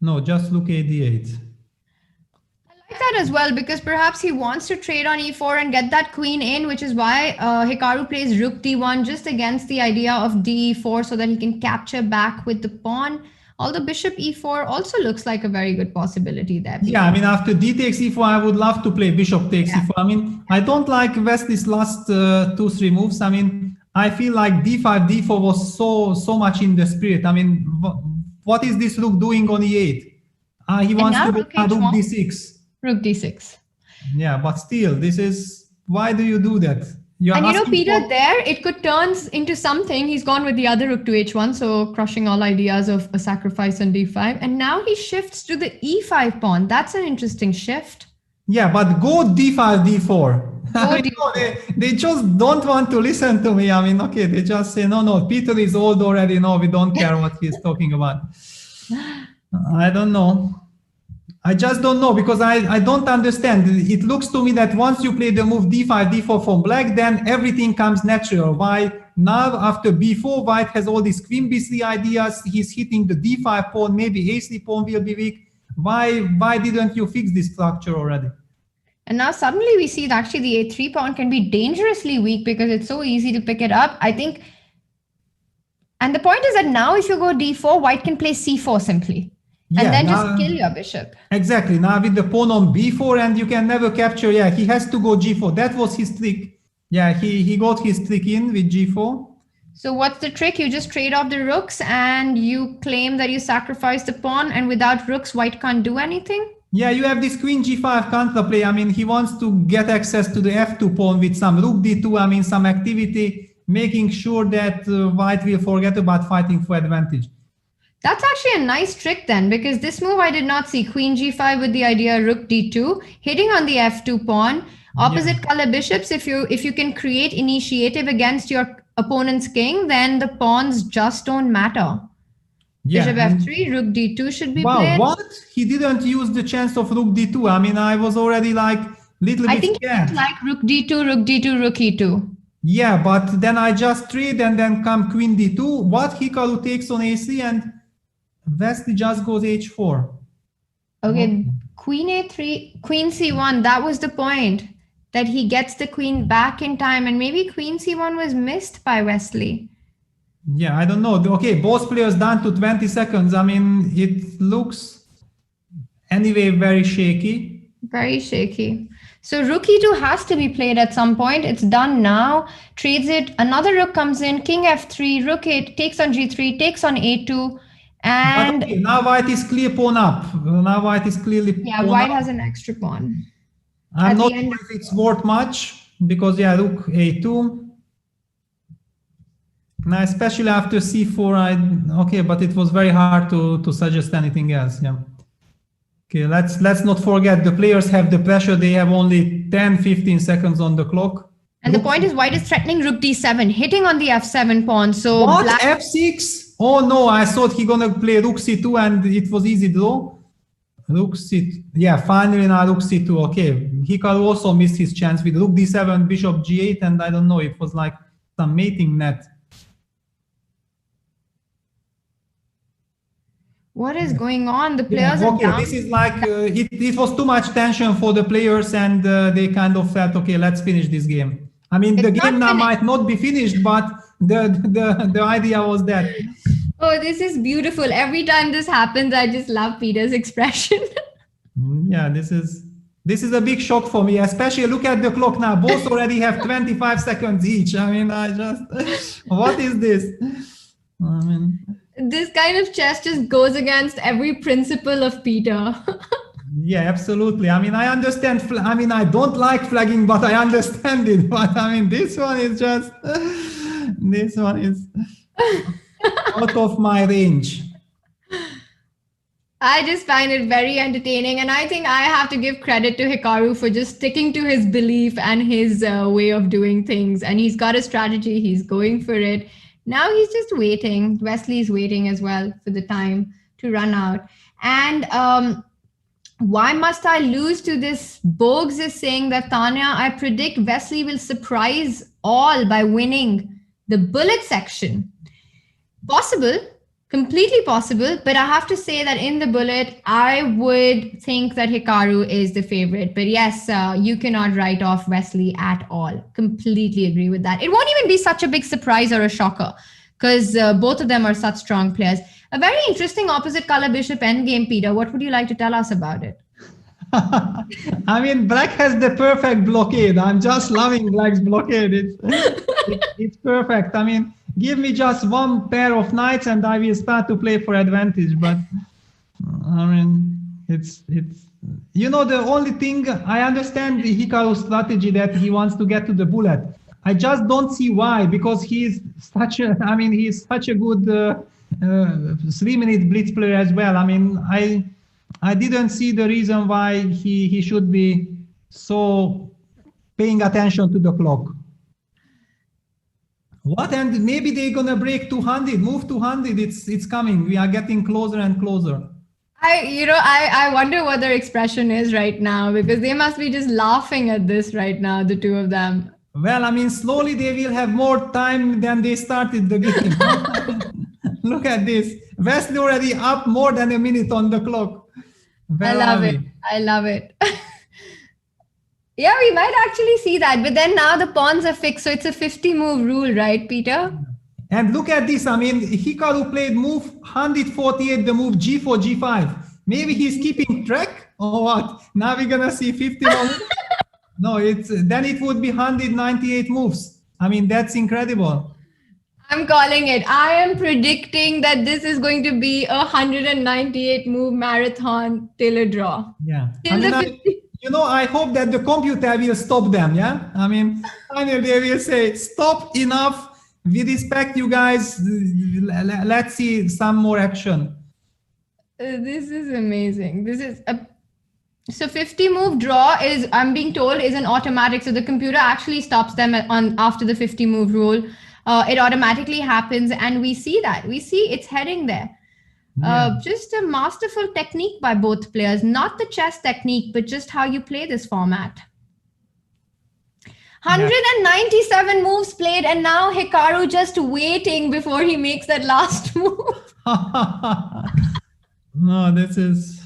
no, just look at d8. I like that as well, because perhaps he wants to trade on e4 and get that queen in, which is why Hikaru plays rook d1 just against the idea of d4, so that he can capture back with the pawn. Although bishop e4 also looks like a very good possibility there. Yeah, I mean, after d takes e4, I would love to play bishop takes e4. I mean, I don't like Wesley's last 2-3 moves. I mean, I feel like d5, d4 was so much in the spirit. I mean, what is this rook doing on e8? He wants to go rook d6. Rook d6. Yeah, but still, this is, why do you do that? And you know, Peter, there it could turn into something. He's gone with the other rook to h1, so crushing all ideas of a sacrifice on d5. And now he shifts to the e5 pawn. That's an interesting shift. Yeah, but go d5, d4. They just don't want to listen to me. I mean, okay, they just say, no, Peter is old already. No, we don't care what he's talking about. I don't know. I just don't know, because I don't understand. It looks to me that once you play the move d5, d4 from black, then everything comes natural. Why now after b4, white has all these queen b3 ideas. He's hitting the d5 pawn, maybe a3 pawn will be weak. Why didn't you fix this structure already? And now suddenly we see that actually the a3 pawn can be dangerously weak, because it's so easy to pick it up, I think. And the point is that now if you go d4, white can play c4 simply. And then just kill your bishop. Exactly. Now with the pawn on b4, and you can never capture. Yeah, he has to go g4. That was his trick. Yeah, he got his trick in with g4. So what's the trick? You just trade off the rooks and you claim that you sacrifice the pawn, and without rooks, white can't do anything? Yeah, you have this queen g5 counterplay. I mean, he wants to get access to the f2 pawn with some rook d2. I mean, some activity, making sure that white will forget about fighting for advantage. That's actually a nice trick then, because this move I did not see. Queen g5 with the idea rook d2, hitting on the f2 pawn, opposite color bishops. If you can create initiative against your opponent's king, then the pawns just don't matter. Yeah, bishop f3, rook d2 should be played. Wow, what? He didn't use the chance of rook d2. I mean, I was already like little bit I think scared. It's like rook d2, rook d2, rook e2. Yeah, but then I just trade and then come queen d2. What? Hikaru takes on a3 and Wesley just goes h4. Okay, queen a3, queen c1. That was the point, that he gets the queen back in time, and maybe queen c1 was missed by Wesley. Yeah, I don't know. Okay, both players down to 20 seconds. I mean, it looks anyway very shaky. Very shaky. So rook e2 has to be played at some point. It's done now. Trades it. Another rook comes in. King f3. Rook 8 takes on g3. Takes on a2. And okay, now white is clear pawn up. Now white is clearly pawn white up. Has an extra pawn. I'm not sure if it's worth much, because rook a2. Now, especially after c4, okay, but it was very hard to suggest anything else. Yeah. Okay, let's not forget the players have the pressure. They have only 10-15 seconds on the clock. And the point is, white is threatening rook d7, hitting on the f7 pawn. So what? black f6? Oh no, I thought he gonna play rook c2 and it was easy draw. Rook c2. Yeah, finally now rook c2. Okay, Hikaru also missed his chance with rook d7, bishop g8, and I don't know, it was like some mating net. What is going on? The players Yeah, okay, are down. this is like, it was too much tension for the players, and they kind of felt, okay, let's finish this game. I mean, the It's game not now finished. might not be finished, but the idea was that. Oh, this is beautiful. Every time this happens, I just love Peter's expression. Yeah, this is a big shock for me, especially look at the clock now. Both already have 25 seconds each. I mean, what is this? I mean, This kind of chess just goes against every principle of Peter. yeah, absolutely. I mean, I understand. I mean, I don't like flagging, but I understand it. But I mean, this one is out of my range. I just find it very entertaining. And I think I have to give credit to Hikaru for just sticking to his belief and his way of doing things. And he's got a strategy. He's going for it. Now he's just waiting. Wesley is waiting as well for the time to run out. And why must I lose to this? Bogues is saying that, Tanya, I predict Wesley will surprise all by winning the bullet section. Possible. Completely possible, but I have to say that in the bullet, I would think that Hikaru is the favorite. But yes, you cannot write off Wesley at all. Completely agree with that. It won't even be such a big surprise or a shocker because both of them are such strong players. A very interesting opposite color bishop endgame, Peter. What would you like to tell us about it? I mean, black has the perfect blockade. I'm just loving black's blockade. It's perfect. I mean, give me just one pair of knights and I will start to play for advantage. But I mean, it's you know, the only thing I understand the Hikaru strategy that he wants to get to the bullet. I just don't see why, because he's such a good 3-minute blitz player as well. I mean, I didn't see the reason why he should be so paying attention to the clock. What? And maybe they're gonna break 200, move 200. It's coming. We are getting closer and closer. I wonder what their expression is right now, because they must be just laughing at this right now, the two of them. Well, I mean, slowly they will have more time than they started the game. Look at this. Wesley already up more than a minute on the clock. I love it. I love it. Yeah, we might actually see that. But then now the pawns are fixed. So it's a 50-move rule, right, Peter? And look at this. I mean, Hikaru played move 148, the move g4, g5. Maybe he's keeping track or what? Now we're going to see 50 moves. No, then it would be 198 moves. I mean, that's incredible. I'm calling it. I am predicting that this is going to be a 198 move marathon till a draw. Yeah. I hope that the computer will stop them. Yeah. I mean, finally they will say, stop, enough. We respect you guys. Let's see some more action. This is amazing. So 50 move draw is, I'm being told, is an automatic. So the computer actually stops them after the 50 move rule. It automatically happens, and we see that. We see it's heading there. Yeah. Just a masterful technique by both players. Not the chess technique, but just how you play this format. 197 moves played, and now Hikaru just waiting before he makes that last move. No, this is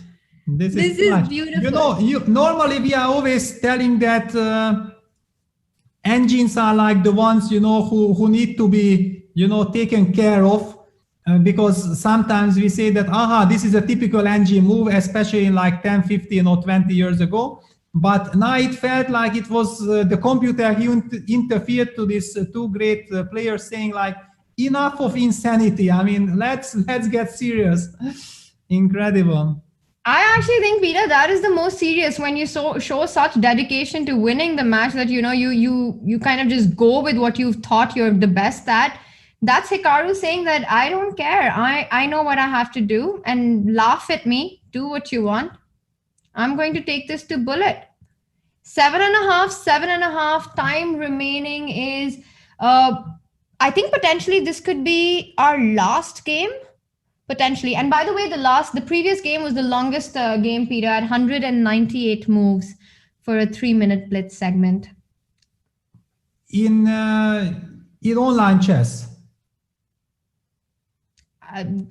beautiful. Normally we are always telling that engines are like the ones, who need to be, taken care of, because sometimes we say that, this is a typical engine move, especially in like 10, 15 or 20 years ago. But now it felt like it was the computer who interfered to these two great players, saying like, enough of insanity. I mean, let's get serious. Incredible. I actually think, Peter, that is the most serious, when you show such dedication to winning the match that, you kind of just go with what you've thought you're the best at. That's Hikaru saying that I don't care. I know what I have to do, and laugh at me. Do what you want. I'm going to take this to bullet. 7.5. Time remaining is, I think potentially this could be our last game. potentially. And by the way, the previous game was the longest game, Peter, at 198 moves for a 3-minute blitz segment. In online chess.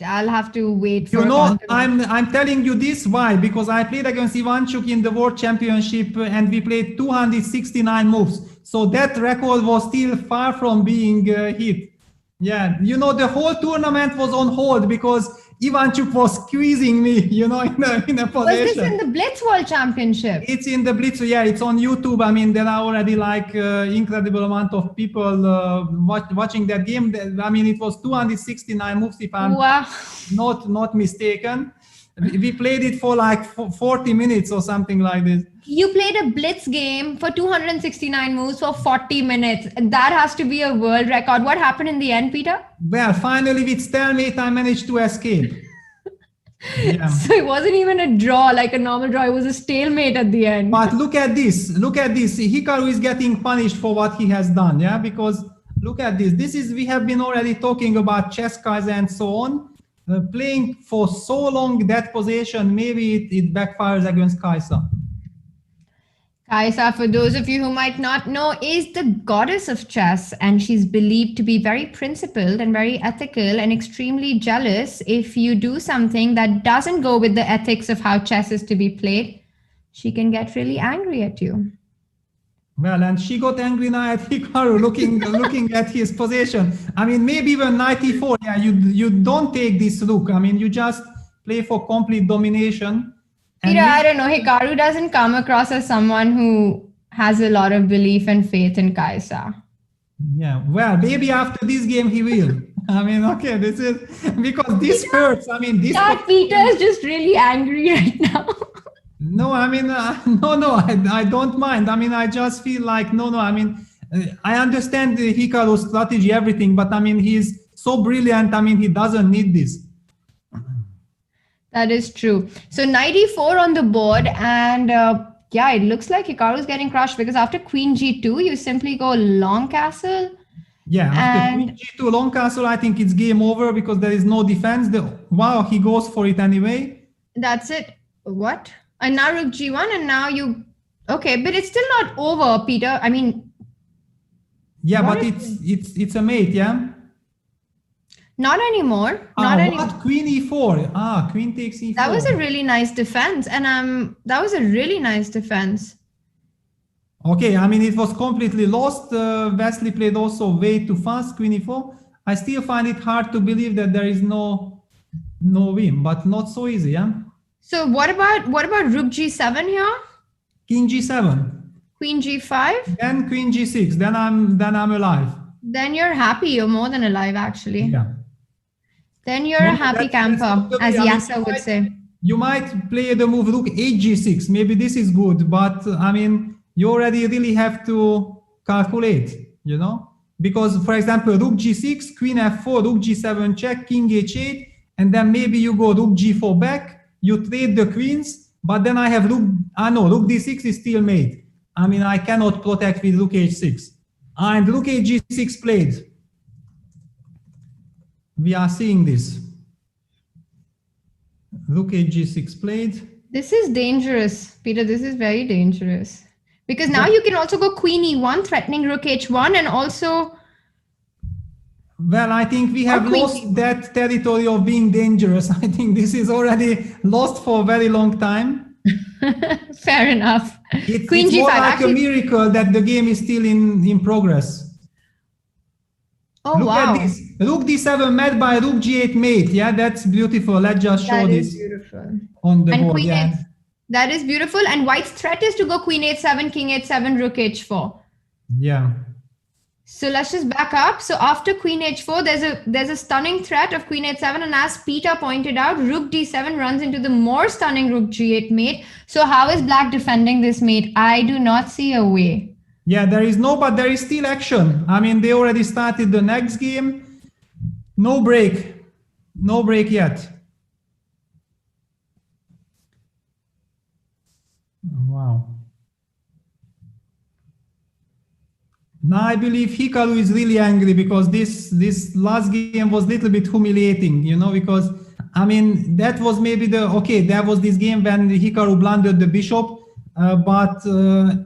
I'll have to wait for. You know, I'm telling you this why, because I played against Ivanchuk in the World Championship and we played 269 moves. So that record was still far from being hit. Yeah, you know, the whole tournament was on hold because Ivanchuk was squeezing me, you know, in a position. Was this in the Blitz World Championship? It's in the Blitz, yeah, it's on YouTube. I mean, there are already like incredible amount of people watching that game. I mean, it was 269 moves if I'm not mistaken. We played it for like 40 minutes or something like this. You played a blitz game for 269 moves for 40 minutes. That has to be a world record. What happened in the end, Peter? Well, finally with stalemate, I managed to escape. Yeah. So it wasn't even a draw, like a normal draw. It was a stalemate at the end. But look at this. Look at this. Hikaru is getting punished for what he has done. Yeah, because look at this. We have been already talking about chess cards and so on. Playing for so long that position, maybe it backfires against Kaisa. Kaisa, for those of you who might not know, is the goddess of chess, and she's believed to be very principled and very ethical and extremely jealous. If you do something that doesn't go with the ethics of how chess is to be played, she can get really angry at you. Well, and she got angry now at Hikaru looking at his position. I mean, maybe even 94. Yeah, you don't take this look. I mean, you just play for complete domination. Peter, I don't know. Hikaru doesn't come across as someone who has a lot of belief and faith in Kaisa. Yeah, well, maybe after this game he will. I mean, okay, this is because this hurts. I mean, this. Peter is just really angry right now. No, I mean, I don't mind. I mean, I just feel like, no, I mean, I understand the Hikaru strategy, everything, but I mean, he's so brilliant. I mean, he doesn't need this. That is true. So 94 on the board, and yeah, it looks like Hikaru is getting crushed because after Queen G2, you simply go long castle. Yeah, after Queen G2 long castle, I think it's game over because there is no defense. Wow, he goes for it anyway. That's it. What? And now Rook G1, and now you. Okay, but it's still not over, Peter. I mean. Yeah, but it's a mate, yeah. Not anymore. Not anymore. What? Queen E4. Queen takes E4. That was a really nice defense, and that was a really nice defense. Okay, I mean it was completely lost. Wesley played also way too fast. Queen E4. I still find it hard to believe that there is no win, but not so easy, yeah. So what about Rook G7 here? King G7. Queen G5. Then Queen G6. Then I'm alive. Then you're happy. You're more than alive, actually. Yeah. Then you're a happy camper, as Yasa would say. You might play the move Rook H-G6. Maybe this is good, but I mean, you already really have to calculate, you know? Because, for example, Rook G6, Queen F4, Rook G7 check, King H8, and then maybe you go Rook G4 back, you trade the queens, but then I have Rook D6 is still made. I mean, I cannot protect with Rook H6. And Rook H-G6 played. We are seeing this. Rook H-G6 played. This is dangerous, Peter. This is very dangerous. Because now you can also go Queen E1, threatening Rook H1, and also... Well, I think we have lost that territory of being dangerous. I think this is already lost for a very long time. Fair enough. Queen G5, more like a miracle that the game is still in progress. Oh, Look wow. at this. Rook D7 met by Rook G8 mate. Yeah, that's beautiful. Let's just show this on the board. Queen yeah. H, that is beautiful. And White's threat is to go Queen H7, King H7, Rook H4. Yeah. So let's just back up. So after Queen H4, there's a stunning threat of Queen H7, and as Peter pointed out, Rook D7 runs into the more stunning Rook G8 mate. So how is Black defending this mate? I do not see a way. Yeah, but there is still action. I mean, they already started the next game. No break yet. Wow. Now I believe Hikaru is really angry because this last game was a little bit humiliating, you know, because I mean, that was maybe there was this game when Hikaru blundered the bishop, but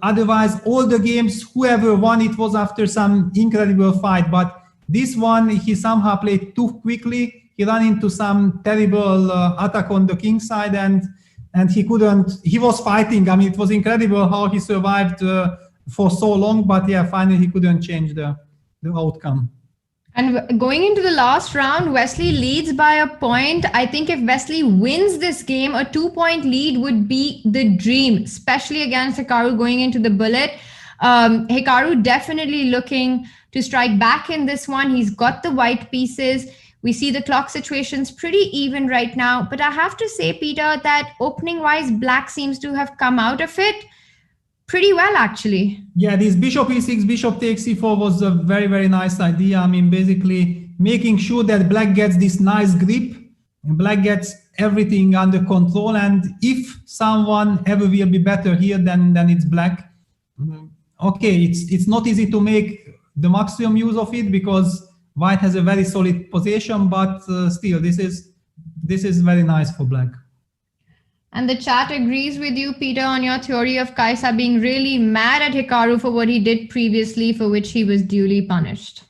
otherwise all the games, whoever won, it was after some incredible fight. But this one, he somehow played too quickly. He ran into some terrible attack on the king side, and he couldn't, he was fighting. I mean, it was incredible how he survived for so long, but yeah, finally he couldn't change the outcome. And going into the last round, Wesley leads by a point. I think if Wesley wins this game, a 2-point lead would be the dream, especially against Hikaru going into the bullet. Hikaru definitely looking to strike back in this one. He's got the white pieces. We see the clock situation's pretty even right now. But I have to say, Peter, that opening-wise, Black seems to have come out of it pretty well, actually. Yeah, this bishop e6, bishop takes e4 was a very, very nice idea. I mean, basically making sure that Black gets this nice grip and Black gets everything under control. And if someone ever will be better here, then it's Black. Okay, it's not easy to make the maximum use of it because White has a very solid position, but still, this is very nice for Black. And the chat agrees with you, Peter, on your theory of Kaisa being really mad at Hikaru for what he did previously, for which he was duly punished.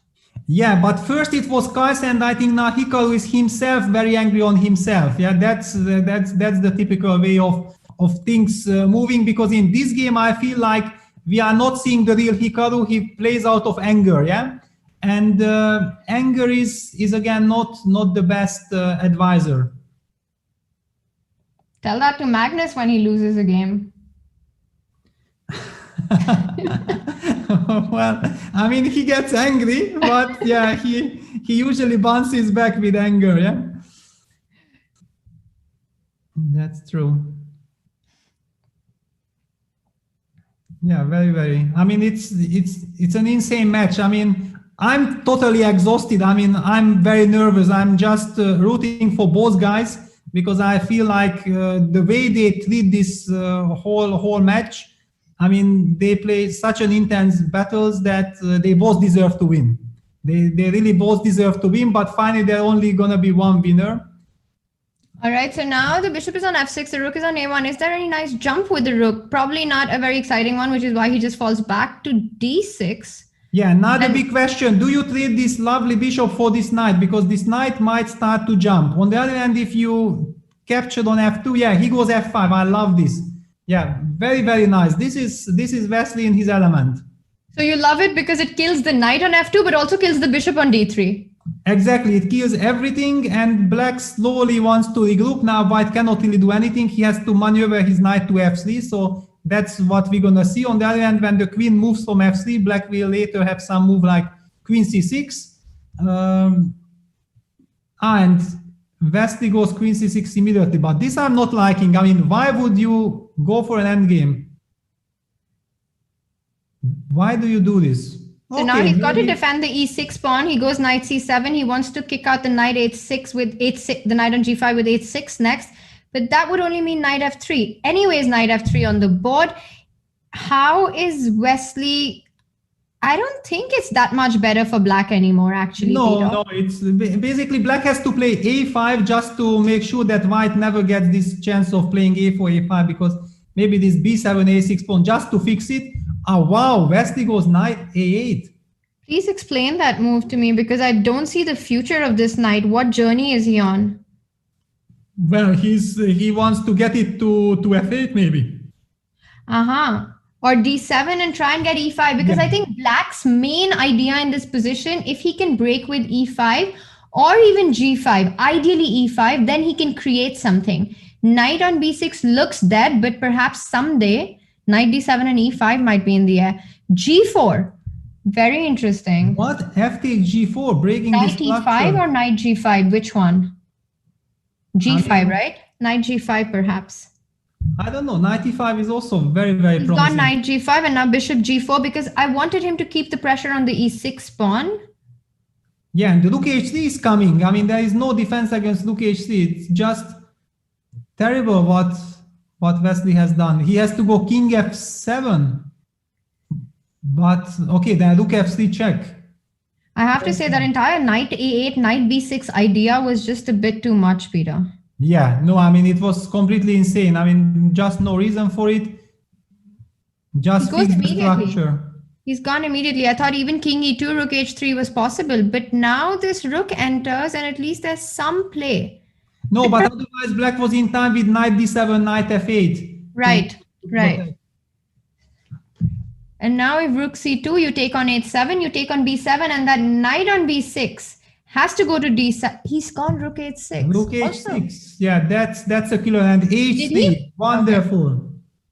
Yeah, but first it was Kaisa, and I think now Hikaru is himself very angry on himself. Yeah, that's the typical way of things moving, because in this game I feel like we are not seeing the real Hikaru. He plays out of anger, yeah, and anger is again not the best advisor. Tell that to Magnus when he loses a game. Well, I mean, he gets angry, but yeah, he usually bounces back with anger, yeah? That's true. Yeah, very, very. I mean, it's an insane match. I mean, I'm totally exhausted. I mean, I'm very nervous. I'm just rooting for both guys, because I feel like the way they treat this whole match, I mean, they play such an intense battles that they both deserve to win. They really both deserve to win, but finally there only gonna be one winner. All right, so now the bishop is on f6, the rook is on a1. Is there any nice jump with the rook? Probably not a very exciting one, which is why he just falls back to d6. Yeah, now the big question, do you trade this lovely bishop for this knight? Because this knight might start to jump. On the other hand, if you captured on f2, yeah, he goes f5. I love this. Yeah, very, very nice. This is Wesley in his element. So you love it because it kills the knight on f2, but also kills the bishop on d3. Exactly, it kills everything, and Black slowly wants to regroup. Now White cannot really do anything. He has to maneuver his knight to f3, so that's what we're gonna see. On the other hand, when the queen moves from f3, Black will later have some move like queen c6. And Wesley goes queen c6 immediately, but this I'm not liking. I mean, why would you go for an endgame? Why do you do this? So now he's got to defend the e6 pawn. He goes knight c7. He wants to kick out the knight h6 with h6, the knight on g5 with h6 next. But that would only mean knight f3. Anyways, knight f3 on the board. How is Wesley? I don't think it's that much better for Black anymore, actually. No, it's basically Black has to play a5 just to make sure that White never gets this chance of playing a4, a5, because maybe this b7, a6 pawn just to fix it. Oh, wow, Wesley goes knight a8. Please explain that move to me, because I don't see the future of this knight. What journey is he on? Well, he wants to get it to f8 maybe. Or d7 and try and get e5, because I think Black's main idea in this position, if he can break with e5 or even g5, ideally e5, then he can create something. Knight on b6 looks dead, but perhaps someday knight d7 and e5 might be in the air. g4, very interesting. What? f takes g4, breaking knight this structure. Knight e5 or knight g5, which one? g5, right? Knight g5 perhaps. I don't know, knight e5 is also very, very promising. He's got knight g5 and now bishop g4, because I wanted him to keep the pressure on the e6 pawn. Yeah, and the rook h3 is coming. I mean, there is no defense against rook h3. It's just terrible what Wesley has done. He has to go king f7. But okay, then rook f3 check. I have to say that entire knight a8, knight b6 idea was just a bit too much, Peter. Yeah, no, I mean, it was completely insane. I mean, just no reason for it. Just He goes fix the immediately. structure. He's gone immediately. I thought even king e2, rook h3 was possible, but now this rook enters and at least there's some play. No, but otherwise black was in time with knight d7, knight f8. Right, right. And now if rook c2, you take on h7, you take on b7, and that knight on b6 has to go to d7. He's gone rook h6. Rook h6. Yeah, that's a killer. And h3. Wonderful. Okay.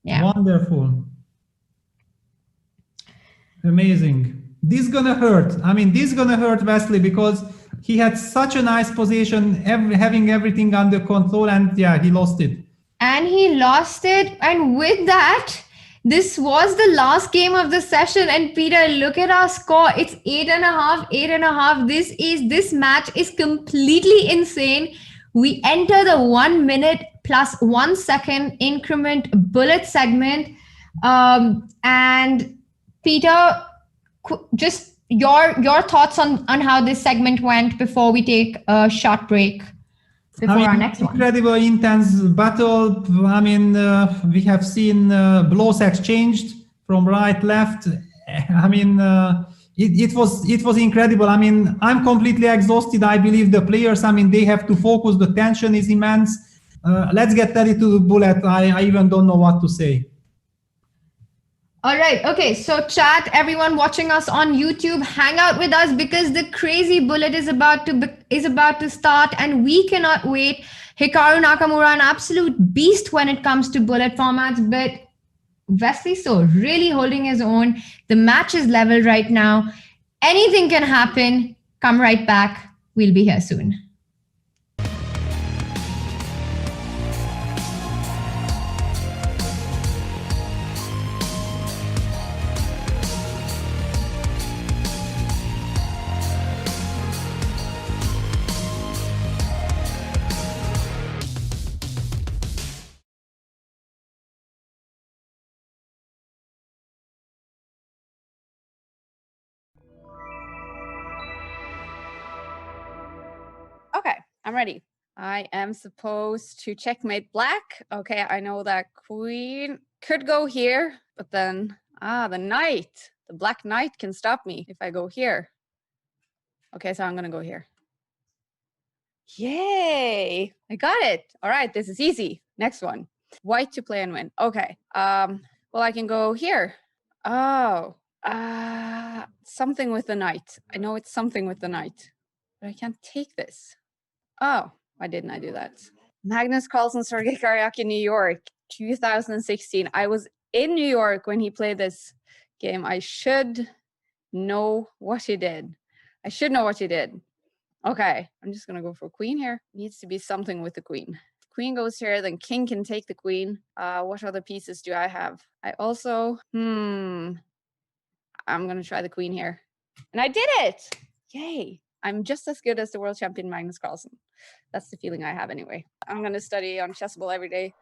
Yeah. Wonderful. Amazing. This gonna hurt. I mean, this gonna hurt Wesley because he had such a nice position, having everything under control, and yeah, he lost it. And he lost it. And with that, this was the last game of the session. And Peter, look at our score. It's 8.5, 8.5. This match is completely insane. We enter the 1 minute plus 1 second increment bullet segment. And Peter, just your thoughts on how this segment went before we take a short break before our next one. Incredible, intense battle. I mean, we have seen blows exchanged from right, left. I mean, it was incredible. I mean, I'm completely exhausted. I believe the players, I mean, they have to focus. The tension is immense. Let's get ready to the bullet. I even don't know what to say. All right. Okay. So chat, everyone watching us on YouTube, hang out with us because the crazy bullet is about to start and we cannot wait. Hikaru Nakamura, an absolute beast when it comes to bullet formats, but Wesley so really holding his own. The match is level right now. Anything can happen. Come right back. We'll be here soon. Okay, I'm ready. I am supposed to checkmate black. Okay, I know that queen could go here, but then, the knight, the black knight can stop me if I go here. Okay, so I'm gonna go here. Yay, I got it. All right, this is easy. Next one, white to play and win. Okay, well, I can go here. Oh, something with the knight. I know it's something with the knight, but I can't take this. Oh, why didn't I do that? Magnus Carlsen, Sergei Karyakin, New York, 2016. I was in New York when he played this game. I should know what he did. Okay, I'm just going to go for queen here. Needs to be something with the queen. If queen goes here, then king can take the queen. What other pieces do I have? I also, I'm going to try the queen here. And I did it! Yay! I'm just as good as the world champion Magnus Carlsen. That's the feeling I have anyway. I'm going to study on Chessable every day.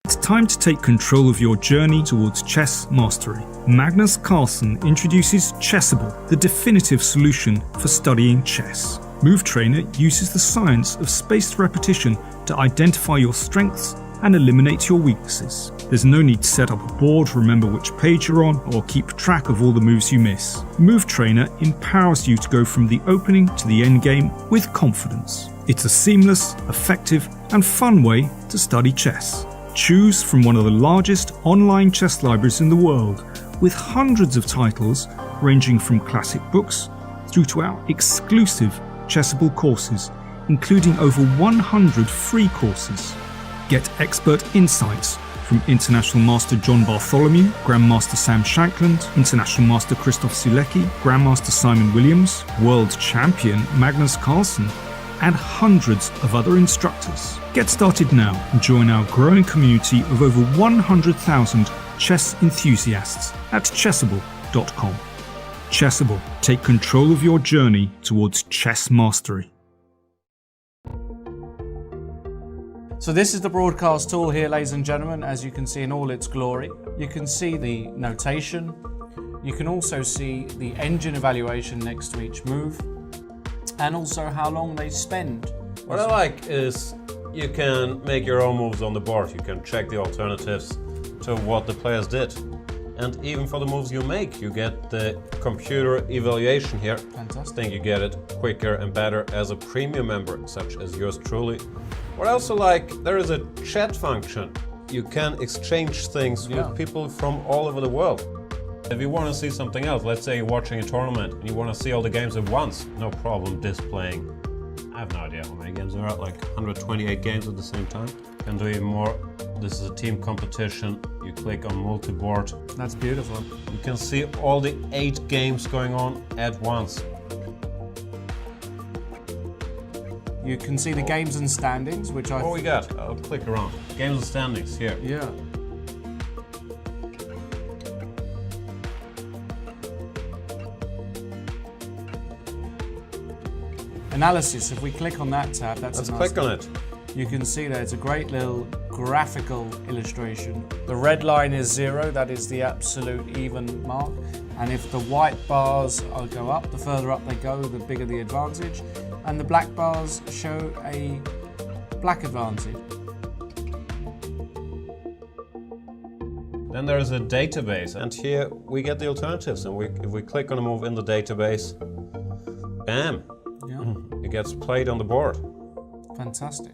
It's time to take control of your journey towards chess mastery. Magnus Carlsen introduces Chessable, the definitive solution for studying chess. Move Trainer uses the science of spaced repetition to identify your strengths and eliminate your weaknesses. There's no need to set up a board, remember which page you're on, or keep track of all the moves you miss. Move Trainer empowers you to go from the opening to the end game with confidence. It's a seamless, effective, and fun way to study chess. Choose from one of the largest online chess libraries in the world, with hundreds of titles ranging from classic books through to our exclusive Chessable courses, including over 100 free courses. Get expert insights from International Master John Bartholomew, Grandmaster Sam Shankland, International Master Christoph Sulecki, Grandmaster Simon Williams, World Champion Magnus Carlsen, and hundreds of other instructors. Get started now and join our growing community of over 100,000 chess enthusiasts at chessable.com. Chessable, take control of your journey towards chess mastery. So this is the broadcast tool here, ladies and gentlemen, as you can see in all its glory. You can see the notation. You can also see the engine evaluation next to each move, and also how long they spend. What I like is you can make your own moves on the board. You can check the alternatives to what the players did. And even for the moves you make, you get the computer evaluation here. Fantastic. I think you get it quicker and better as a premium member, such as yours truly. What I also like, there is a chat function. You can exchange things with people from all over the world. If you want to see something else, let's say you're watching a tournament and you want to see all the games at once, no problem displaying. I have no idea how many games there are, like 128 games at the same time. Can do even more. This is a team competition. You click on multi-board. That's beautiful. You can see all the 8 games going on at once. You can see the games and standings, which I... What we got? I'll click around. Games and standings here. Yeah. Analysis, if we click on that tab, Let's click on it. You can see that it's a great little graphical illustration. The red line is 0, that is the absolute even mark. And if the white bars go up, the further up they go, the bigger the advantage. And the black bars show a black advantage. Then there is a database, and here we get the alternatives. And if we click on a move in the database, bam, it gets played on the board. Fantastic.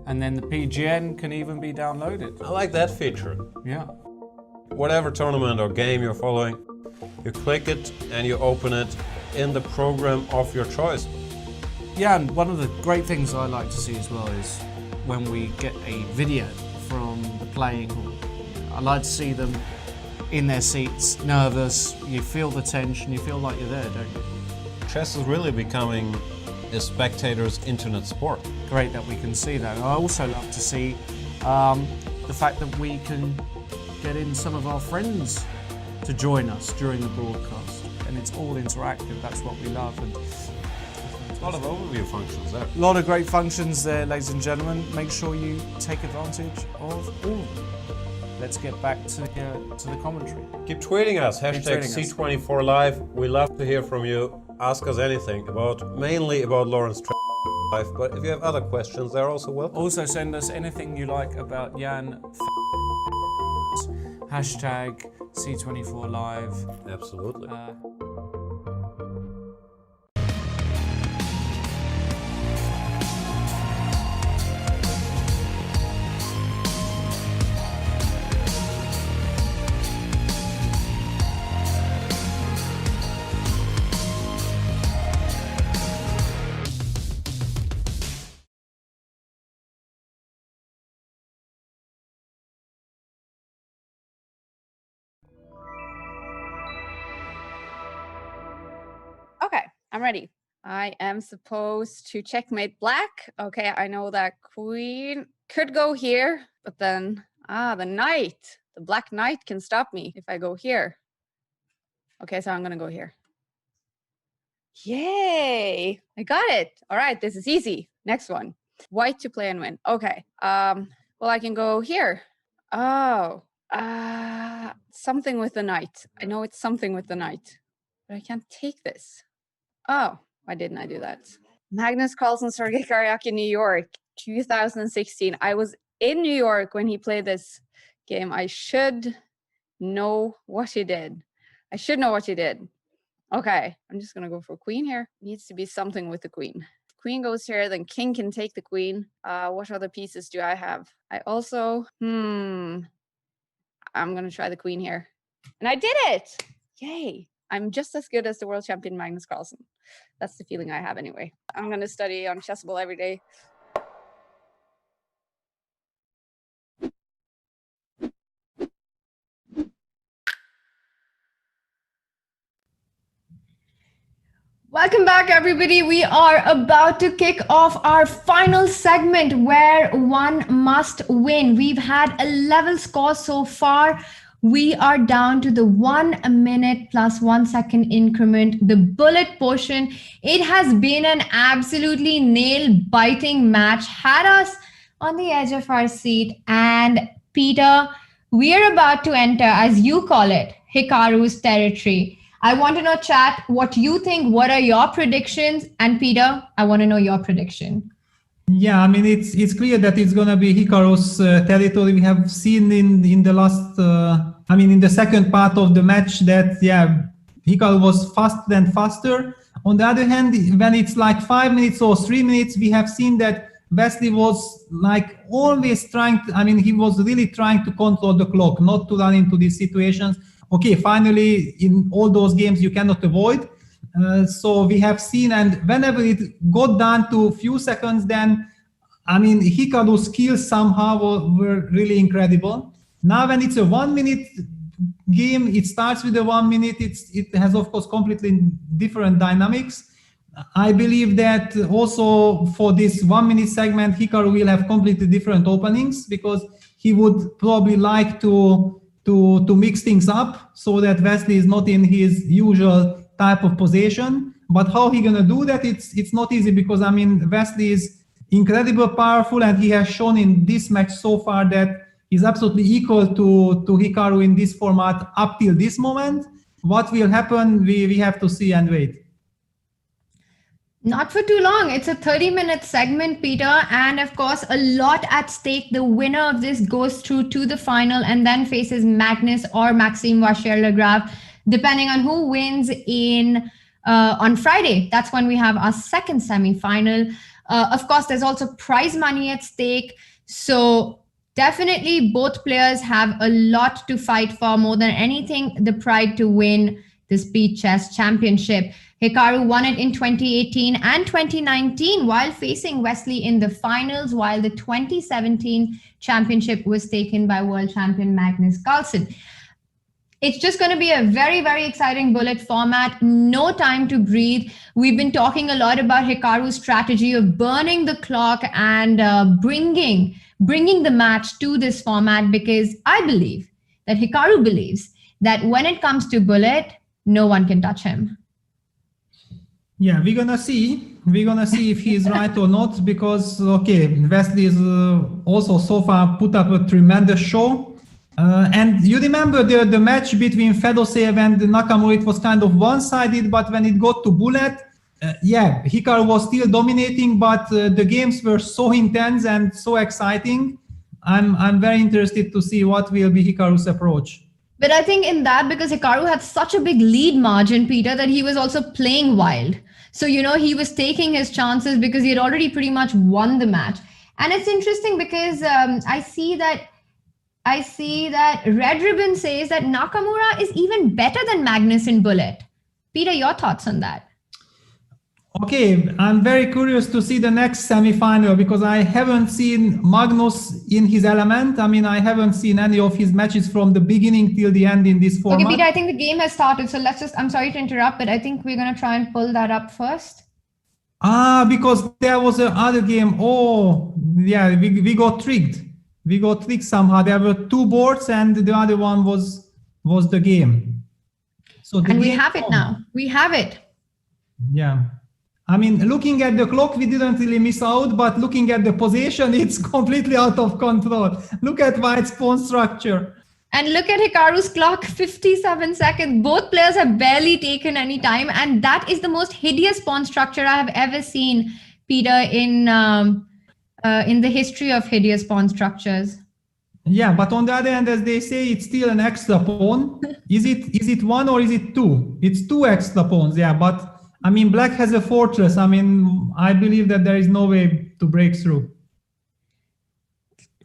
And then the PGN can even be downloaded. I like that feature. Yeah. Whatever tournament or game you're following, you click it and you open it in the program of your choice. Yeah, and one of the great things I like to see as well is when we get a video from the playing hall. I like to see them in their seats, nervous, you feel the tension, you feel like you're there, don't you? Chess is really becoming a spectator's internet sport. Great that we can see that. I also love to see the fact that we can get in some of our friends to join us during the broadcast, and it's all interactive. That's what we love. And a lot of overview functions there. A lot of great functions there, ladies and gentlemen. Make sure you take advantage of all of them. Let's get back to the commentary. Keep tweeting us, hashtag C24Live. We love to hear from you. Ask us anything mainly about Lawrence life, but if you have other questions, they're also welcome. Also send us anything you like about Jan. Hashtag C24Live. Absolutely. Okay, I'm ready. I am supposed to checkmate black. Okay, I know that queen could go here, but then, the knight. The black knight can stop me if I go here. Okay, so I'm gonna go here. Yay, I got it. All right, this is easy. Next one. White to play and win. Okay, well, I can go here. Oh, something with the knight. I know it's something with the knight, but I can't take this. Oh, why didn't I do that? Magnus Carlsen, Sergei Karyakin, New York, 2016. I was in New York when he played this game. I should know what he did. I should know what he did. Okay, I'm just gonna go for queen here. Needs to be something with the queen. Queen goes here, then king can take the queen. What other pieces do I have? I also, I'm gonna try the queen here. And I did it! Yay! I'm just as good as the world champion Magnus Carlsen. That's the feeling I have anyway. I'm going to study on Chessable every day. Welcome back, everybody. We are about to kick off our final segment where one must win. We've had a level score so far. We are down to the 1 minute plus 1 second increment, the bullet portion. It has been an absolutely nail-biting match. Had us on the edge of our seat. And Peter, we're about to enter, as you call it, Hikaru's territory. I want to know, chat, what you think. What are your predictions? And Peter, I want to know your prediction. Yeah, I mean, it's clear that it's going to be Hikaru's territory. We have seen in the last, in the second part of the match that, yeah, Hikaru was faster and faster. On the other hand, when it's like 5 minutes or 3 minutes, we have seen that Wesley was like always trying to, he was really trying to control the clock, not to run into these situations. Okay, finally, in all those games, you cannot avoid. So we have seen, and whenever it got down to a few seconds, then, Hikaru's skills somehow were really incredible. Now, when it's a 1 minute game, it starts with a 1 minute, it has, of course, completely different dynamics. I believe that also for this 1 minute segment, Hikaru will have completely different openings because he would probably like to mix things up so that Wesley is not in his usual type of position. But how he gonna do that? It's not easy because Wesley is incredibly powerful, and he has shown in this match so far that he's absolutely equal to Hikaru in this format up till this moment. What will happen? We have to see and wait. Not for too long. It's a 30-minute segment, Peter, and of course, a lot at stake. The winner of this goes through to the final and then faces Magnus or Maxime Vachier-Lagrave, depending on who wins on Friday. That's when we have our second semi-final. Of course, there's also prize money at stake. So definitely both players have a lot to fight for. More than anything, the pride to win the Speed Chess Championship. Hikaru won it in 2018 and 2019 while facing Wesley in the finals, while the 2017 championship was taken by world champion Magnus Carlsen. It's just going to be a very, very exciting bullet format. No time to breathe. We've been talking a lot about Hikaru's strategy of burning the clock and bringing the match to this format, because I believe that Hikaru believes that when it comes to bullet, no one can touch him. Yeah, we're gonna see if he's right or not, because Wesley is also so far put up a tremendous show. And you remember the match between Fedoseev and Nakamura, it was kind of one-sided, but when it got to bullet, Hikaru was still dominating, but the games were so intense and so exciting. I'm very interested to see what will be Hikaru's approach. But I think in that, because Hikaru had such a big lead margin, Peter, that he was also playing wild. So, he was taking his chances because he had already pretty much won the match. And it's interesting because I see that Red Ribbon says that Nakamura is even better than Magnus in bullet. Peter, your thoughts on that? Okay, I'm very curious to see the next semi-final because I haven't seen Magnus in his element. I haven't seen any of his matches from the beginning till the end in this format. Okay, Peter, I think the game has started. So I'm sorry to interrupt, but I think we're going to try and pull that up first. Because there was another game. Oh, yeah, we got tricked. We got tricked somehow. There were two boards and the other one was the game. And we have it now. We have it. Yeah. Looking at the clock, we didn't really miss out, but looking at the position, it's completely out of control. Look at White's pawn structure. And look at Hikaru's clock, 57 seconds. Both players have barely taken any time. And that is the most hideous pawn structure I have ever seen, Peter, in the history of hideous pawn structures. Yeah, but on the other hand, as they say, it's still an extra pawn. Is it one or is it two? It's two extra pawns, yeah, but Black has a fortress. I believe that there is no way to break through.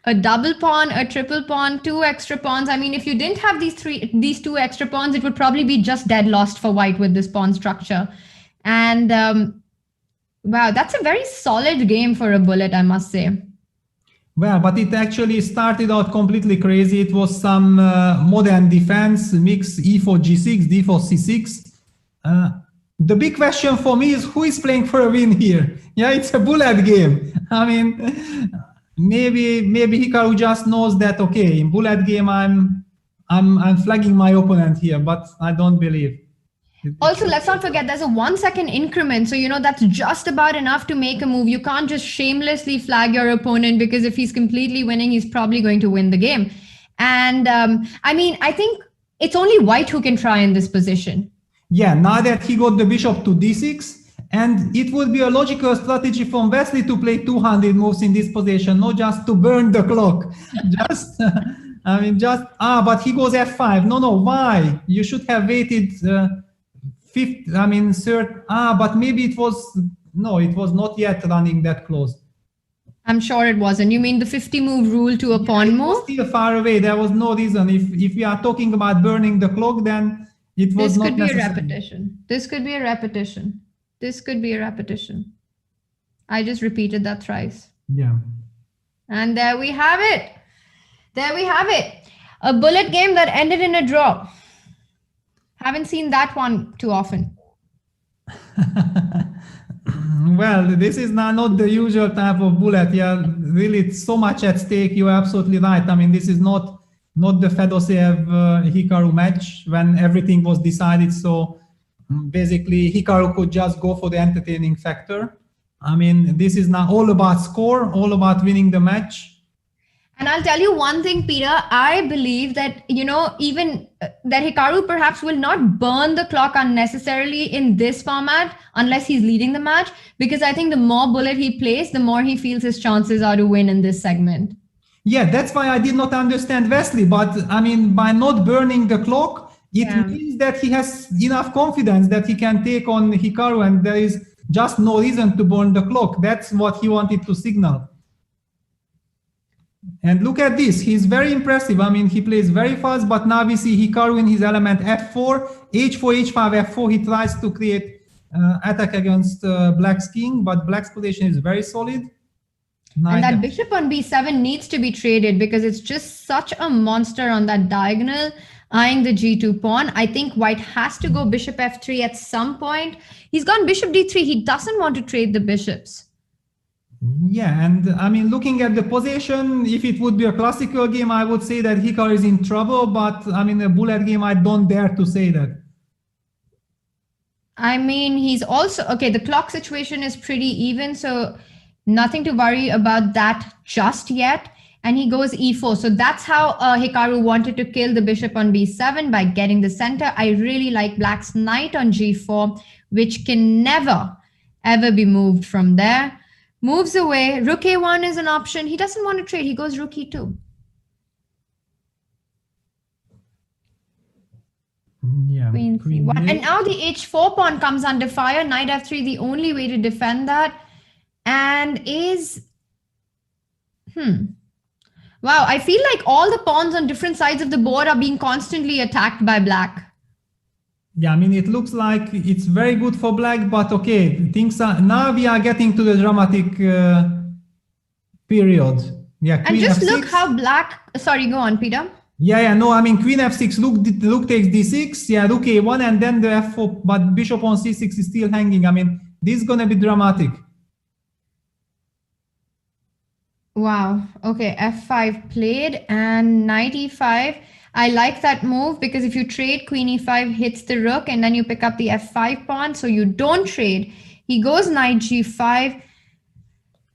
A double pawn, a triple pawn, two extra pawns. If you didn't have these two extra pawns, it would probably be just dead lost for White with this pawn structure. And wow, that's a very solid game for a bullet, I must say. Well, but it actually started out completely crazy. It was some modern defense, mix e4, g6, d4, c6. The big question for me is who is playing for a win here? Yeah, it's a bullet game. Maybe Hikaru just knows that, okay, in bullet game I'm flagging my opponent here, but I don't believe. Also, let's not forget there's a 1 second increment. So, that's just about enough to make a move. You can't just shamelessly flag your opponent, because if he's completely winning, he's probably going to win the game. And I think it's only white who can try in this position. Yeah, now that he got the bishop to d6, and it would be a logical strategy from Wesley to play 200 moves in this position, not just to burn the clock. But he goes f5. No, why? You should have waited third. But maybe it was not yet running that close. I'm sure it wasn't. You mean the 50 move rule to a pawn move? It was still far away. There was no reason. If we are talking about burning the clock, then it was not necessary. This could be a repetition. I just repeated that thrice. Yeah. And there we have it. A bullet game that ended in a draw. Haven't seen that one too often. Well, this is not the usual type of bullet. Yeah, really, it's so much at stake. You're absolutely right. This is not the Fedoseev Hikaru match when everything was decided. So basically, Hikaru could just go for the entertaining factor. This is now all about score, all about winning the match. And I'll tell you one thing, Peter, I believe that, even that Hikaru perhaps will not burn the clock unnecessarily in this format unless he's leading the match, because I think the more bullet he plays, the more he feels his chances are to win in this segment. Yeah, that's why I did not understand Wesley. But by not burning the clock, it means that he has enough confidence that he can take on Hikaru, and there is just no reason to burn the clock. That's what he wanted to signal. And look at this, he's very impressive. He plays very fast, but now we see Hikaru in his element f4, h4, h5, f4. He tries to create attack against Black's king, but Black's position is very solid. And that bishop on b7 needs to be traded, because it's just such a monster on that diagonal, eyeing the g2 pawn. I think white has to go bishop f3 at some point. He's gone bishop d3. He doesn't want to trade the bishops. Yeah, and looking at the position, if it would be a classical game, I would say that Hikaru is in trouble, but a bullet game, I don't dare to say that. He's also, okay, the clock situation is pretty even, so nothing to worry about that just yet. And he goes e4. So that's how Hikaru wanted to kill the bishop on b7 by getting the center. I really like Black's knight on g4, which can never, ever be moved from there. Moves away. Rook a1 is an option. He doesn't want to trade. He goes rook e2. Yeah. Queen c1. And now the h4 pawn comes under fire. Knight f3, the only way to defend that. And is... Wow, I feel like all the pawns on different sides of the board are being constantly attacked by Black. Yeah, it looks like it's very good for Black, but okay, now we are getting to the dramatic period. Yeah, and just f6. Look how Black, sorry, go on, Peter. Yeah, no, queen f6, rook takes d6, yeah, rook a1, and then the f4, but bishop on c6 is still hanging. This is gonna be dramatic. Wow, okay, f5 played, and knight e5. I like that move, because if you trade, queen e5 hits the rook, and then you pick up the f5 pawn, so you don't trade. He goes knight g5.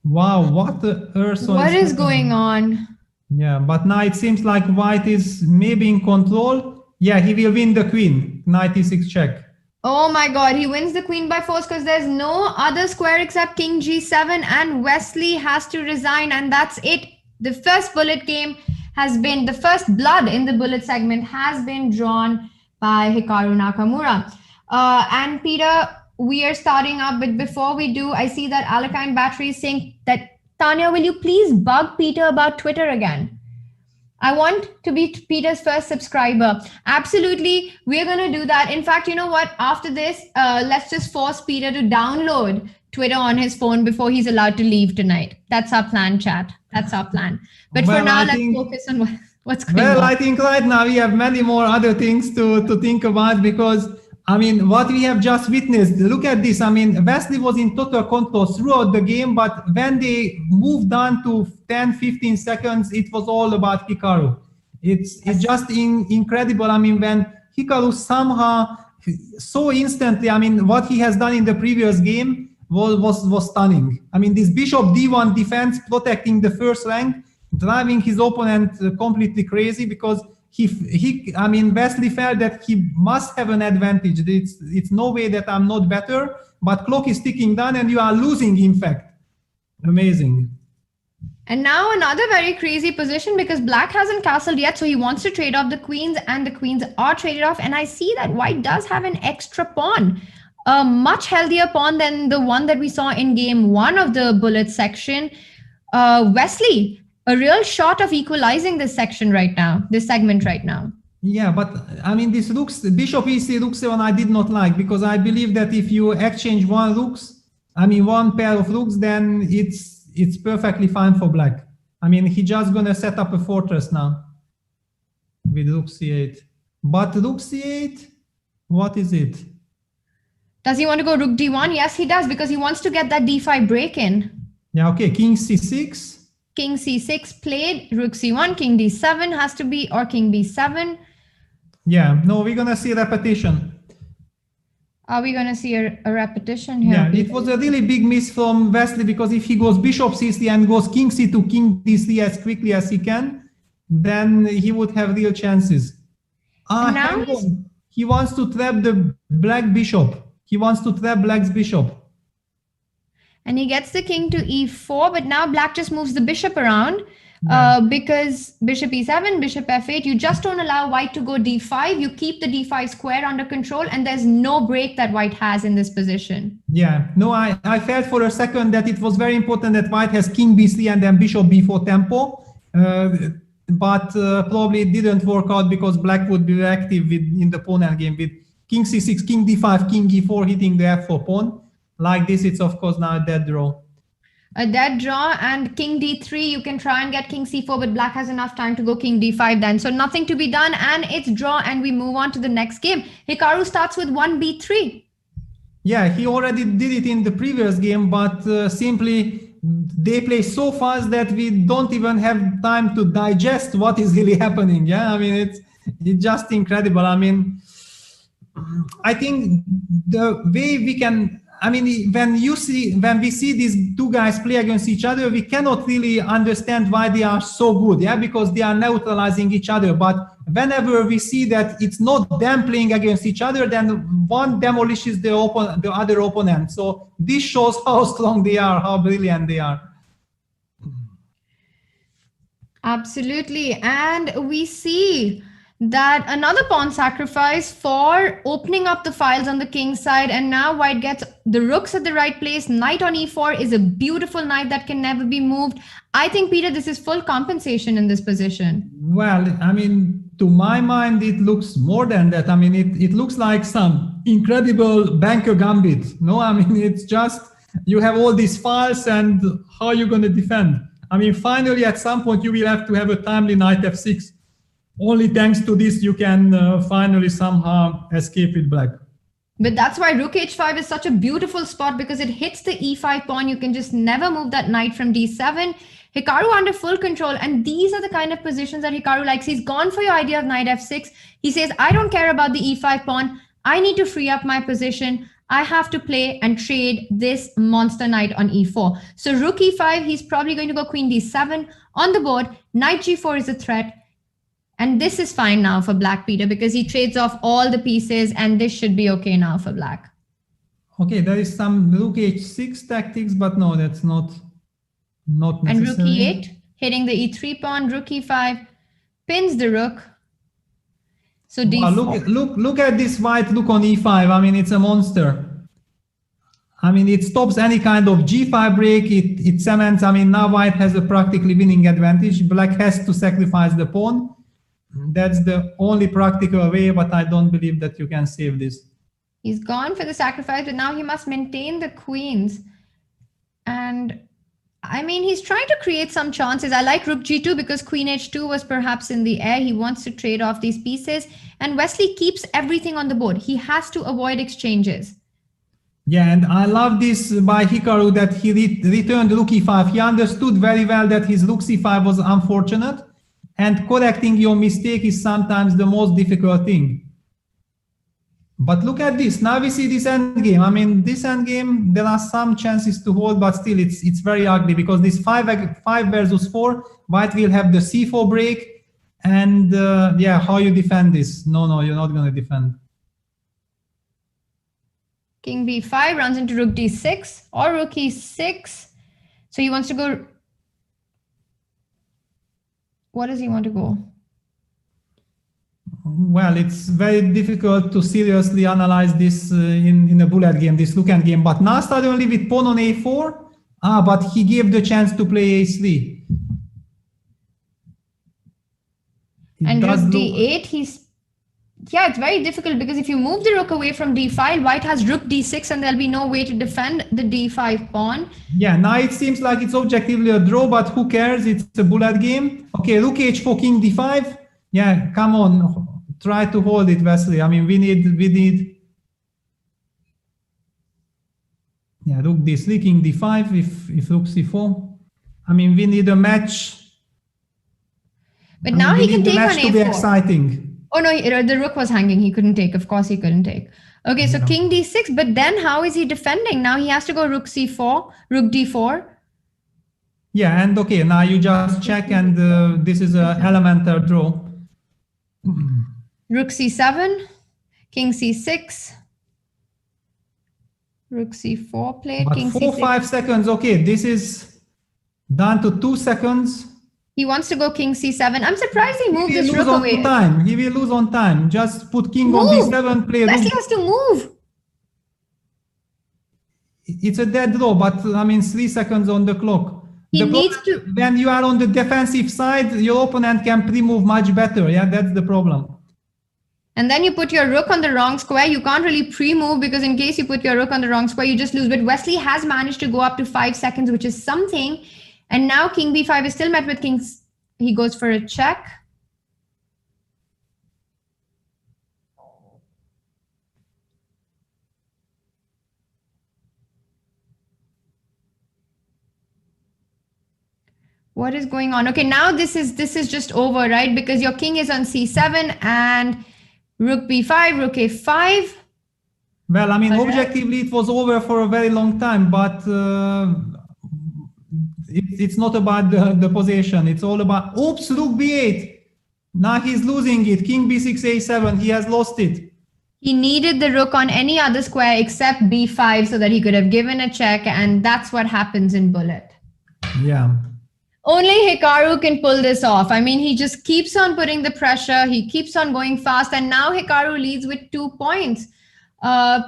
Wow, what the earth? What is going on? Yeah, but now it seems like white is maybe in control. Yeah, he will win the queen. Knight e6 check. Oh my god, he wins the queen by force, because there's no other square except king g7, and Wesley has to resign, and that's it. The first bullet game has been, the first blood in the bullet segment has been drawn by Hikaru Nakamura. And Peter, we are starting up, but before we do, I see that Alakine Battery is saying that, Tanya, will you please bug Peter about Twitter again? I want to be Peter's first subscriber. Absolutely, we're going to do that. In fact, you know what? After this, let's just force Peter to download Twitter on his phone before he's allowed to leave tonight. That's our plan, chat. That's our plan. But for now, let's focus on what's going on. Well, I think right now we have many more other things to think about, because what we have just witnessed, look at this. Wesley was in total control throughout the game, but when they moved on to 10, 15 seconds, it was all about Hikaru. It's just incredible. When Hikaru somehow so instantly. I mean, what he has done in the previous game was stunning. I mean, this bishop d1 defense, protecting the first rank, driving his opponent completely crazy, because Wesley felt that he must have an advantage. It's no way that I'm not better, but clock is ticking down and you are losing, in fact. Amazing. And now another very crazy position, because black hasn't castled yet, so he wants to trade off the queens, and the queens are traded off. And I see that white does have an extra pawn, a much healthier pawn than the one that we saw in game 1 of the bullet section. Wesley, a real shot of equalizing this section right now, this segment right now. Yeah, but I mean, this bishop e3, rook 7, I did not like, because I believe that if you exchange one pair of rooks, then it's perfectly fine for black. I mean, he's just gonna set up a fortress now with rook c8. But rook c8, what is it? Does he want to go rook d1? Yes, he does, because he wants to get that d5 break in. Yeah, okay, king c6. King c6 played, rook c1, king d7 has to be, or king b7. Yeah, no, we're gonna see repetition. Are we going to see a repetition here? Yeah, it was a really big miss from Wesley, because if he goes bishop c3 and goes king c2, king d3 as quickly as he can, then he would have real chances. Now he wants to trap the black bishop. He wants to trap black's bishop. And he gets the king to e4, but now black just moves the bishop around. Because bishop e7, bishop f8, you just don't allow white to go d5. You keep the d5 square under control, and there's no break that white has in this position. Yeah, no, I felt for a second that it was very important that white has king b3 and then bishop b4 tempo, but probably it didn't work out, because black would be active in the pawn endgame with king c6, king d5, king e4 hitting the f4 pawn. Like this, it's of course now a dead draw. A dead draw, and king d3, you can try and get king c4, but black has enough time to go king d5 then. So nothing to be done, and it's draw, and we move on to the next game. Hikaru starts with 1b3. Yeah, he already did it in the previous game, but simply they play so fast that we don't even have time to digest what is really happening. Yeah, I mean, it's just incredible. I mean, I think the way we can, I mean, when we see these two guys play against each other, we cannot really understand why they are so good, yeah, because they are neutralizing each other. But whenever we see that it's not them playing against each other, then one demolishes the other opponent. So this shows how strong they are, how brilliant they are. Absolutely. And we see that another pawn sacrifice for opening up the files on the king side, and now white gets the rooks at the right place. Knight on e4 is a beautiful knight that can never be moved. I think, Peter, this is full compensation in this position. Well, I mean, to my mind, it looks more than that. I mean, it looks like some incredible banker gambit. No, I mean, it's just, you have all these files, and how are you going to defend? I mean, finally, at some point, you will have to have a timely knight f6. Only thanks to this, you can finally somehow escape with black. But that's why rook h5 is such a beautiful spot, because it hits the e5 pawn. You can just never move that knight from d7. Hikaru under full control. And these are the kind of positions that Hikaru likes. He's gone for your idea of knight f6. He says, I don't care about the e5 pawn. I need to free up my position. I have to play and trade this monster knight on e4. So rook e5, he's probably going to go queen d7 on the board. Knight g4 is a threat. And this is fine now for black, Peter, because he trades off all the pieces, and this should be okay now for black. Okay, there is some rook h6 tactics, but no, that's not necessary. And rook e8, hitting the e3 pawn, rook e5, pins the rook. So d4. Wow, look at this white rook on e5. I mean, it's a monster. I mean, it stops any kind of g5 break. It cements. I mean, now white has a practically winning advantage. Black has to sacrifice the pawn. That's the only practical way, but I don't believe that you can save this. He's gone for the sacrifice, but now he must maintain the queens. And I mean, he's trying to create some chances. I like rook g2 because queen h2 was perhaps in the air. He wants to trade off these pieces. And Wesley keeps everything on the board. He has to avoid exchanges. Yeah, and I love this by Hikaru that he returned rook e5. He understood very well that his rook c5 was unfortunate. And correcting your mistake is sometimes the most difficult thing. But look at this. Now we see this endgame. I mean, this endgame, there are some chances to hold, but still it's very ugly because this 5 versus 4, white will have the c4 break. And yeah, how you defend this? No, you're not going to defend. King b5 runs into rook d6 or rook e6. So he wants to go. What does he want to go? Well, it's very difficult to seriously analyze this in a bullet game, this look-end game. But now suddenly with pawn on a4, but he gave the chance to play a3. And rook d8, yeah, it's very difficult because if you move the rook away from d5, white has rook d6 and there'll be no way to defend the d5 pawn. Yeah, now it seems like it's objectively a draw, but who cares? It's a bullet game. Okay, rook h4, king d5. Yeah, come on. Try to hold it, Wesley. I mean, we need. Yeah, rook d3, king d5. If rook c4, I mean, we need a match. But now he can take on a4. To be exciting. Oh no, the rook was hanging. He couldn't take. Of course, he couldn't take. Okay, so king d6. But then how is he defending? Now he has to go rook c4, rook d4. Yeah, and okay, now you just check, and this is an elemental draw. Rook c7, king c6, rook c4 played, but king 4, c6. 5 seconds, okay, this is down to 2 seconds. He wants to go king c7. I'm surprised he moved this rook away. He will lose on time. Just put king on d7, play Wesley has to move. It's a dead draw, but I mean 3 seconds on the clock. He needs to. When you are on the defensive side, your opponent can pre-move much better. Yeah, that's the problem. And then you put your rook on the wrong square. You can't really pre-move because in case you put your rook on the wrong square, you just lose. But Wesley has managed to go up to 5 seconds, which is something. And now king b5 is still met with kings. He goes for a check. What is going on? Okay, now this is just over, right? Because your king is on c7 and rook b5, rook a5. Well, I mean, objectively, it was over for a very long time, but it's not about the position. It's all about, oops, rook b8. Now he's losing it. King b6, a7. He has lost it. He needed the rook on any other square except b5 so that he could have given a check, and that's what happens in bullet. Yeah. Only Hikaru can pull this off. I mean, he just keeps on putting the pressure. He keeps on going fast. And now Hikaru leads with 2 points.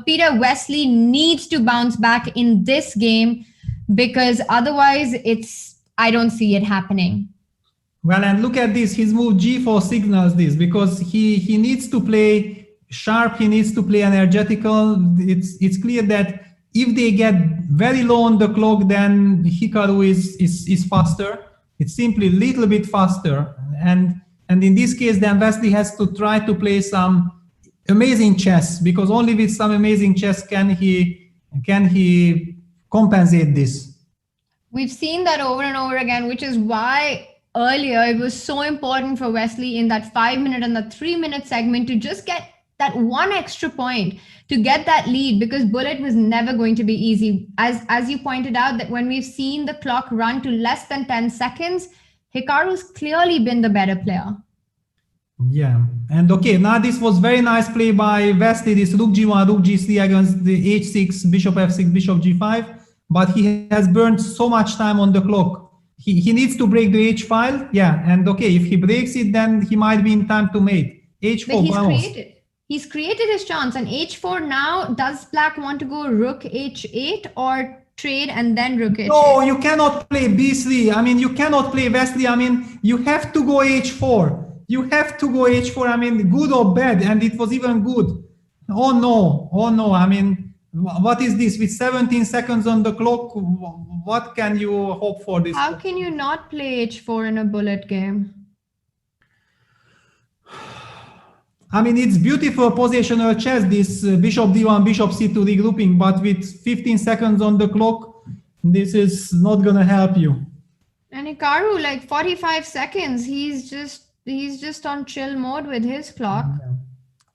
Peter, Wesley needs to bounce back in this game because otherwise I don't see it happening. Well, and look at this. His move g4 signals this because he needs to play sharp. He needs to play energetical. It's clear that if they get very low on the clock, then Hikaru is faster. It's simply a little bit faster. And in this case, then Wesley has to try to play some amazing chess because only with some amazing chess can he compensate this. We've seen that over and over again, which is why earlier it was so important for Wesley in that 5-minute and the 3-minute segment to just get that one extra point to get that lead because bullet was never going to be easy. As you pointed out that when we've seen the clock run to less than 10 seconds, Hikaru's clearly been the better player. Yeah, and okay, now this was very nice play by Wesley, this rook g1, rook g3 against the h6, bishop f6, bishop g5, but he has burned so much time on the clock. He needs to break the h file, yeah, and okay, if he breaks it, then he might be in time to mate. h4, He's created his chance, and h4 now, does black want to go rook h8 or trade and then rook h8? No, you cannot play b3. I mean, you cannot play Wesley. I mean, you have to go h4. You have to go h4. I mean, good or bad, and it was even good. Oh no. I mean, what is this? With 17 seconds on the clock, what can you hope for this? How can you not play h4 in a bullet game? I mean, it's beautiful positional chess, this bishop d1, bishop c2 regrouping, but with 15 seconds on the clock, this is not going to help you. And Hikaru, like 45 seconds, he's just on chill mode with his clock.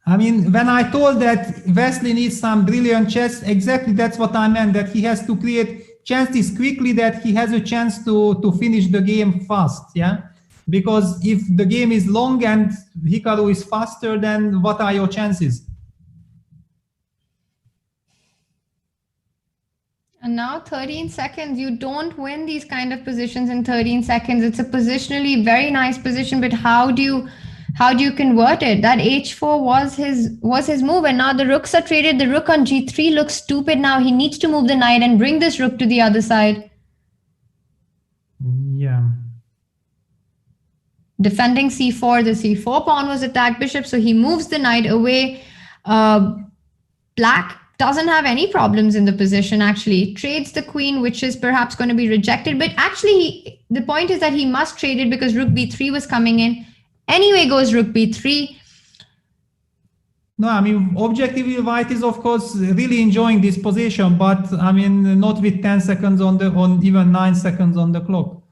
I mean, when I told that Wesley needs some brilliant chess, exactly that's what I meant, that he has to create chances quickly, that he has a chance to finish the game fast, yeah? Because if the game is long and Hikaru is faster, then what are your chances? And now 13 seconds, you don't win these kind of positions in 13 seconds. It's a positionally very nice position, but how do you convert it? That h4 was his move, and now the rooks are traded. The rook on g3 looks stupid now. He needs to move the knight and bring this rook to the other side. Yeah. Defending c4, the c4 pawn was attacked bishop, so he moves the knight away. Black doesn't have any problems in the position, actually. Trades the queen, which is perhaps going to be rejected, but actually the point is that he must trade it because rook b3 was coming in. Anyway goes rook b3. No, I mean, objectively, white is of course really enjoying this position, but I mean, not with 10 seconds on even 9 seconds on the clock.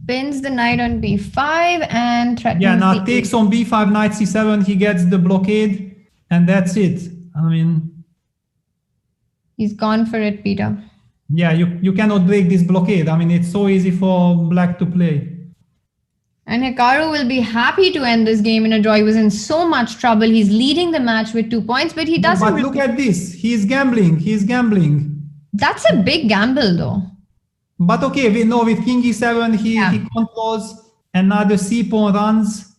Pins the knight on b5 and threatens. Yeah, now takes on b5, knight c7, he gets the blockade, and that's it. I mean, he's gone for it, Peter. Yeah, you cannot break this blockade. I mean, it's so easy for black to play. And Hikaru will be happy to end this game in a draw. He was in so much trouble. He's leading the match with 2 points, but he doesn't. But look at this. He's gambling. He's gambling. That's a big gamble, though. But okay, we know with king e7, he controls, and now the c pawn runs.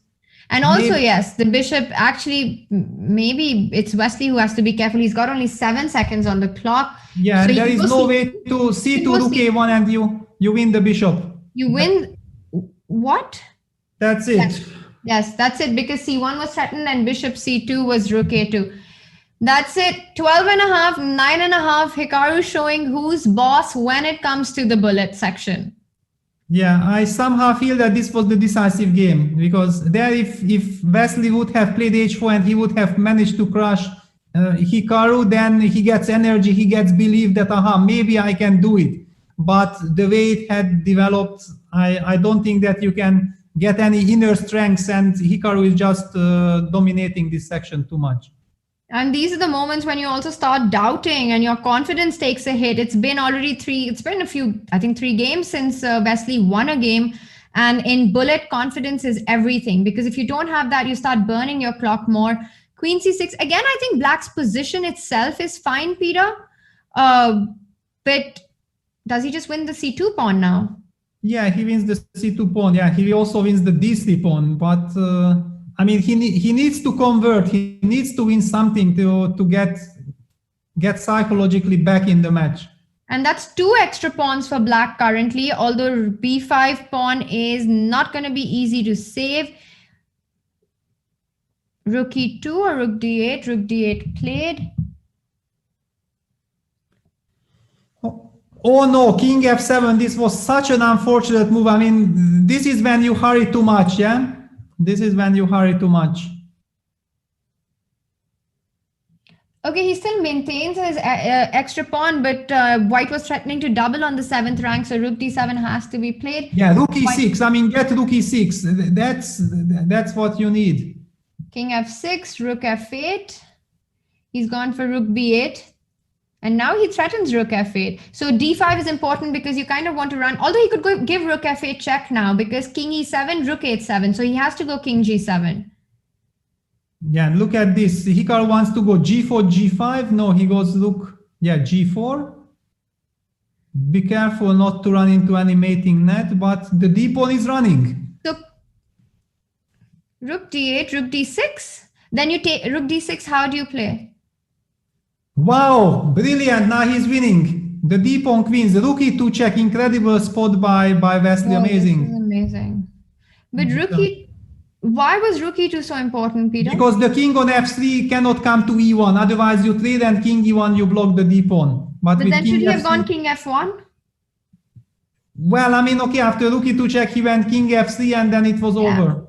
And also, yes, the bishop actually, maybe it's Wesley who has to be careful. He's got only 7 seconds on the clock. Yeah, so there is no way to c2 rook a1 and you win the bishop. You win what? That's it. Yes, that's it, because c1 was threatened and bishop c2 was rook a2. That's it. 12.5, 9.5. Hikaru showing who's boss when it comes to the bullet section. Yeah, I somehow feel that this was the decisive game, because there, if Wesley would have played h4 and he would have managed to crush Hikaru, then he gets energy, he gets belief that, aha, maybe I can do it. But the way it had developed, I don't think that you can get any inner strengths, and Hikaru is just dominating this section too much. And these are the moments when you also start doubting and your confidence takes a hit. It's been a few, I think 3 games since Wesley won a game. And in bullet, confidence is everything, because if you don't have that, you start burning your clock more. Queen c6, again, I think black's position itself is fine, Peter. But does he just win the c2 pawn now? Yeah, he wins the c2 pawn. Yeah, he also wins the d3 pawn. But I mean, he needs to convert. He needs to win something to get psychologically back in the match. And that's 2 extra pawns for black currently, although b5 pawn is not going to be easy to save. Rook e2 or rook d8? Rook d8 played. Oh no, king f7. This was such an unfortunate move. I mean, this is when you hurry too much, yeah? This is when you hurry too much. Okay, he still maintains his extra pawn, but white was threatening to double on the 7th rank, so rook d7 has to be played. Yeah, rook e6. I mean, get rook e6. That's what you need. King f6, rook f8. He's gone for rook b8. And now he threatens rook f8. So d5 is important because you kind of want to run, although he could give rook f8 check now because king e7, rook h7. So he has to go king g7. Yeah, look at this. Hikaru wants to go g4, g5. No, he goes rook, yeah, g4. Be careful not to run into any mating net, but the d pawn is running. So rook d8, rook d6. Then you take rook d6. How do you play? Wow, brilliant. Now he's winning. The d pawn queens, rook e2 check, incredible spot by Wesley, amazing. This is amazing. But rook e, why was rook e2 so important, Peter? Because the king on f3 cannot come to e1, otherwise you trade and king e1 you block the d pawn. But then should he have gone king f1? Well, I mean, okay, after rook e2 check he went king f3 and then it was over.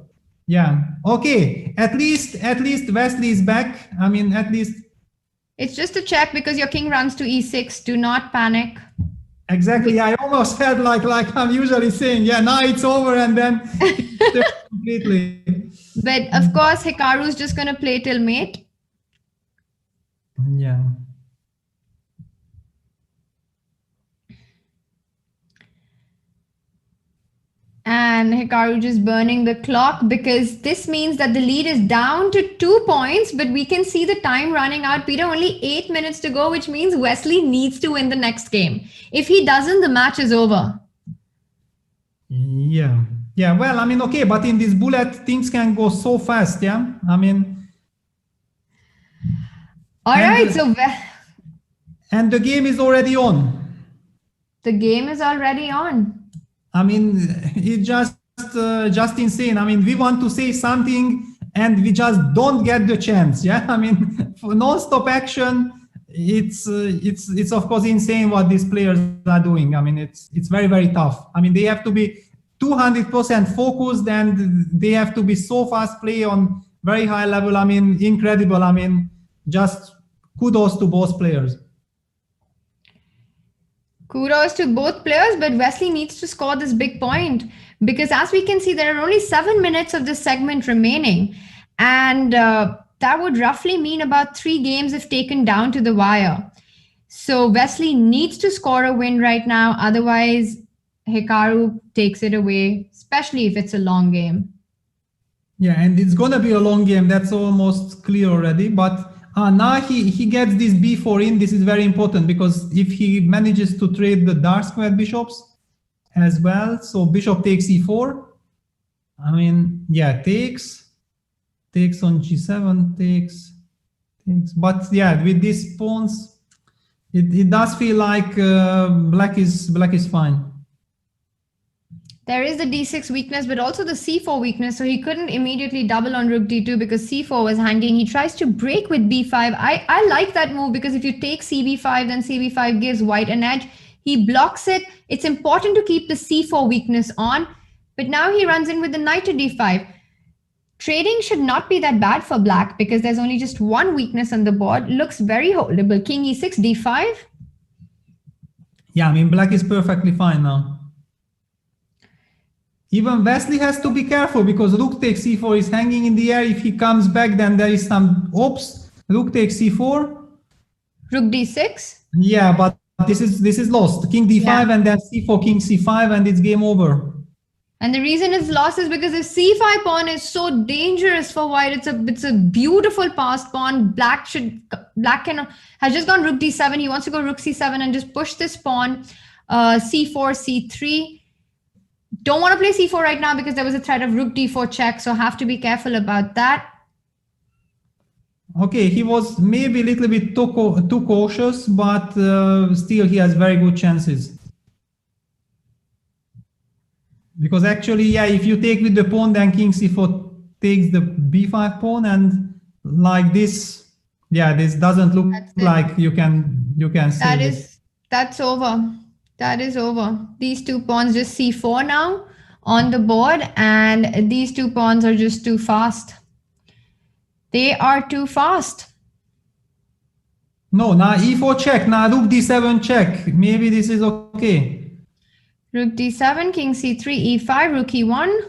Yeah, okay, at least Wesley is back. I mean, at least it's just a check because your king runs to e6. Do not panic. Exactly. I almost felt like I'm usually saying, yeah, now it's over, and then completely. But of course, Hikaru's just going to play till mate. Yeah. And Hikaru just burning the clock, because this means that the lead is down to 2 points, but we can see the time running out. Peter, only 8 minutes to go, which means Wesley needs to win the next game. If he doesn't, the match is over. Yeah. Yeah, well, I mean, okay, but in this bullet, things can go so fast, yeah? I mean... All right, so... And the game is already on. The game is already on. I mean, it's just insane. I mean, we want to say something and we just don't get the chance. Yeah, I mean, for non-stop action, it's of course insane what these players are doing. I mean, it's very, very tough. I mean, they have to be 200% focused and they have to be so fast play on very high level. I mean, incredible. I mean, just kudos to both players. Kudos to both players, but Wesley needs to score this big point, because as we can see, there are only 7 minutes of this segment remaining. And that would roughly mean about 3 games if taken down to the wire. So Wesley needs to score a win right now. Otherwise, Hikaru takes it away, especially if it's a long game. Yeah, and it's going to be a long game. That's almost clear already. But now he gets this b4 in. This is very important, because if he manages to trade the dark square bishops as well, so bishop takes e4. I mean, yeah, takes on g7, takes. But yeah, with these pawns, it does feel like black is fine. There is the d6 weakness, but also the c4 weakness. So he couldn't immediately double on rook d2 because c4 was hanging. He tries to break with b5. I like that move, because if you take cb5, then cb5 gives white an edge. He blocks it. It's important to keep the c4 weakness on. But now he runs in with the knight to d5. Trading should not be that bad for black, because there's only just one weakness on the board. Looks very holdable. King e6, d5. Yeah, I mean, black is perfectly fine now. Even Wesley has to be careful, because rook takes c4 is hanging in the air. If he comes back, then there is some oops. Rook takes c4. Rook d6. Yeah, but this is lost. King d5 Yeah. and then c4, king c5, and it's game over. And the reason it's lost is because the c5 pawn is so dangerous for white. It's a beautiful passed pawn. Black has just gone rook d7. He wants to go rook c7 and just push this pawn. C4, c3. Don't want to play c4 right now because there was a threat of rook d4 check, so have to be careful about that. Okay, he was maybe a little bit too cautious, but still he has very good chances. Because actually, yeah, if you take with the pawn, then king c4 takes the b5 pawn, and like this, yeah, this doesn't look like you can save it. That's over. That is over. These two pawns just c4 now on the board, and these two pawns are just too fast. They are too fast. No, now e4 check, now rook d7 check. Maybe this is okay. Rook d7, king c3, e5, rook e1.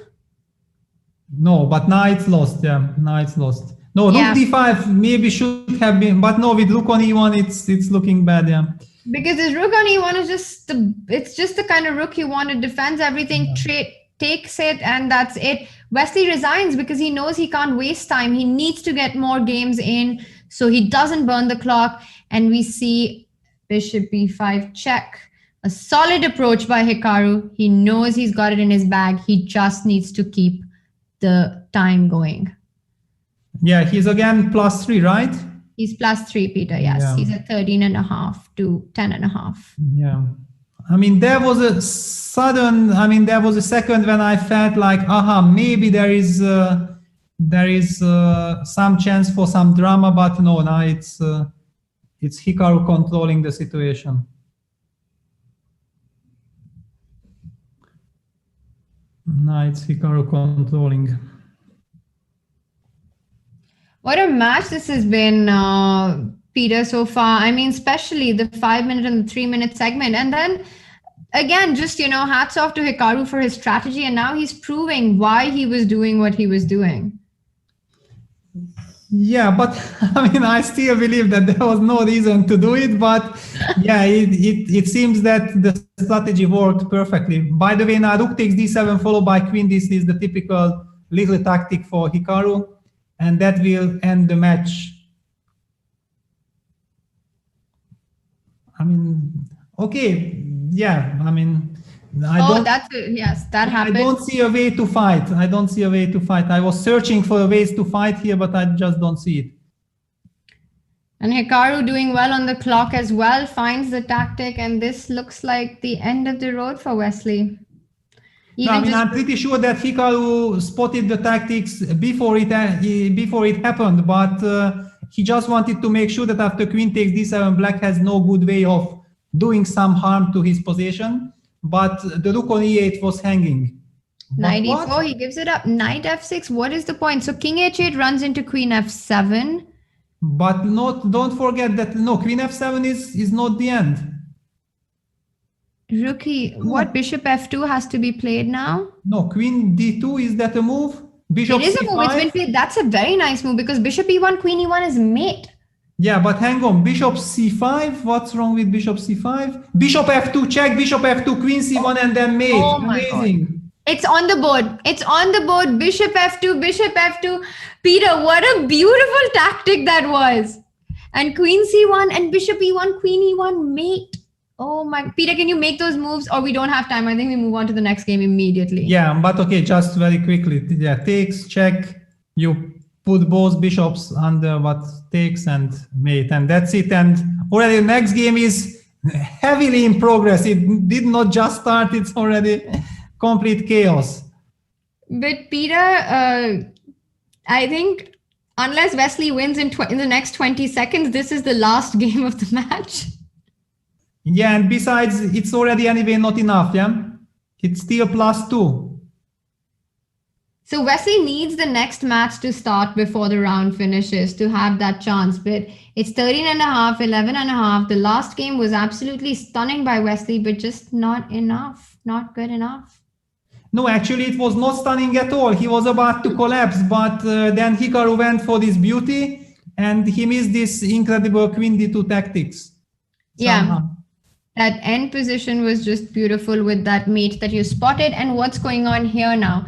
No, but now it's lost. Yeah, now it's lost. No, rook Yeah. d5 maybe should have been, but no, with rook on e1, it's looking bad. Yeah. Because this rook on e1 is just the kind of rook you want. It defends everything, takes it, and that's it. Wesley resigns because he knows he can't waste time. He needs to get more games in, so he doesn't burn the clock. And we see bishop b5 check. A solid approach by Hikaru. He knows he's got it in his bag. He just needs to keep the time going. Yeah, he's again +3, right? He's +3, Peter. Yes, Yeah. he's at 13.5 to 10.5. Yeah. I mean, there was a second when I felt like, maybe there is some chance for some drama, but no, now it's Hikaru controlling the situation. Now it's Hikaru controlling. What a match this has been, Peter, so far. I mean, especially the 5-minute and the 3-minute segment. And then again, just, hats off to Hikaru for his strategy. And now he's proving why he was doing what he was doing. Yeah, but I mean, I still believe that there was no reason to do it. But yeah, it seems that the strategy worked perfectly. By the way, now rook takes d7 followed by queen. This is the typical little tactic for Hikaru, and that will end the match. I mean, okay, yeah, I mean, yes, that happened. I don't see a way to fight. I don't see a way to fight. I was searching for ways to fight here, but I just don't see it. And Hikaru doing well on the clock as well, finds the tactic, and this looks like the end of the road for Wesley. No, I mean, I'm pretty sure that Hikaru spotted the tactics before it happened, but he just wanted to make sure that after queen takes d7, black has no good way of doing some harm to his position. But the rook on e8 was hanging. Knight e4, he gives it up. Knight f6, what is the point? So king h8 runs into queen f7. But don't forget that queen f7 is not the end. Rookie, what? Bishop f2 has to be played now? No, queen d2, is that a move? Bishop it is c5? a move, it's been played. That's a very nice move because bishop e1, queen e1 is mate. Yeah, but hang on, bishop c5, what's wrong with bishop c5? Bishop f2, check, bishop f2, queen c1, and then mate. Oh my Amazing. God. It's on the board. It's on the board. Bishop f2, bishop f2. Peter, what a beautiful tactic that was. And queen c1 and bishop e1, queen e1, mate. Oh my, Peter, can you make those moves or we don't have time? I think we move on to the next game immediately. Yeah, but okay, just very quickly. Yeah, takes, check. You put both bishops under what takes and mate, and that's it. And already the next game is heavily in progress. It did not just start, it's already complete chaos. But Peter, I think unless Wesley wins in the next 20 seconds, this is the last game of the match. Yeah, and besides, it's already anyway not enough, yeah? It's still +2. So Wesley needs the next match to start before the round finishes to have that chance. But it's 13.5, 11.5. The last game was absolutely stunning by Wesley, but just not enough, not good enough. No, actually, it was not stunning at all. He was about to collapse, but then Hikaru went for this beauty, and he missed this incredible queen d2 tactics. Yeah. That end position was just beautiful with that mate that you spotted. And what's going on here now?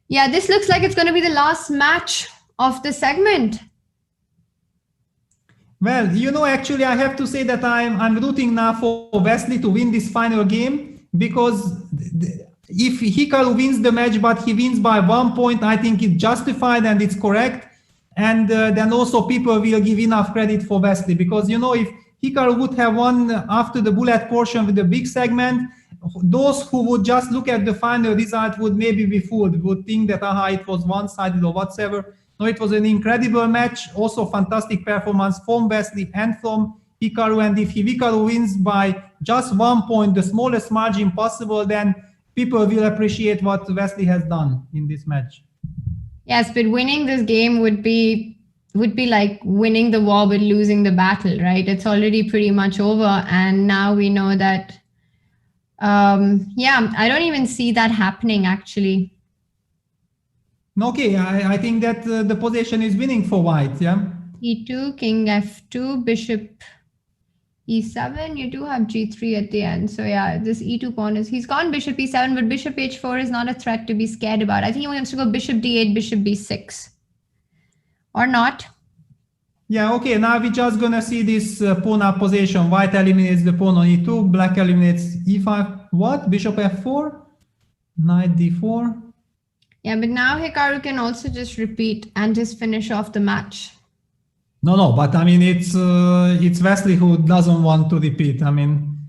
Yeah, this looks like it's going to be the last match of the segment. Well, actually, I have to say that I'm rooting now for Wesley to win this final game, because if Hikaru wins the match, but he wins by 1 point, I think it's justified and it's correct. And then also people will give enough credit for Wesley, because, if Hikaru would have won after the bullet portion with the big segment, those who would just look at the final result would maybe be fooled, would think that it was one-sided or whatsoever. No, it was an incredible match, also fantastic performance from Wesley and from Hikaru. And if Hikaru wins by just 1 point, the smallest margin possible, then people will appreciate what Wesley has done in this match. Yes, but winning this game would be like winning the war but losing the battle, right? It's already pretty much over. And now we know that, I don't even see that happening, actually. Okay, I think that the position is winning for white, yeah? E2, king f2, bishop e7. You do have g3 at the end. So yeah, this e2 pawn he's gone bishop e7, but bishop h4 is not a threat to be scared about. I think he wants to go bishop d8, bishop b6. Or not. Yeah, okay, now we're just gonna see this pawn up position. White eliminates the pawn on e2, black eliminates e5. What? Bishop f4? Knight d4. Yeah, but now Hikaru can also just repeat and just finish off the match. No, but I mean, it's Wesley who doesn't want to repeat. I mean,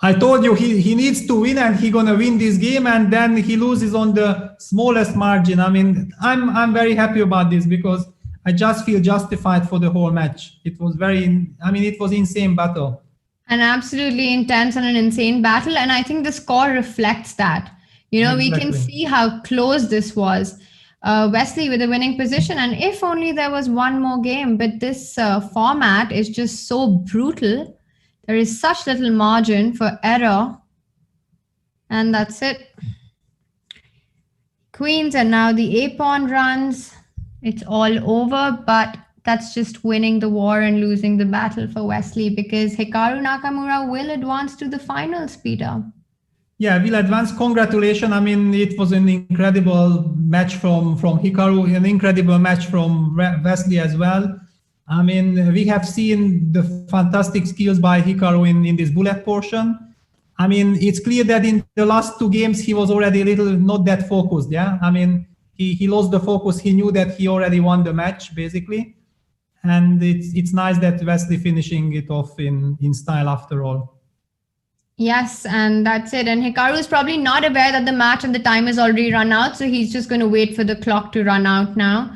I told you he needs to win, and he's gonna win this game, and then he loses on the smallest margin. I mean, I'm very happy about this, because I just feel justified for the whole match. It was it was insane battle. An absolutely intense and an insane battle, and I think the score reflects that. Exactly. We can see how close this was. Wesley with a winning position, and if only there was one more game, but this format is just so brutal. There is such little margin for error, and that's it. Queens, and now the a pawn runs. it's all over, but that's just winning the war and losing the battle for Wesley, because Hikaru Nakamura will advance to the finals, Peter. Yeah, we'll advance. Congratulations. I mean, it was an incredible match from Hikaru, an incredible match from Wesley as well. I mean, we have seen the fantastic skills by Hikaru in this bullet portion. I mean, it's clear that in the last two games, he was already a little not that focused, yeah? I mean, he lost the focus. He knew that he already won the match, basically. And it's nice that Wesley finishing it off in style after all. Yes, and that's it. And Hikaru is probably not aware that the match and the time is already run out, so he's just going to wait for the clock to run out now,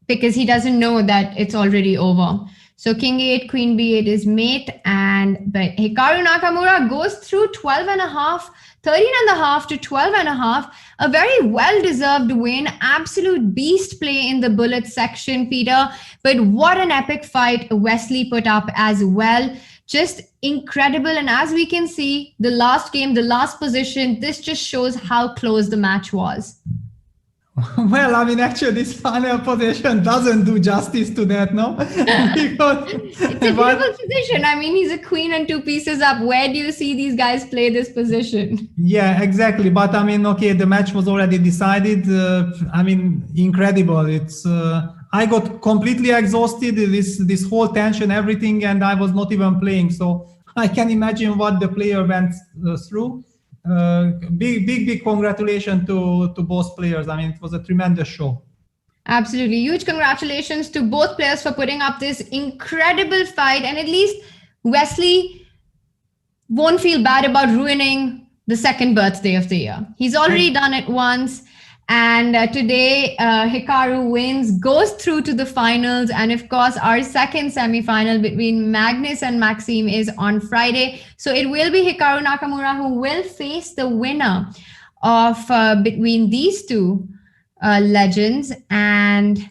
because he doesn't know that it's already over. So King 8, Queen B8 is mate, but Hikaru Nakamura goes through 12 and a half, 13 and a half to 12 and a half. A very well-deserved win. Absolute beast play in the bullet section, Peter. But what an epic fight Wesley put up as well. Just incredible. And as we can see, the last game, the last position, this just shows how close the match was. Well, I mean, actually, this final position doesn't do justice to that, no? Because, it's a beautiful position. I mean, he's a queen and two pieces up. Where do you see these guys play this position? Yeah, exactly. But I mean, okay, the match was already decided. I mean, incredible. It's I got completely exhausted. This whole tension, everything, and I was not even playing. So I can imagine what the player went through. Big congratulations to both players. I mean, it was a tremendous show. Absolutely. Huge congratulations to both players for putting up this incredible fight. And at least Wesley won't feel bad about ruining the second birthday of the year. He's already done it once. And today, Hikaru wins, goes through to the finals. And of course, our second semifinal between Magnus and Maxime is on Friday. So it will be Hikaru Nakamura who will face the winner of between these two legends. And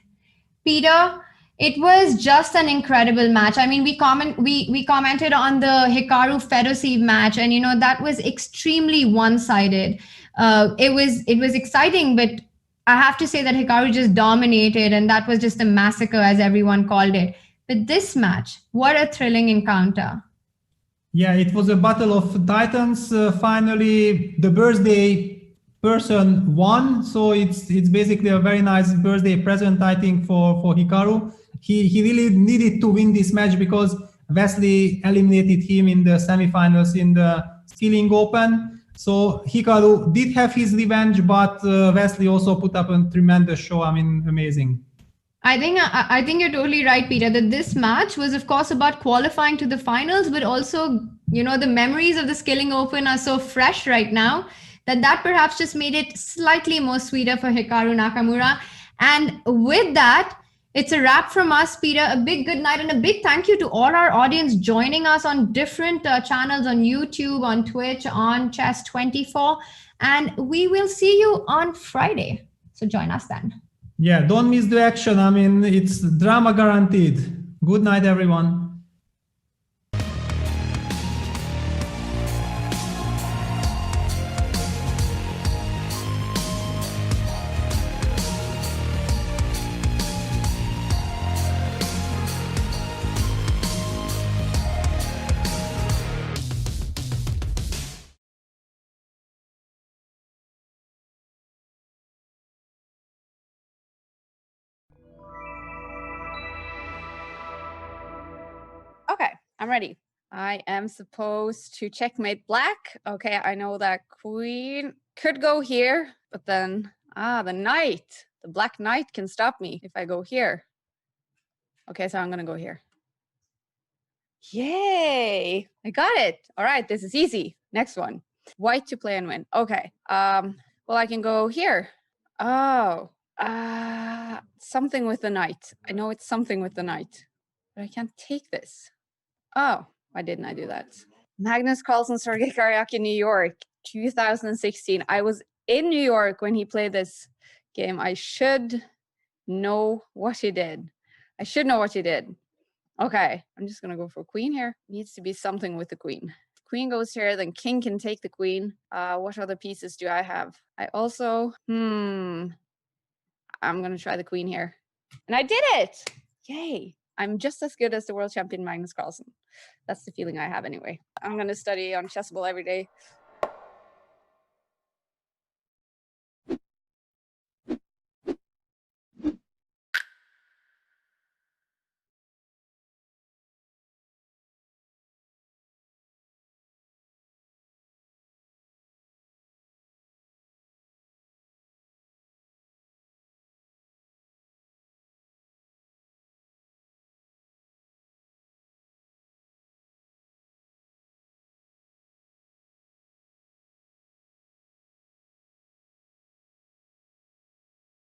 Peter, it was just an incredible match. I mean, we commented on the Hikaru Fedosiv match, and that was extremely one-sided. It was exciting, but I have to say that Hikaru just dominated, and that was just a massacre, as everyone called it. But this match, what a thrilling encounter. Yeah, it was a battle of titans. Finally, the birthday person won, so it's basically a very nice birthday present, I think, for Hikaru. He really needed to win this match because Wesley eliminated him in the semifinals in the Skilling Open. So Hikaru did have his revenge, but Wesley also put up a tremendous show. I mean, amazing. I think you're totally right, Peter, that this match was, of course, about qualifying to the finals, but also, the memories of the Skilling Open are so fresh right now that perhaps just made it slightly more sweeter for Hikaru Nakamura. And with that, it's a wrap from us, Peter. A big good night and a big thank you to all our audience joining us on different channels on YouTube, on Twitch, on Chess24. And we will see you on Friday. So join us then. Yeah, don't miss the action. I mean, it's drama guaranteed. Good night, everyone. Okay, I'm ready. I am supposed to checkmate black. Okay, I know that queen could go here, but then, the knight. The black knight can stop me if I go here. Okay, so I'm gonna go here. Yay! I got it. All right, this is easy. Next one. White to play and win. Okay. Well, I can go here. Oh. Something with the knight. I know it's something with the knight, but I can't take this. Oh, why didn't I do that? Magnus Carlsen, Sergei Karyak in New York, 2016. I was in New York when he played this game. I should know what he did. I should know what he did. Okay, I'm just gonna go for queen here. Needs to be something with the queen. If queen goes here, then king can take the queen. What other pieces do I have? I also, I'm going to try the queen here. And I did it! Yay! I'm just as good as the world champion Magnus Carlsen. That's the feeling I have anyway. I'm going to study on Chessable every day.